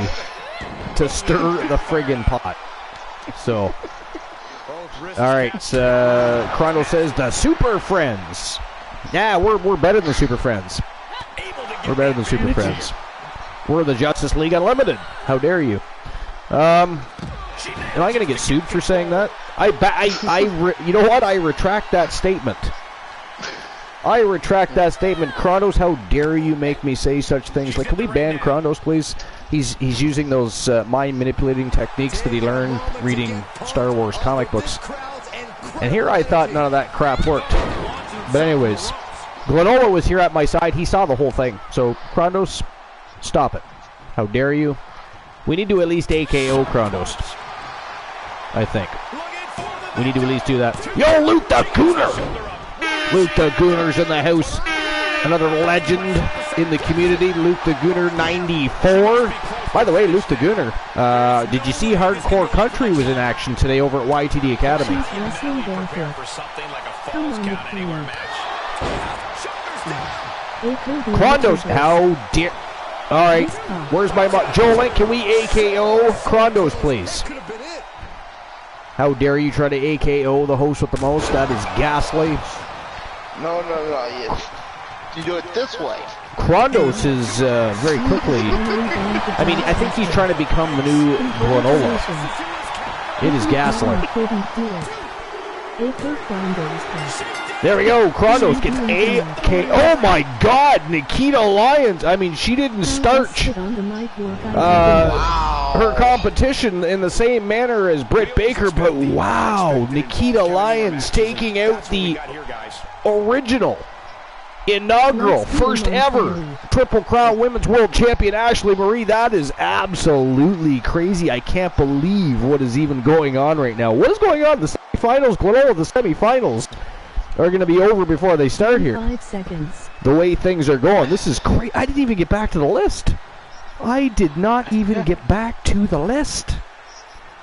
to stir the friggin' pot. So. Alright, Chrono says the Super Friends. Yeah, we're better than the Super Friends. We're better than Super Friends. We're the Justice League Unlimited. How dare you? Am I going to get sued for saying that? You know what? I retract that statement. I retract that statement. Chronos, how dare you make me say such things? Like, can we ban Chronos, please? He's using those mind-manipulating techniques that he learned reading Star Wars comic books. And here I thought none of that crap worked. But anyways, Glenola was here at my side. He saw the whole thing. So, Chronos, stop it. How dare you? We need to at least AKO Chronos. I think. We need to at least do that. Yo, Luke the Gooner! Luke the Gooner's in the house. Another legend in the community, Luke the Gooner 94. By the way, Luke the Gooner, did you see Hardcore Country was in action today over at YTD Academy? Krondos, how dare... Alright, where's my... Joe Link, can we AKO Krondos, please? How dare you try to AKO the host with the most? That is ghastly. No. You do it this way. Krondos is very quickly... I mean, I think he's trying to become the new Glenola. It is ghastly. There we go. Krondos gets AK. Oh my God, Nikita Lyons. I mean, she didn't start her competition in the same manner as Britt Baker, but wow, Nikita Lyons taking out the original, inaugural, first ever Triple Crown Women's World Champion Ashley Marie. That is absolutely crazy. I can't believe what is even going on right now. What is going on? The semifinals, Glenola, the semifinals are going to be over before they start here. 5 seconds. The way things are going. This is great. I didn't even get back to the list. I did not even get back to the list.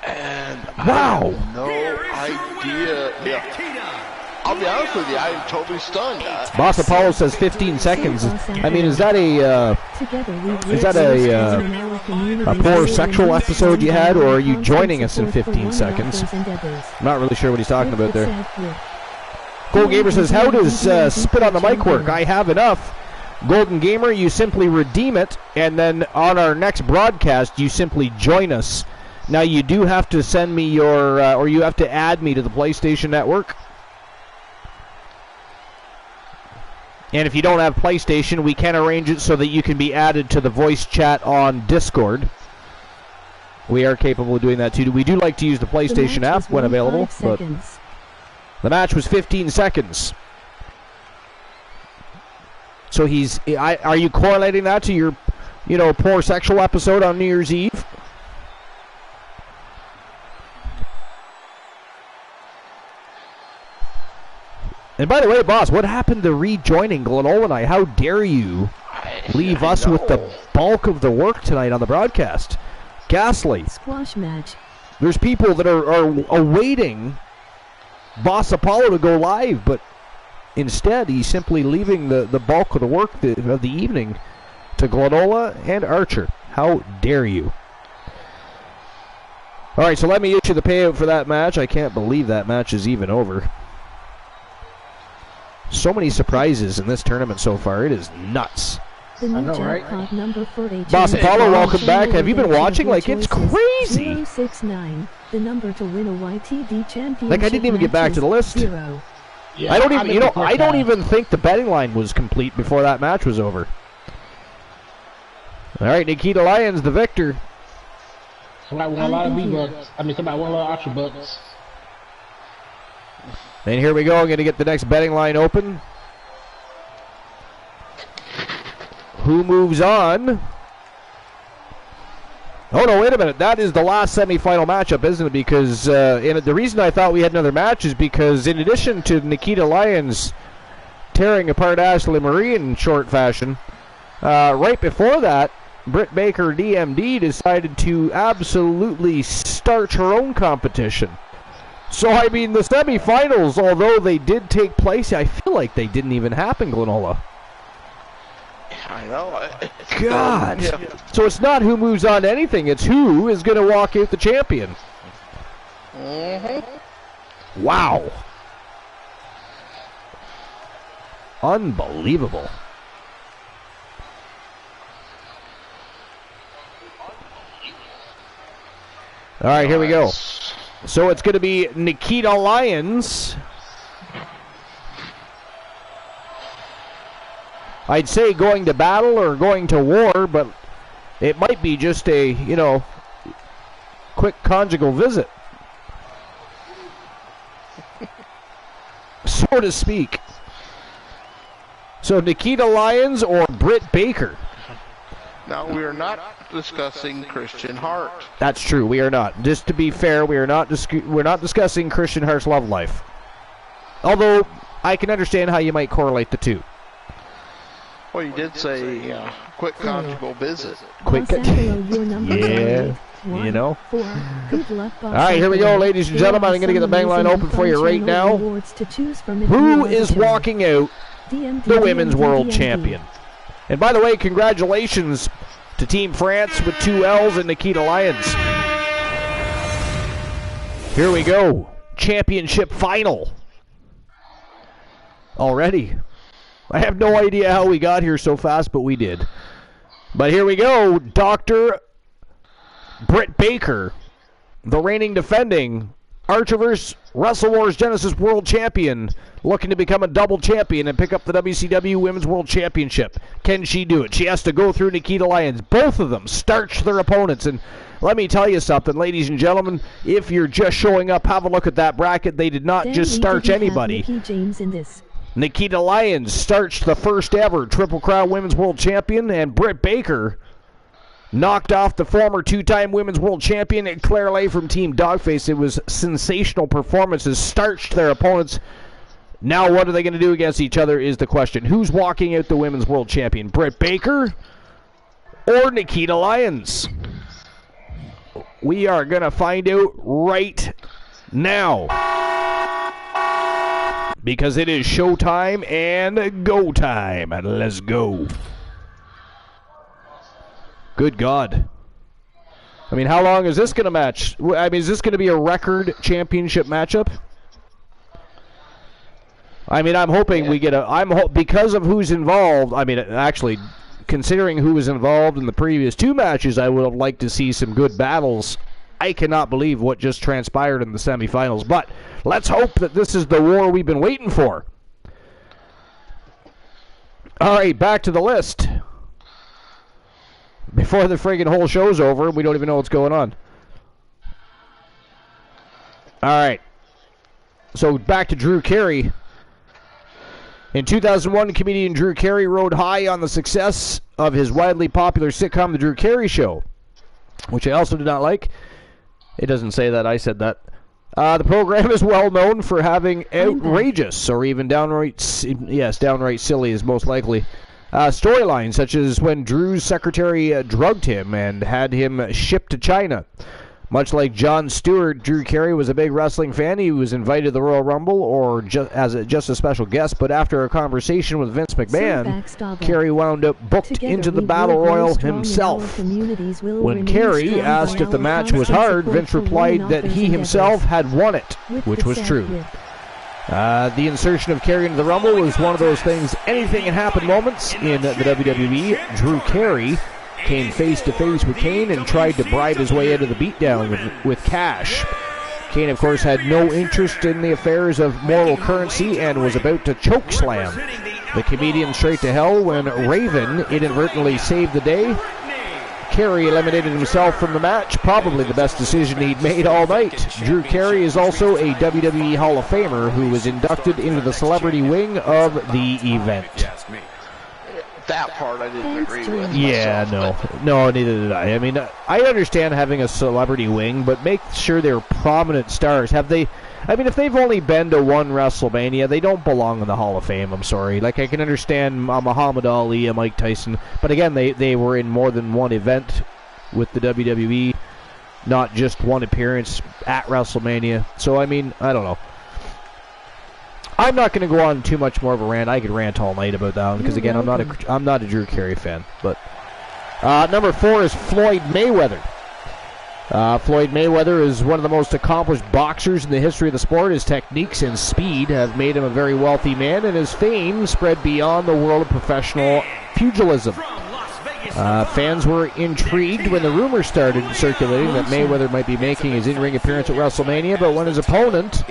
And wow. I have no idea. Yeah. I'll be honest with you, I'm totally stunned. Boss Apollo says 15 seconds. I mean, is that a poor sexual episode you had, or are you joining us in 15 seconds? I'm not really sure what he's talking about there. Gold Gamer says, how does spit on the mic work? I have enough. Golden Gamer, you simply redeem it, and then on our next broadcast, you simply join us. Now, you do have to send me your, or you have to add me to the PlayStation Network. And if you don't have PlayStation, we can arrange it so that you can be added to the voice chat on Discord. We are capable of doing that too. We do like to use the PlayStation app when available, but the match was 15 seconds. So are you correlating that to your, poor sexual episode on New Year's Eve? And by the way, boss, what happened to rejoining Glenola and I? How dare you leave us with the bulk of the work tonight on the broadcast? Ghastly. Squash match. There's people that are awaiting Boss Apollo to go live, but instead he's simply leaving the bulk of the work of the evening to Glenola and Archer. How dare you? All right, so let me issue the payout for that match. I can't believe that match is even over. So many surprises in this tournament so far. It is nuts. The new jackpot number for Boss Apollo, welcome back. Have you been watching? Like, it's crazy. 069. The number to win a YTD championship. Like, I didn't even get back to the list. 0. Yeah, I don't even think the betting line was complete before that match was over. All right, Nikita Lyons, the victor. Somebody won a lot of V-Bucks. Somebody won a lot of Ultra Bucks. And here we go. I'm going to get the next betting line open. Who moves on? Oh, no, wait a minute. That is the last semifinal matchup, isn't it? Because the reason I thought we had another match is because in addition to Nikita Lyons tearing apart Ashley Marie in short fashion, right before that, Britt Baker DMD decided to absolutely start her own competition. So, the semifinals, although they did take place, I feel like they didn't even happen, Glenola. I know. God. Yeah. So it's not who moves on to anything. It's who is going to walk out the champion. Mm-hmm. Wow. Unbelievable. All right, here we go. So it's going to be Nikita Lyons. I'd say going to battle or going to war, but it might be just a, quick conjugal visit. So to speak. So Nikita Lyons or Britt Baker? Now, we are not discussing Christian Hart. That's true, we are not. Just to be fair, we're not discussing Christian Hart's love life. Although, I can understand how you might correlate the two. Well, you did say quick conjugal visit. Quick, yeah, All right, here we go, ladies and gentlemen. I'm going to get the bang line open for you right now. Who is walking out the Women's World Champion? And by the way, congratulations to Team France with 2 L's and Nikita Lyons. Here we go. Championship final. Already. I have no idea how we got here so fast, but we did. But here we go. Dr. Britt Baker, the reigning defending Archerverse Wrestle Wars Genesis World Champion, looking to become a double champion and pick up the WCW Women's World Championship. Can she do it? She has to go through Nikita Lyons. Both of them starch their opponents. And let me tell you something, ladies and gentlemen. If you're just showing up, have a look at that bracket. They did not just starch anybody. Nikita Lyons starched the first ever Triple Crown Women's World Champion, and Britt Baker knocked off the former 2-time Women's World Champion and Claire Lay from Team Dogface. It was sensational performances, starched their opponents. Now what are they going to do against each other is the question. Who's walking out the Women's World Champion? Britt Baker or Nikita Lyons? We are going to find out right now. Because it is showtime and go time. Let's go. Good God. I mean, how long is this going to match? I mean, is this going to be a record championship matchup? I mean, I'm hoping we get because of who's involved. I mean, actually, considering who was involved in the previous two matches, I would have liked to see some good battles. I cannot believe what just transpired in the semifinals, but let's hope that this is the war we've been waiting for. All right, back to the list. Before the friggin' whole show's over, we don't even know what's going on. All right. So back to Drew Carey. In 2001, comedian Drew Carey rode high on the success of his widely popular sitcom, The Drew Carey Show, which I also did not like. It doesn't say that. I said that. The program is well known for having outrageous or even downright silly is most likely. Storylines such as when Drew's secretary drugged him and had him shipped to China. Much like Jon Stewart, Drew Carey was a big wrestling fan. He was invited to the Royal Rumble or just a special guest, but after a conversation with Vince McMahon, Carey wound up booked into the Battle Royal himself. When Carey asked if the match was hard, Vince replied that he himself had won it, which was true. The insertion of Carey into the Rumble was one of those anything can happen moments in the WWE. Drew Carey came face-to-face with Kane and tried to bribe his way into the beatdown with cash. Kane, of course, had no interest in the affairs of moral currency and was about to chokeslam the comedian straight to hell when Raven inadvertently saved the day. Carey eliminated himself from the match, probably the best decision he'd made all night. Drew Carey is also a WWE Hall of Famer who was inducted into the celebrity wing of the event. That part I didn't agree with. Yeah, no, neither did I. I mean, I understand having a celebrity wing, but make sure they're prominent stars. If they've only been to one WrestleMania, they don't belong in the Hall of Fame. I'm sorry. Like, I can understand Muhammad Ali, Mike Tyson, but again, they were in more than one event with the WWE, not just one appearance at WrestleMania. So, I mean, I don't know. I'm not going to go on too much more of a rant. I could rant all night about that one because, again, I'm not a Drew Carey fan. But number 4 is Floyd Mayweather. Floyd Mayweather is one of the most accomplished boxers in the history of the sport. His techniques and speed have made him a very wealthy man, and his fame spread beyond the world of professional pugilism. Fans were intrigued when the rumors started circulating that Mayweather might be making his in-ring appearance at WrestleMania, but when his opponent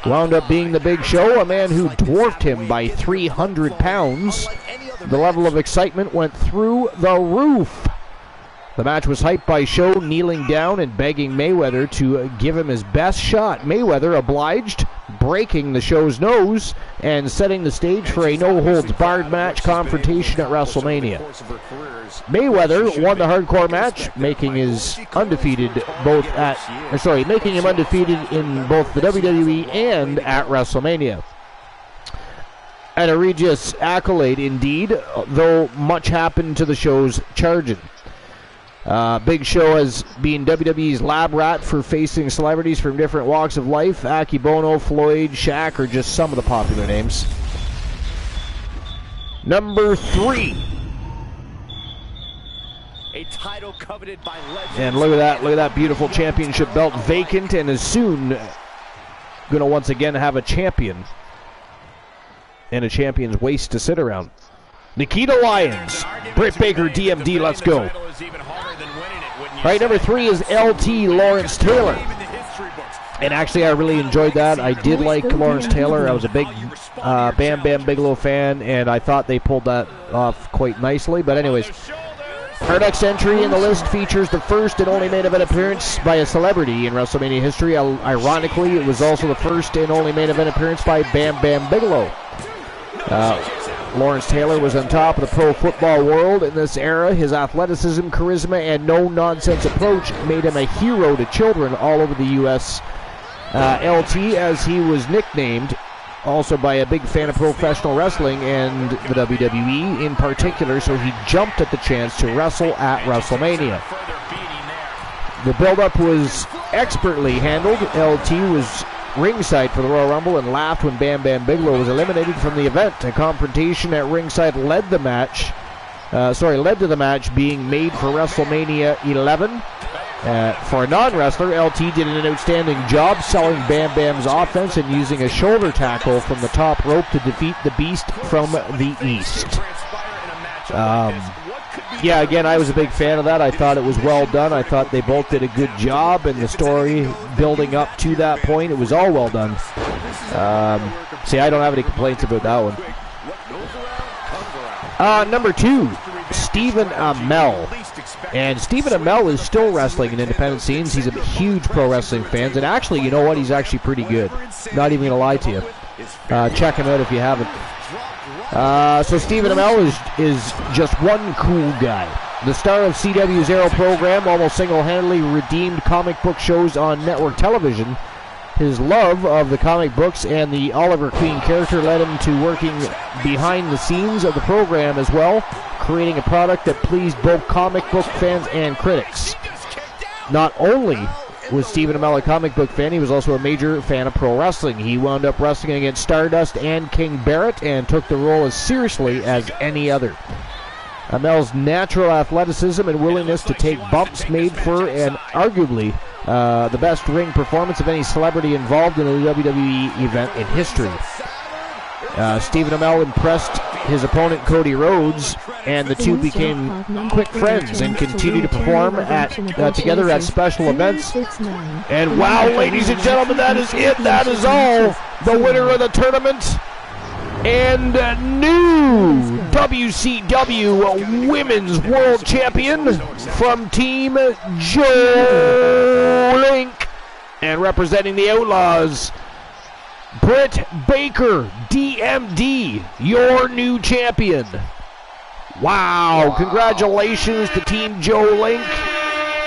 wound up being the Big Show, a man who dwarfed him by 300 pounds, the level of excitement went through the roof. The match was hyped by Show kneeling down and begging Mayweather to give him his best shot. Mayweather obliged, breaking the Show's nose and setting the stage for a no-holds-barred match confrontation at WrestleMania. Mayweather won the hardcore match, making him undefeated in both the WWE and at WrestleMania. An egregious accolade indeed, though much happened to the Show's charging. Big Show has been WWE's lab rat for facing celebrities from different walks of life. Aki Bono, Floyd, Shaq are just some of the popular names. Number 3. A title coveted by legends. And look at that beautiful championship belt vacant, and is soon going to once again have a champion and a champion's waist to sit around. Nikita Lyons, Britt Baker, DMD, let's go. All right, number 3 is LT Lawrence Taylor. And actually, I really enjoyed that. I did like Lawrence Taylor. I was a big Bam Bam Bigelow fan, and I thought they pulled that off quite nicely. But anyways, our next entry in the list features the first and only main event appearance by a celebrity in WrestleMania history. Ironically, it was also the first and only main event appearance by Bam Bam Bigelow. Lawrence Taylor was on top of the pro football world in this era. His athleticism, charisma, and no-nonsense approach made him a hero to children all over the U.S. LT, as he was nicknamed, also by a big fan of professional wrestling and the WWE in particular, so he jumped at the chance to wrestle at WrestleMania. The build-up was expertly handled. LT was ringside for the Royal Rumble and laughed when Bam Bam Bigelow was eliminated from the event. A confrontation at ringside led to the match being made for WrestleMania 11. For a non-wrestler, LT did an outstanding job selling Bam Bam's offense and using a shoulder tackle from the top rope to defeat the Beast from the East. Yeah, again, I was a big fan of that. I thought it was well done. I thought they both did a good job in the story building up to that point. It was all well done. See, I don't have any complaints about that one. Number 2, Stephen Amell. And Stephen Amell is still wrestling in independent scenes. He's a huge pro wrestling fan. And actually, you know what? He's actually pretty good. Not even going to lie to you. Check him out if you haven't. So Stephen Amell is just one cool guy. The star of CW's Arrow program almost single-handedly redeemed comic book shows on network television. His love of the comic books and the Oliver Queen character led him to working behind the scenes of the program as well, creating a product that pleased both comic book fans and critics. Not only was Stephen Amell a comic book fan, he was also a major fan of pro wrestling. He wound up wrestling against Stardust and King Barrett and took the role as seriously as any other. Amell's natural athleticism and willingness to take bumps made for an arguably the best ring performance of any celebrity involved in a WWE event in history. Stephen Amell impressed his opponent Cody Rhodes, and the two became quick friends and continue to perform together at special events. And wow, ladies and gentlemen, that is it. That is all. The winner of the tournament and new WCW Women's World Champion from Team Joe Link, and representing the Outlaws, Britt Baker, DMD, your new champion. Wow. Congratulations to Team Joe Link.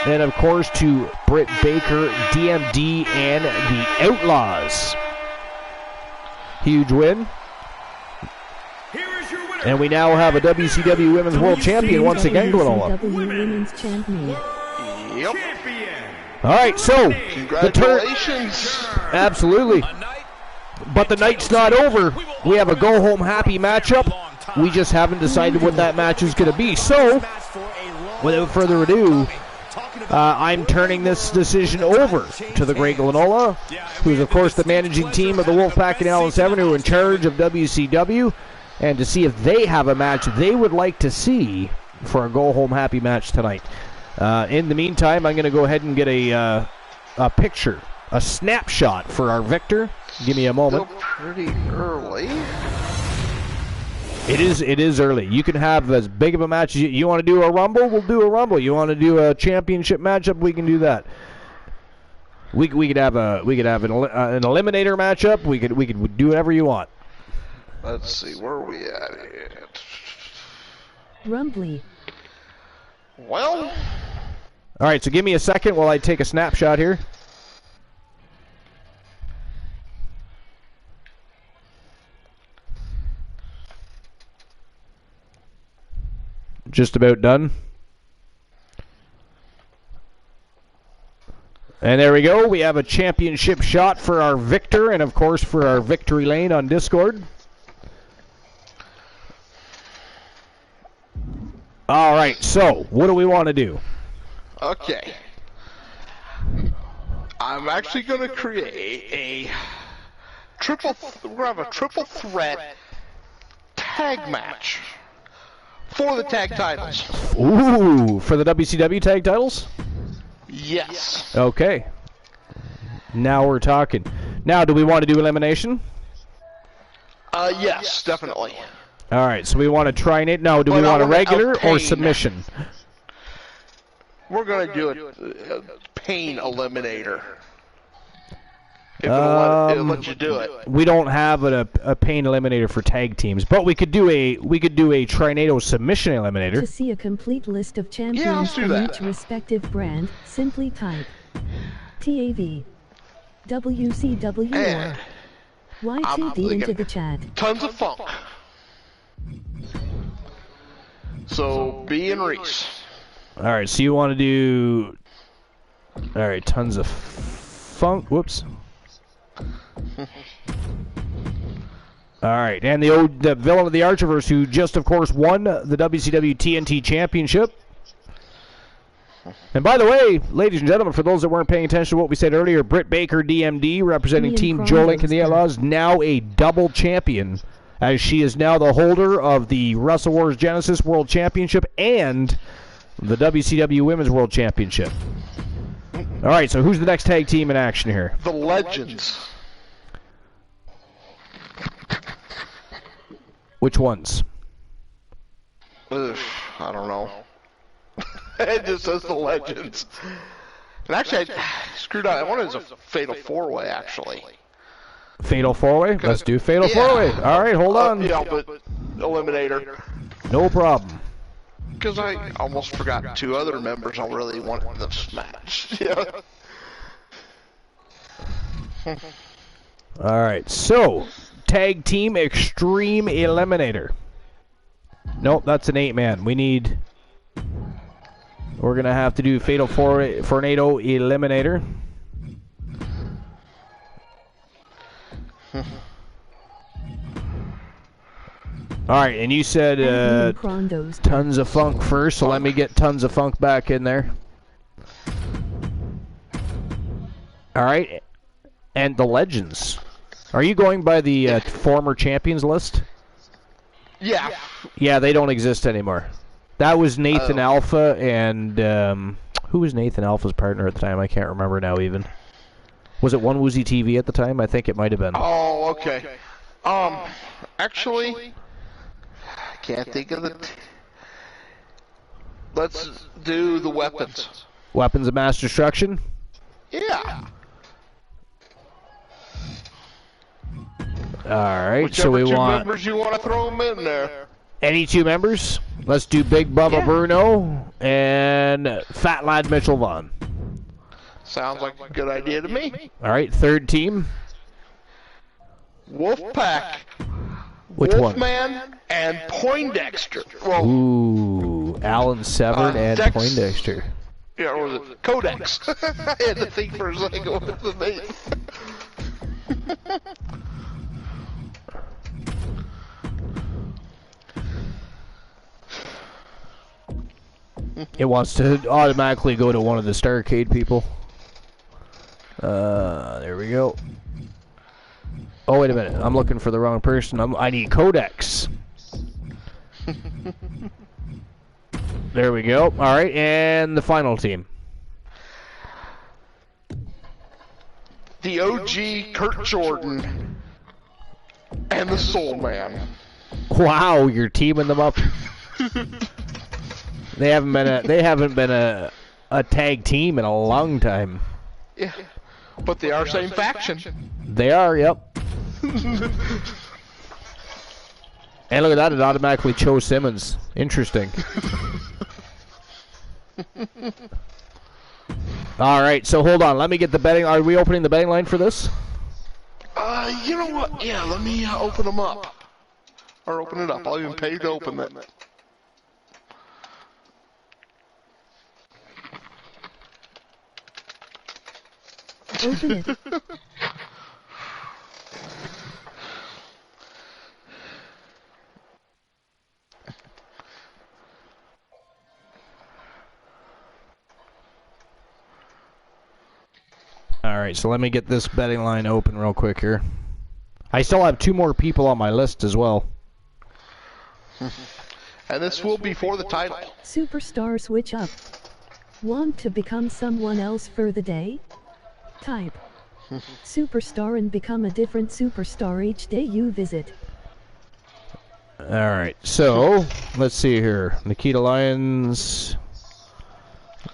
And, of course, to Britt Baker, DMD, and the Outlaws. Huge win. And we now have a WCW Women's World Champion once again, Glenola. Yep. All right, so Congratulations. Absolutely. But the night's not over. We have a go-home happy matchup. We just haven't decided what that match is going to be. So, without further ado, I'm turning this decision over to the great Glenola, who's, of course, the managing team of the Wolfpack and Allen 7, who are in charge of WCW, and to see if they have a match they would like to see for a go-home happy match tonight. In the meantime, I'm going to go ahead and get a picture, a snapshot for our victor. Give me a moment. Still pretty early. It is early. You can have as big of a match as you want to do a Rumble, we'll do a Rumble. You want to do a championship matchup, we can do that. We could have an eliminator matchup. We could do whatever you want. Let's see, where are we at here? Rumbly. Well. All right, so give me a second while I take a snapshot here. Just about done. And there we go. We have a championship shot for our victor, and of course for our victory lane on Discord. All right, so what do we want to do? Okay. I'm actually going to create a triple threat tag match for the tag titles. Ooh, for the WCW tag titles? Yes. Okay. Now we're talking. Now, do we want to do elimination? Yes, definitely. All right, so we want to try it. No, do we want a regular or submission? We're going to do a pain eliminator. If it'll let you do it. We don't have a pain eliminator for tag teams, but we could do a Trinado submission eliminator. To see a complete list of champions from each respective brand, simply type TAV, WCW, or YTD into the chat. Tons of funk. So, B and Reese. All right, so you want to do All right, tons of funk. Whoops. All right, and the villain of the Archiverse, who just, of course, won the WCW TNT Championship. And by the way, ladies and gentlemen, for those that weren't paying attention to what we said earlier, Britt Baker, DMD, representing Team Joe Link and the Outlaws, now a double champion, as she is now the holder of the Wrestle Wars Genesis World Championship and the WCW Women's World Championship. All right, so who's the next tag team in action here? The Legends. Which ones? Ugh, I don't know. It just says the Legends. And actually, I screwed up. I wanted it as a Fatal 4-Way, actually. Fatal 4-Way? Let's do Fatal 4-Way. All right, hold on. Yeah, but Eliminator. No problem. Because I almost forgot 2 other members I really wanted this match. Yeah. All right, so Tag Team Extreme Eliminator. Nope, that's an 8-man. We're going to have to do Fatal Tornado Eliminator. All right, and you said Tons of Funk first, so let me get Tons of Funk back in there. All right, and the Legends. Are you going by the former champions list? Yeah. Yeah, they don't exist anymore. That was Nathan Alpha, and who was Nathan Alpha's partner at the time? I can't remember now even. Was it One Woozy TV at the time? I think it might have been. Oh, okay. Actually, I can't think of the... Let's do the Weapons. Weapons of Mass Destruction? Yeah. Alright, Whichever so we two want... members you want to throw them in there. Any 2 members? Let's do Big Bubba Bruno and Fat Lad Mitchell Vaughn. Sounds like a good idea to me. Alright, 3rd team. Wolfpack. Which one? Wolfman and Poindexter. Well, ooh, Alan Severn and Poindexter. Yeah, or was it Codex? I had to think for a second what was the name. It wants to automatically go to one of the Starcade people. There we go. Oh, wait a minute. I'm looking for the wrong person. I need Codex. There we go. All right, and the final team. The OG Kurt Jordan and the Soul Man. Wow, you're teaming them up. They haven't been a tag team in a long time. Yeah, but they are same faction. They are, yep. And look at that, it automatically chose Simmons. Interesting. Alright, so hold on, let me get the betting. Are we opening the betting line for this? You know what? Yeah, let me open them up. Or open it up. I'll even pay to open it. Open it. Alright, so let me get this betting line open real quick here. I still have 2 more people on my list as well. And this will be for the title. Superstar switch up. Want to become someone else for the day? Type superstar and become a different superstar each day you visit. Alright, so let's see here. Nikita Lyons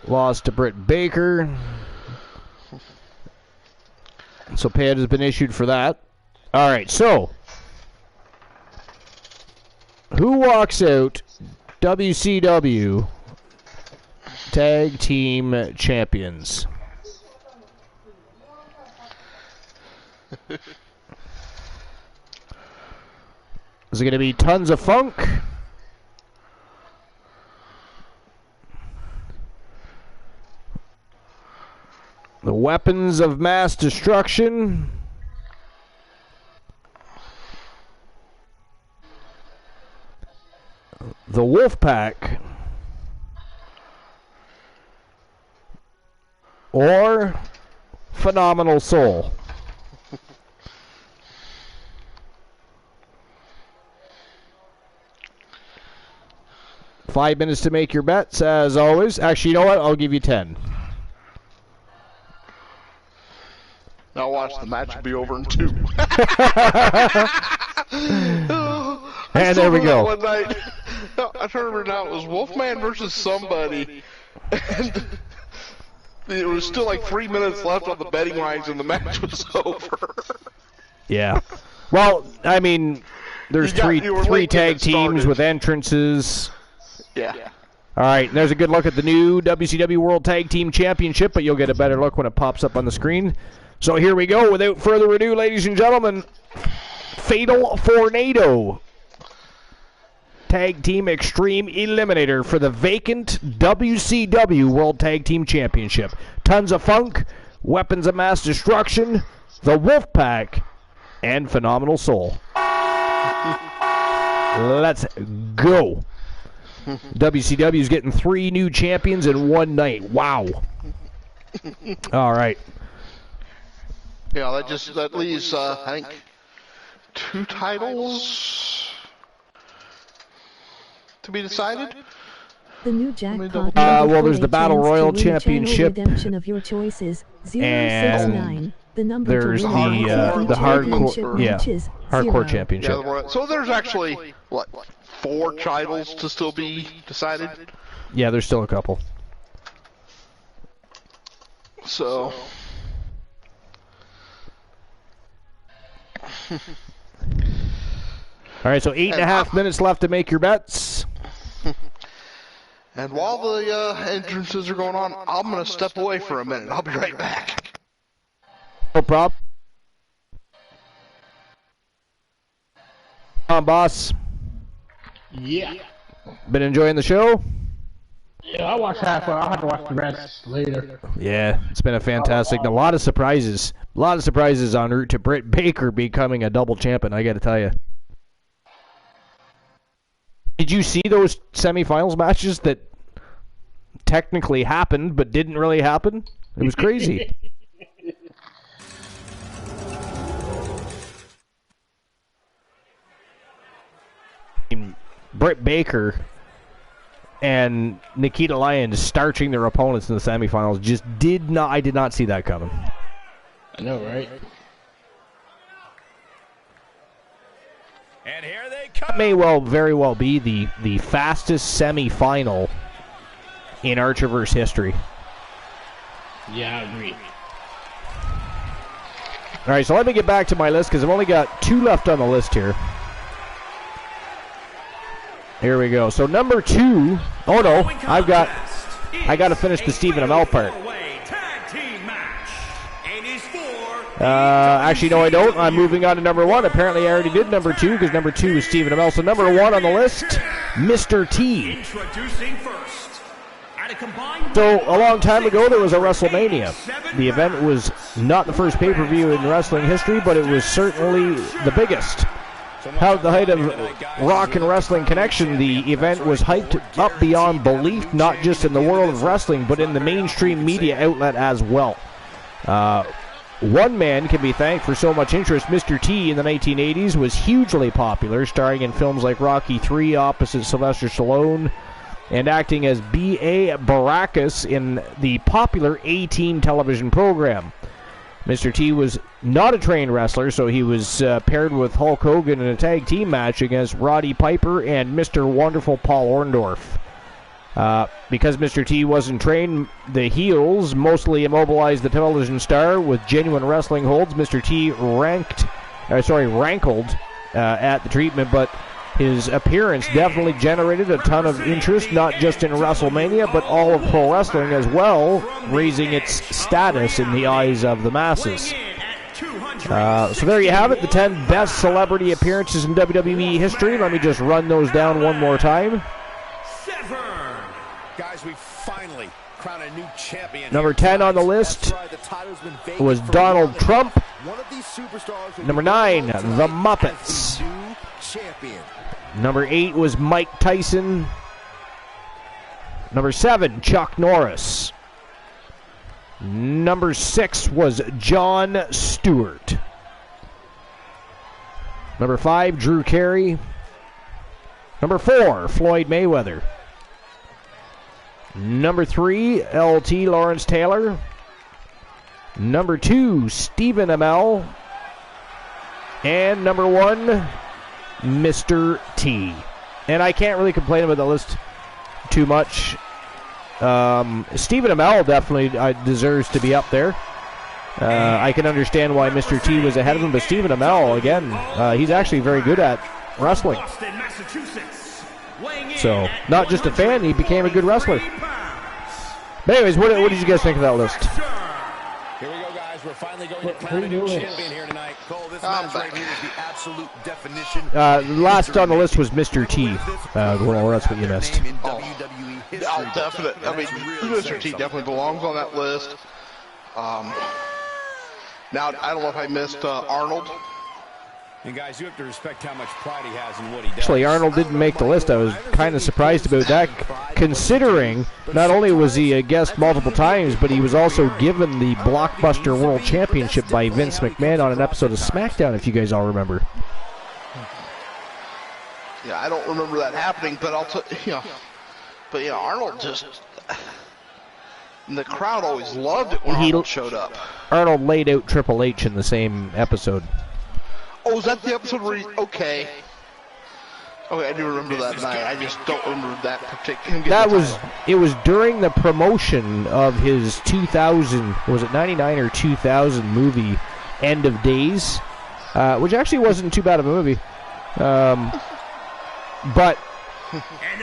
lost to Britt Baker. So pay has been issued for that. Alright, so who walks out WCW Tag Team Champions? Is it going to be Tons of Funk? The weapons of mass destruction. The Wolfpack. Or Phenomenal Soul. Five minutes to make your bets, as always. Actually, you know what? I'll give you 10. Now watch, the match will be over in 2. And there we go. One night, I remember now it was Wolfman versus somebody, and it was still like 3 minutes left on the betting lines, and the match was over. Yeah. Well, I mean, there's three tag teams with entrances. Yeah. All right, and there's a good look at the new WCW World Tag Team Championship, but you'll get a better look when it pops up on the screen. So here we go. Without further ado, ladies and gentlemen, Fatal Tornado Tag Team Extreme Eliminator for the vacant WCW World Tag Team Championship. Tons of Funk, Weapons of Mass Destruction, the Wolfpack, and Phenomenal Soul. Let's go. WCW is getting 3 new champions in one night. Wow. All right. Yeah, that leaves, I think, 2 titles to be decided. The new jackpot. Well, there's the Battle Royal Championship. Redemption of your choices. 069. The number there's the hardcore championship. Yeah, so there's actually what, 4 titles to still be decided? Yeah, there's still a couple. So all right, so 8.5 minutes left to make your bets. And while the entrances are going on, I'm going to step away for a minute. I'll be right back. No problem. Come on, boss. Yeah. Been enjoying the show? Yeah, I watched half. I'll have to watch the rest later. Yeah, it's been a fantastic. A lot of surprises. A lot of surprises en route to Britt Baker becoming a double champion, I got to tell you. Did you see those semifinals matches that technically happened but didn't really happen? It was crazy. Britt Baker and Nikita Lyons starching their opponents in the semifinals I did not see that coming. I know, right? And here they come. That may very well be the fastest semifinal in Archerverse history. Yeah, I agree. All right, so let me get back to my list because I've only got 2 left on the list here. Here we go. So number 2. Oh no, I got to finish the Stephen Amell part. Actually, no, I don't. I'm moving on to number 1. Apparently, I already did number 2 because number 2 is Stephen Amell. So number 1 on the list, Mr. T. Introducing first. So a long time ago, there was a WrestleMania. The event was not the first pay-per-view in wrestling history, but it was certainly the biggest. At the height of Rock and Wrestling Connection, the event was hyped up beyond belief, not just in the world of wrestling, but in the mainstream media outlet as well. One man can be thanked for so much interest. Mr. T in the 1980s was hugely popular, starring in films like Rocky III opposite Sylvester Stallone, and acting as B.A. Baracus in the popular A-Team television program. Mr. T was not a trained wrestler, so he was paired with Hulk Hogan in a tag team match against Roddy Piper and Mr. Wonderful Paul Orndorff. Because Mr. T wasn't trained, the heels mostly immobilized the television star with genuine wrestling holds. Mr. T rankled at the treatment, but his appearance definitely generated a ton of interest, not just in WrestleMania, but all of pro wrestling as well, raising its status in the eyes of the masses. So there you have it, the 10 best celebrity appearances in WWE history. Let me just run those down one more time. Guys, we finally crown a new champion. Number 10 on the list was Donald Trump. Number 9, the Muppets. Number 8 was Mike Tyson. Number 7, Chuck Norris. Number 6 was Jon Stewart. Number 5, Drew Carey. Number 4, Floyd Mayweather. Number 3, LT Lawrence Taylor. Number 2, Stephen Amell. And number 1, Mr. T. And I can't really complain about the list too much. Stephen Amell definitely deserves to be up there. I can understand why Mr. T was ahead of him, but Stephen Amell, again, he's actually very good at wrestling. So, not just a fan, he became a good wrestler. But anyways, what did you guys think of that list? Here we go, guys. We're finally going to crown a new champion here tonight. Cole, this match right here is the absolute definition. Last on the list was Mr. T. Well, that's what you missed. Definitely. I mean, Mr. T definitely belongs on that list. Now, I don't know if I missed Arnold. And guys, you have to respect how much pride he has in what he does. Actually, Arnold didn't make the list. I was kind of surprised about that, considering not only was he a guest multiple times, but he was also given the Blockbuster World Championship by Vince McMahon on an episode of SmackDown, if you guys all remember. Yeah, I don't remember that happening, but Arnold just... the crowd always loved it when Arnold showed up. Arnold laid out Triple H in the same episode. Oh, is that the episode where Okay, I do remember that night. I just don't remember that particular It was during the promotion of his 2000, was it 99 or 2000 movie, End of Days, which actually wasn't too bad of a movie. But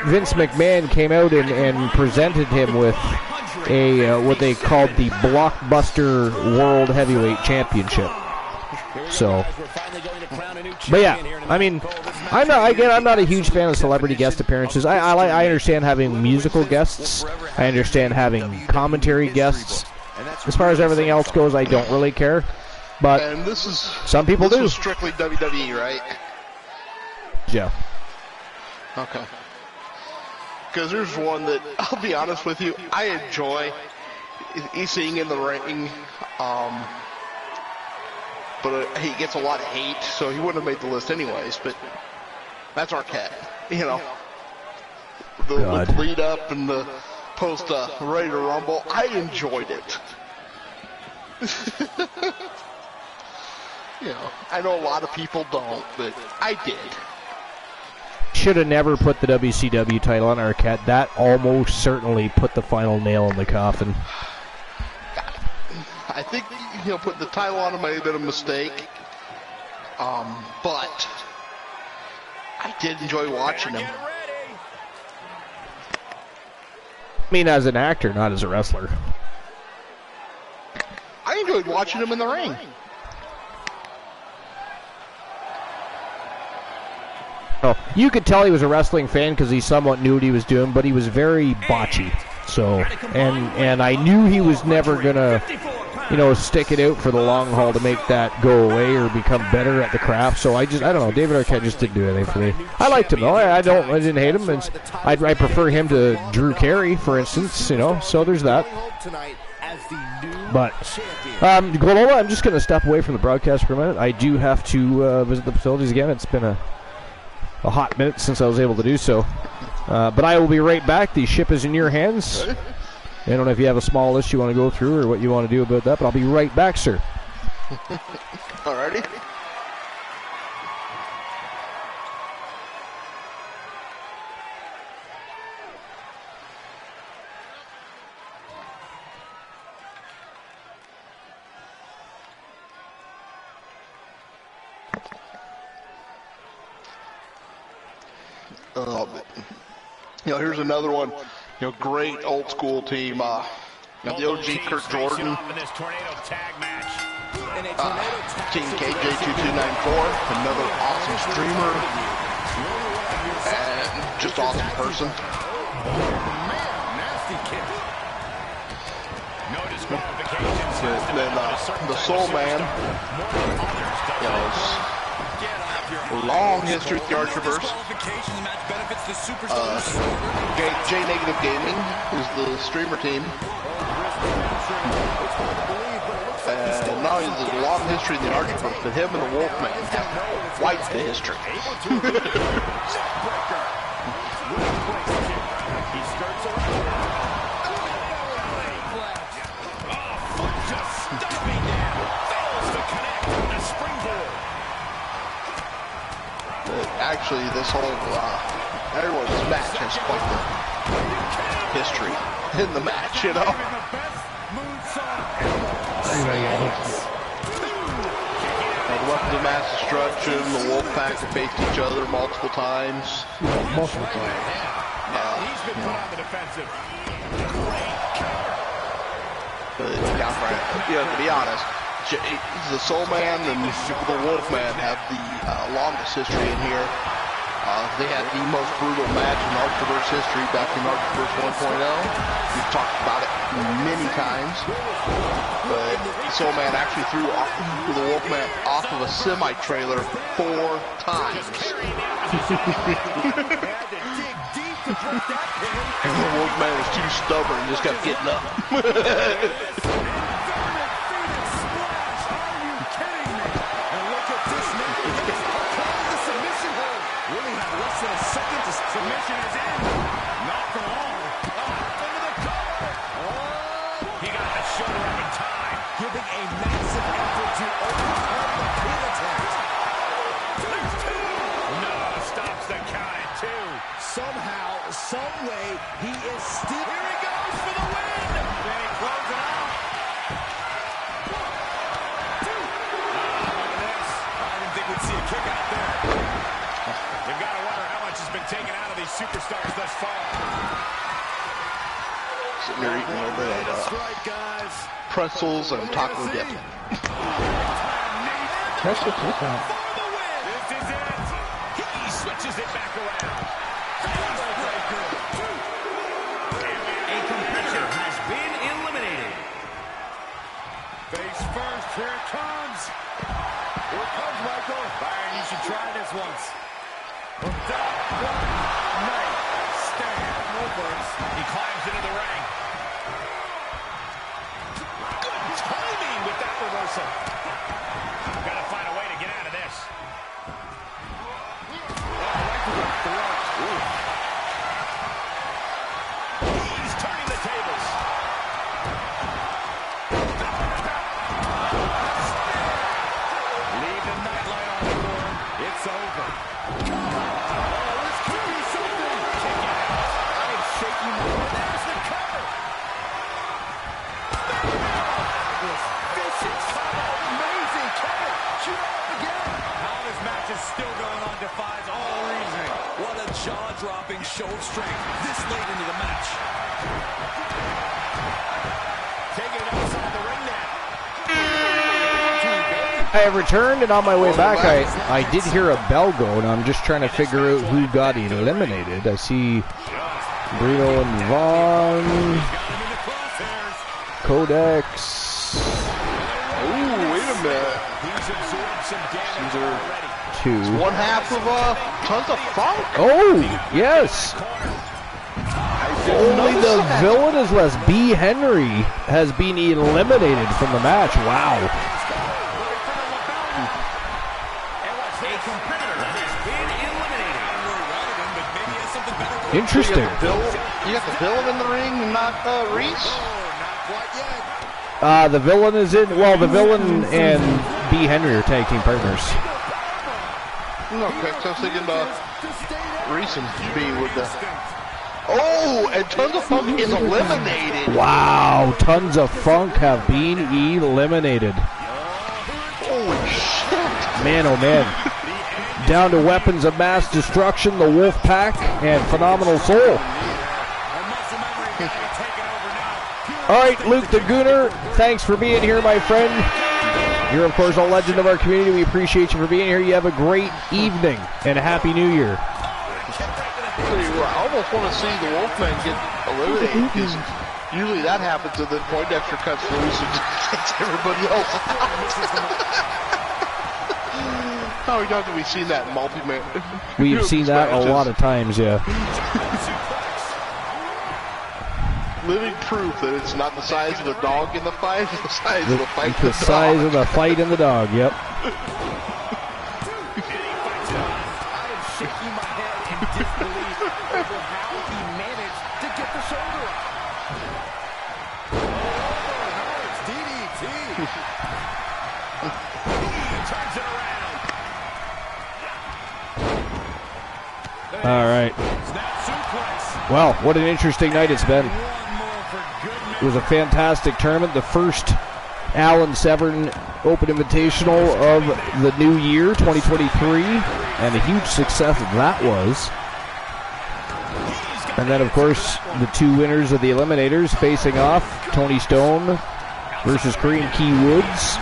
Vince McMahon came out and presented him with what they called the Blockbuster World Heavyweight Championship. So, but yeah, I mean, I'm not a huge fan of celebrity guest appearances. I understand having musical guests. I understand having commentary guests. As far as everything else goes, I don't really care. But some people do. This is strictly WWE, right? Yeah. Okay. Because there's one that, I'll be honest with you, I enjoy. He's seeing in the ring. But he gets a lot of hate, so he wouldn't have made the list anyways. But that's Arquette, the lead up and the post Ready to Rumble. I enjoyed it. I know a lot of people don't, but I did. Should have never put the WCW title on Arquette. That almost certainly put the final nail in the coffin. I think putting the title on him may have been a mistake, but I did enjoy watching him. I mean, as an actor, not as a wrestler. I enjoyed watching him in the ring. Oh, you could tell he was a wrestling fan because he somewhat knew what he was doing, but he was very botchy. So, and I knew he was never gonna, stick it out for the long haul to make that go away or become better at the craft. So I don't know. David Arquette just didn't do anything for me. I liked him though. I didn't hate him. I prefer him to Drew Carey, for instance. So there's that. But Glenola, I'm just gonna step away from the broadcast for a minute. I do have to visit the facilities again. It's been a hot minute since I was able to do so. But I will be right back. The ship is in your hands. I don't know if you have a small list you want to go through or what you want to do about that, but I'll be right back, sir. Alrighty. Here's another one. Great old school team. The OG Kurt Jordan. Team KJ2294. Another awesome streamer. And just awesome person. Then the Soul Man, long history with the Archerverse. J Negative Gaming is the streamer team. And not only is there a long history in the Archerverse, but him and the Wolfman have quite the history. Actually, this whole everyone's match has quite the history in the match, you know. The weapons of mass destruction, the Wolfpack have faced each other multiple times. Multiple times. He's been put on the defensive. But to be honest, the Soul Man and the Wolfman have the longest history in here. They had the most brutal match in Archerverse history back in Archerverse 1.0. We've talked about it many times. But the Soul Man actually threw the Wolfman off of a semi-trailer 4 times. And the Wolfman was too stubborn and just kept getting up. Submission is in. Not for long. Into the cover. He got the shoulder up in time. Giving a massive effort to overcome the pin attempt. No, stops the count at 2. Somehow, some way, he is still. Here he goes for the win. Then he closes it out. 1, 2. Look at this. I didn't think we'd see a kick out there. You've got to wonder how much has been taken out of these superstars thus far. Sitting there eating a little bit of pretzels and taco dip. That's what you thought. This is it. He switches it back around. A competitor has been eliminated. Face first, here it comes. Here it comes, Michael. Byron, you should try this once. Hooked up, night, stand, reverse. He climbs into the ring. Good timing with that reversal. Gotta find a way to get out of this. Right to the throat. He's turning the tables. Leave the nightlight on the board. It's over. Still going on defies all reasoning. What a jaw-dropping show of strength this late into the match. Taking it outside the ring now. I have returned, and on my way back, I did hear a bell go, and I'm just trying to figure out who got eliminated. I see Bruno and Vaughn, Codex. Ooh, wait a minute. He's absorbed some damage already. It's one half of Tons of Funk. Oh, yes. Only the villainous B. Henry has been eliminated from the match. Wow. Interesting. You got the villain in the ring and not Reese? The villain is in. Well, the villain and B. Henry are tag team partners. Okay, so I was thinking Reese and B with the... Oh, and Tons of Funk is eliminated. Wow, Tons of Funk have been eliminated. Holy shit. Man, oh man. Down to weapons of mass destruction, the Wolf Pack, and Phenomenal Soul. All right, Luke the Gooner, thanks for being here, my friend. You're, of course, a legend of our community. We appreciate you for being here. You have a great evening, and a Happy New Year. I almost want to see the Wolfman get eliminated, because Usually that happens and then Poindexter cuts loose and takes everybody else out. How many times have we seen that in multi-man? We've seen that a lot of times, yeah. Living proof that it's not the size of the dog in the fight, it's the size of the fight in the dog. The size of the fight in the dog, yep. I am shaking my head in disbelief over how he managed to get the shoulder up. Oh, it's DDT. Turns it around. All right. Well, what an interesting night it's been. It was a fantastic tournament. The first Alan Severn Open Invitational of the new year, 2023, and a huge success that was. And then, of course, the two winners of the Eliminators facing off, Tony Stone versus Korean Key Woods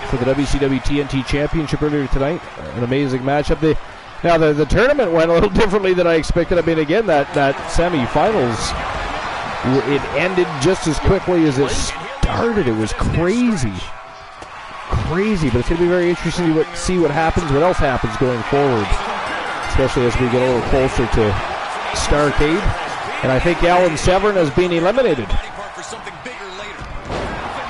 for the WCW TNT Championship earlier tonight. An amazing matchup. The tournament went a little differently than I expected. I mean, again, that semifinals, it ended just as quickly as it started. It was crazy. Crazy, but it's going to be very interesting to see what happens, what else happens going forward, especially as we get a little closer to Starrcade. And I think Alan Severn has been eliminated.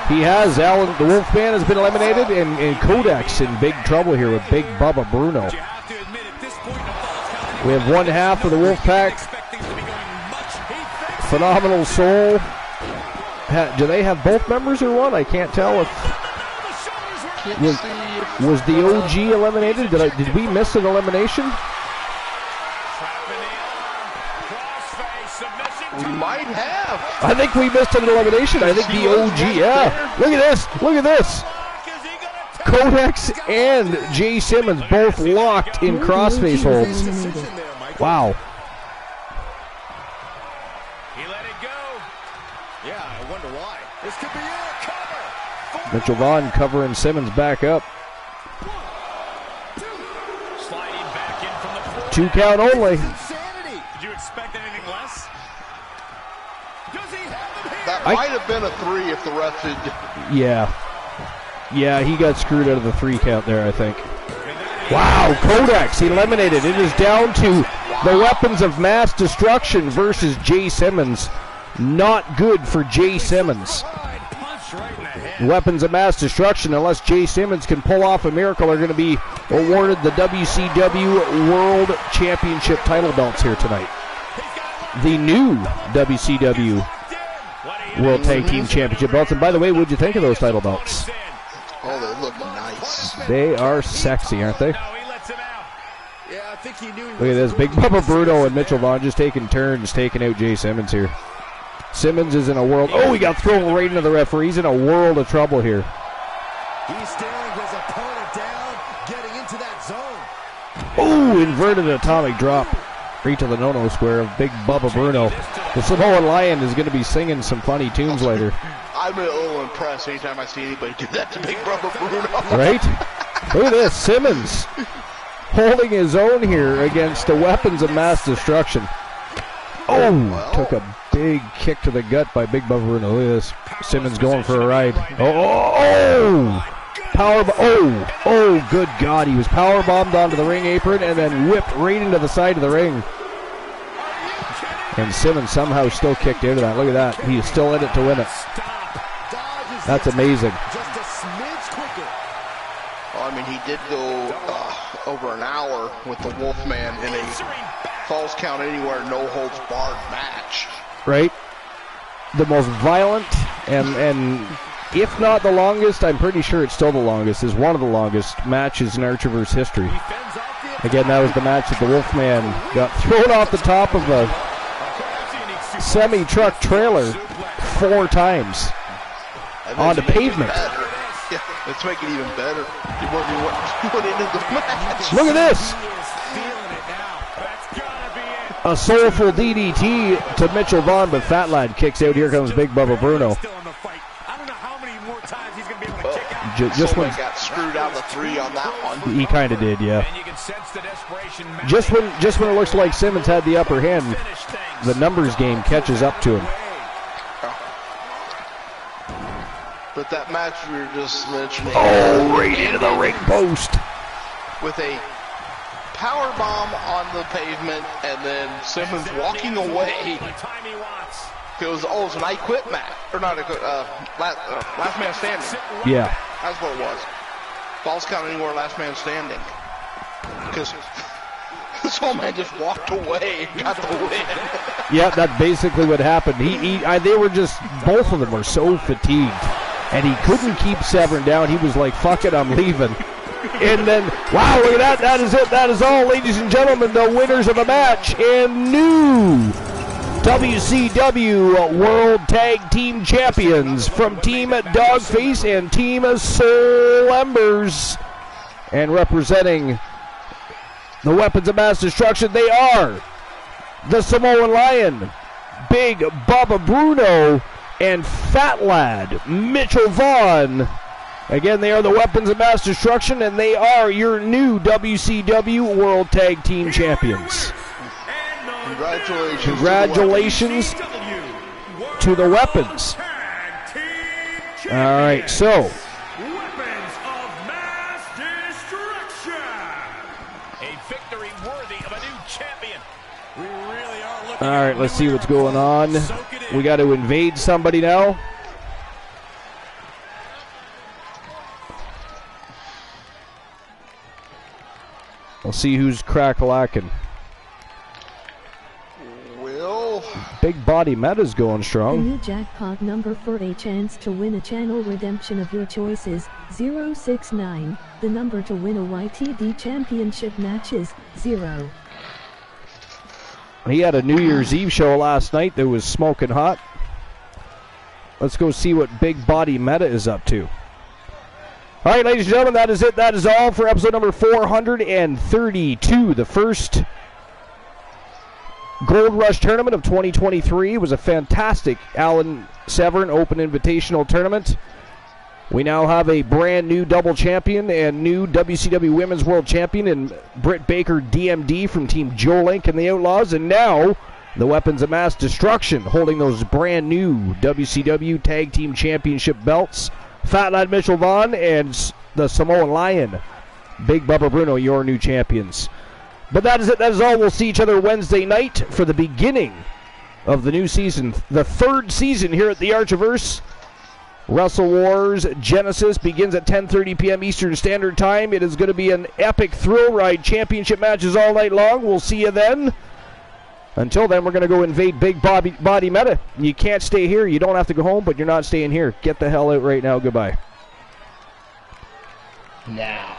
He has. The Wolfman has been eliminated, and Codex in big trouble here with Big Bubba Bruno. We have one half of the Wolfpack. Phenomenal Soul. Do they have both members or one? I can't tell if was the OG eliminated. Did we miss an elimination? We might have. I think we missed an elimination. I think the OG. Yeah. Look at this. Look at this. Codex and Jay Simmons both locked in crossface holds. Wow. He let it go. Yeah, I wonder why. This could be it. Cover. Mitchell Vaughn covering Simmons back up. Sliding back in from the floor. 2 count only. Did you expect anything less? Does he have him here? That might have been a 3 if the ref had. Yeah. Yeah, he got screwed out of the 3 count there, I think. Wow, Codex eliminated. It is down to the weapons of mass destruction versus Jay Simmons. Not good for Jay Simmons. Weapons of mass destruction, unless Jay Simmons can pull off a miracle, are going to be awarded the WCW World Championship title belts here tonight. The new WCW World Tag Team Championship belts. And by the way, what'd you think of those title belts? Oh, they look nice. They are sexy, aren't they? Yeah, I think he knew. Look at this. Big Bubba Bruno and Mitchell Vaughn just taking turns taking out Jay Simmons here. Simmons is in a world. Oh, he got thrown right into the referee. He's in a world of trouble here. He's staring his opponent down, getting into that zone. Oh, inverted atomic drop. Right to the no-no square of Big Bubba Bruno. The Samoan Lion is going to be singing some funny tunes later. I'm a little impressed anytime I see anybody do that to Big Bubba Bruno. Right? Look at this. Simmons holding his own here against the weapons of mass destruction. Oh, well. Took a big kick to the gut by Big Bubba Bruno. Look at this. Simmons going for a ride. Oh, good God. He was power bombed onto the ring apron and then whipped right into the side of the ring. And Simmons somehow still kicked out of that. Look at that. He is still in it to win it. That's amazing. Just a smidge quicker. Well, I mean, he did go over an hour with the Wolfman in a falls count anywhere, no holds barred match. Right? The most violent and if not the longest, I'm pretty sure it's still the longest, is one of the longest matches in Archerverse history. Again, that was the match that the Wolfman got thrown off the top of a semi-truck trailer 4 times onto pavement. Yeah, let's make it even better. He went into the match. Look at this. A soulful DDT to Mitchell Vaughn, but Fat Lad kicks out. Here comes Big Bubba Bruno. Just when got screwed out of the 3 on that one. He kind of did, yeah. Just when it looks like Simmons had the upper hand, the numbers game catches up to him. But that match we were just mentioning. Oh, right into the ring post. With a power bomb on the pavement, and then Simmons walking away. It was an I Quit match, or not a last man standing. Yeah, that's what it was. Falls count anywhere, last man standing. Because this old man just walked away and got the win. Yeah, that's basically what happened. They were just, both of them were so fatigued, and he couldn't keep Severn down. He was like, "Fuck it, I'm leaving." And then, wow, look at that. That is it. That is all, ladies and gentlemen, the winners of the match and new WCW World Tag Team Champions from Team Dogface and Team Soul Embers. And representing the Weapons of Mass Destruction, they are the Samoan Lion, Big Bubba Bruno, and Fat Lad Mitchell Vaughn. Again, they are the Weapons of Mass Destruction, and they are your new WCW World Tag Team Champions. Congratulations to the Weapons. All right, so. Weapons of Mass Destruction. A victory worthy of a new champion. We really are looking. All right, let's see what's going on. We got to invade somebody now. We'll see who's crack-a-lacking. Big Body Meta's going strong. The new jackpot number for a chance to win a channel redemption of your choice is 069. The number to win a YTD championship match is 0. He had a New Year's Eve show last night that was smoking hot. Let's go see what Big Body Meta is up to. All right, ladies and gentlemen, that is it. That is all for episode number 432. The first Gold Rush tournament of 2023. It was a fantastic Alan Severn Open Invitational tournament. We now have a brand new double champion and new WCW Women's World Champion in Britt Baker DMD from Team Joe Link and the Outlaws. And now the Weapons of Mass Destruction holding those brand new WCW Tag Team Championship belts. Fat Lad Mitchell Vaughn and the Samoan Lion, Big Bubba Bruno, your new champions. But that is it. That is all. We'll see each other Wednesday night for the beginning of the new season. The third season here at the Archiverse. Wrestle Wars Genesis begins at 10:30 p.m. Eastern Standard Time. It is going to be an epic thrill ride. Championship matches all night long. We'll see you then. Until then, we're going to go invade Big Body Meta. You can't stay here. You don't have to go home, but you're not staying here. Get the hell out right now. Goodbye. Now.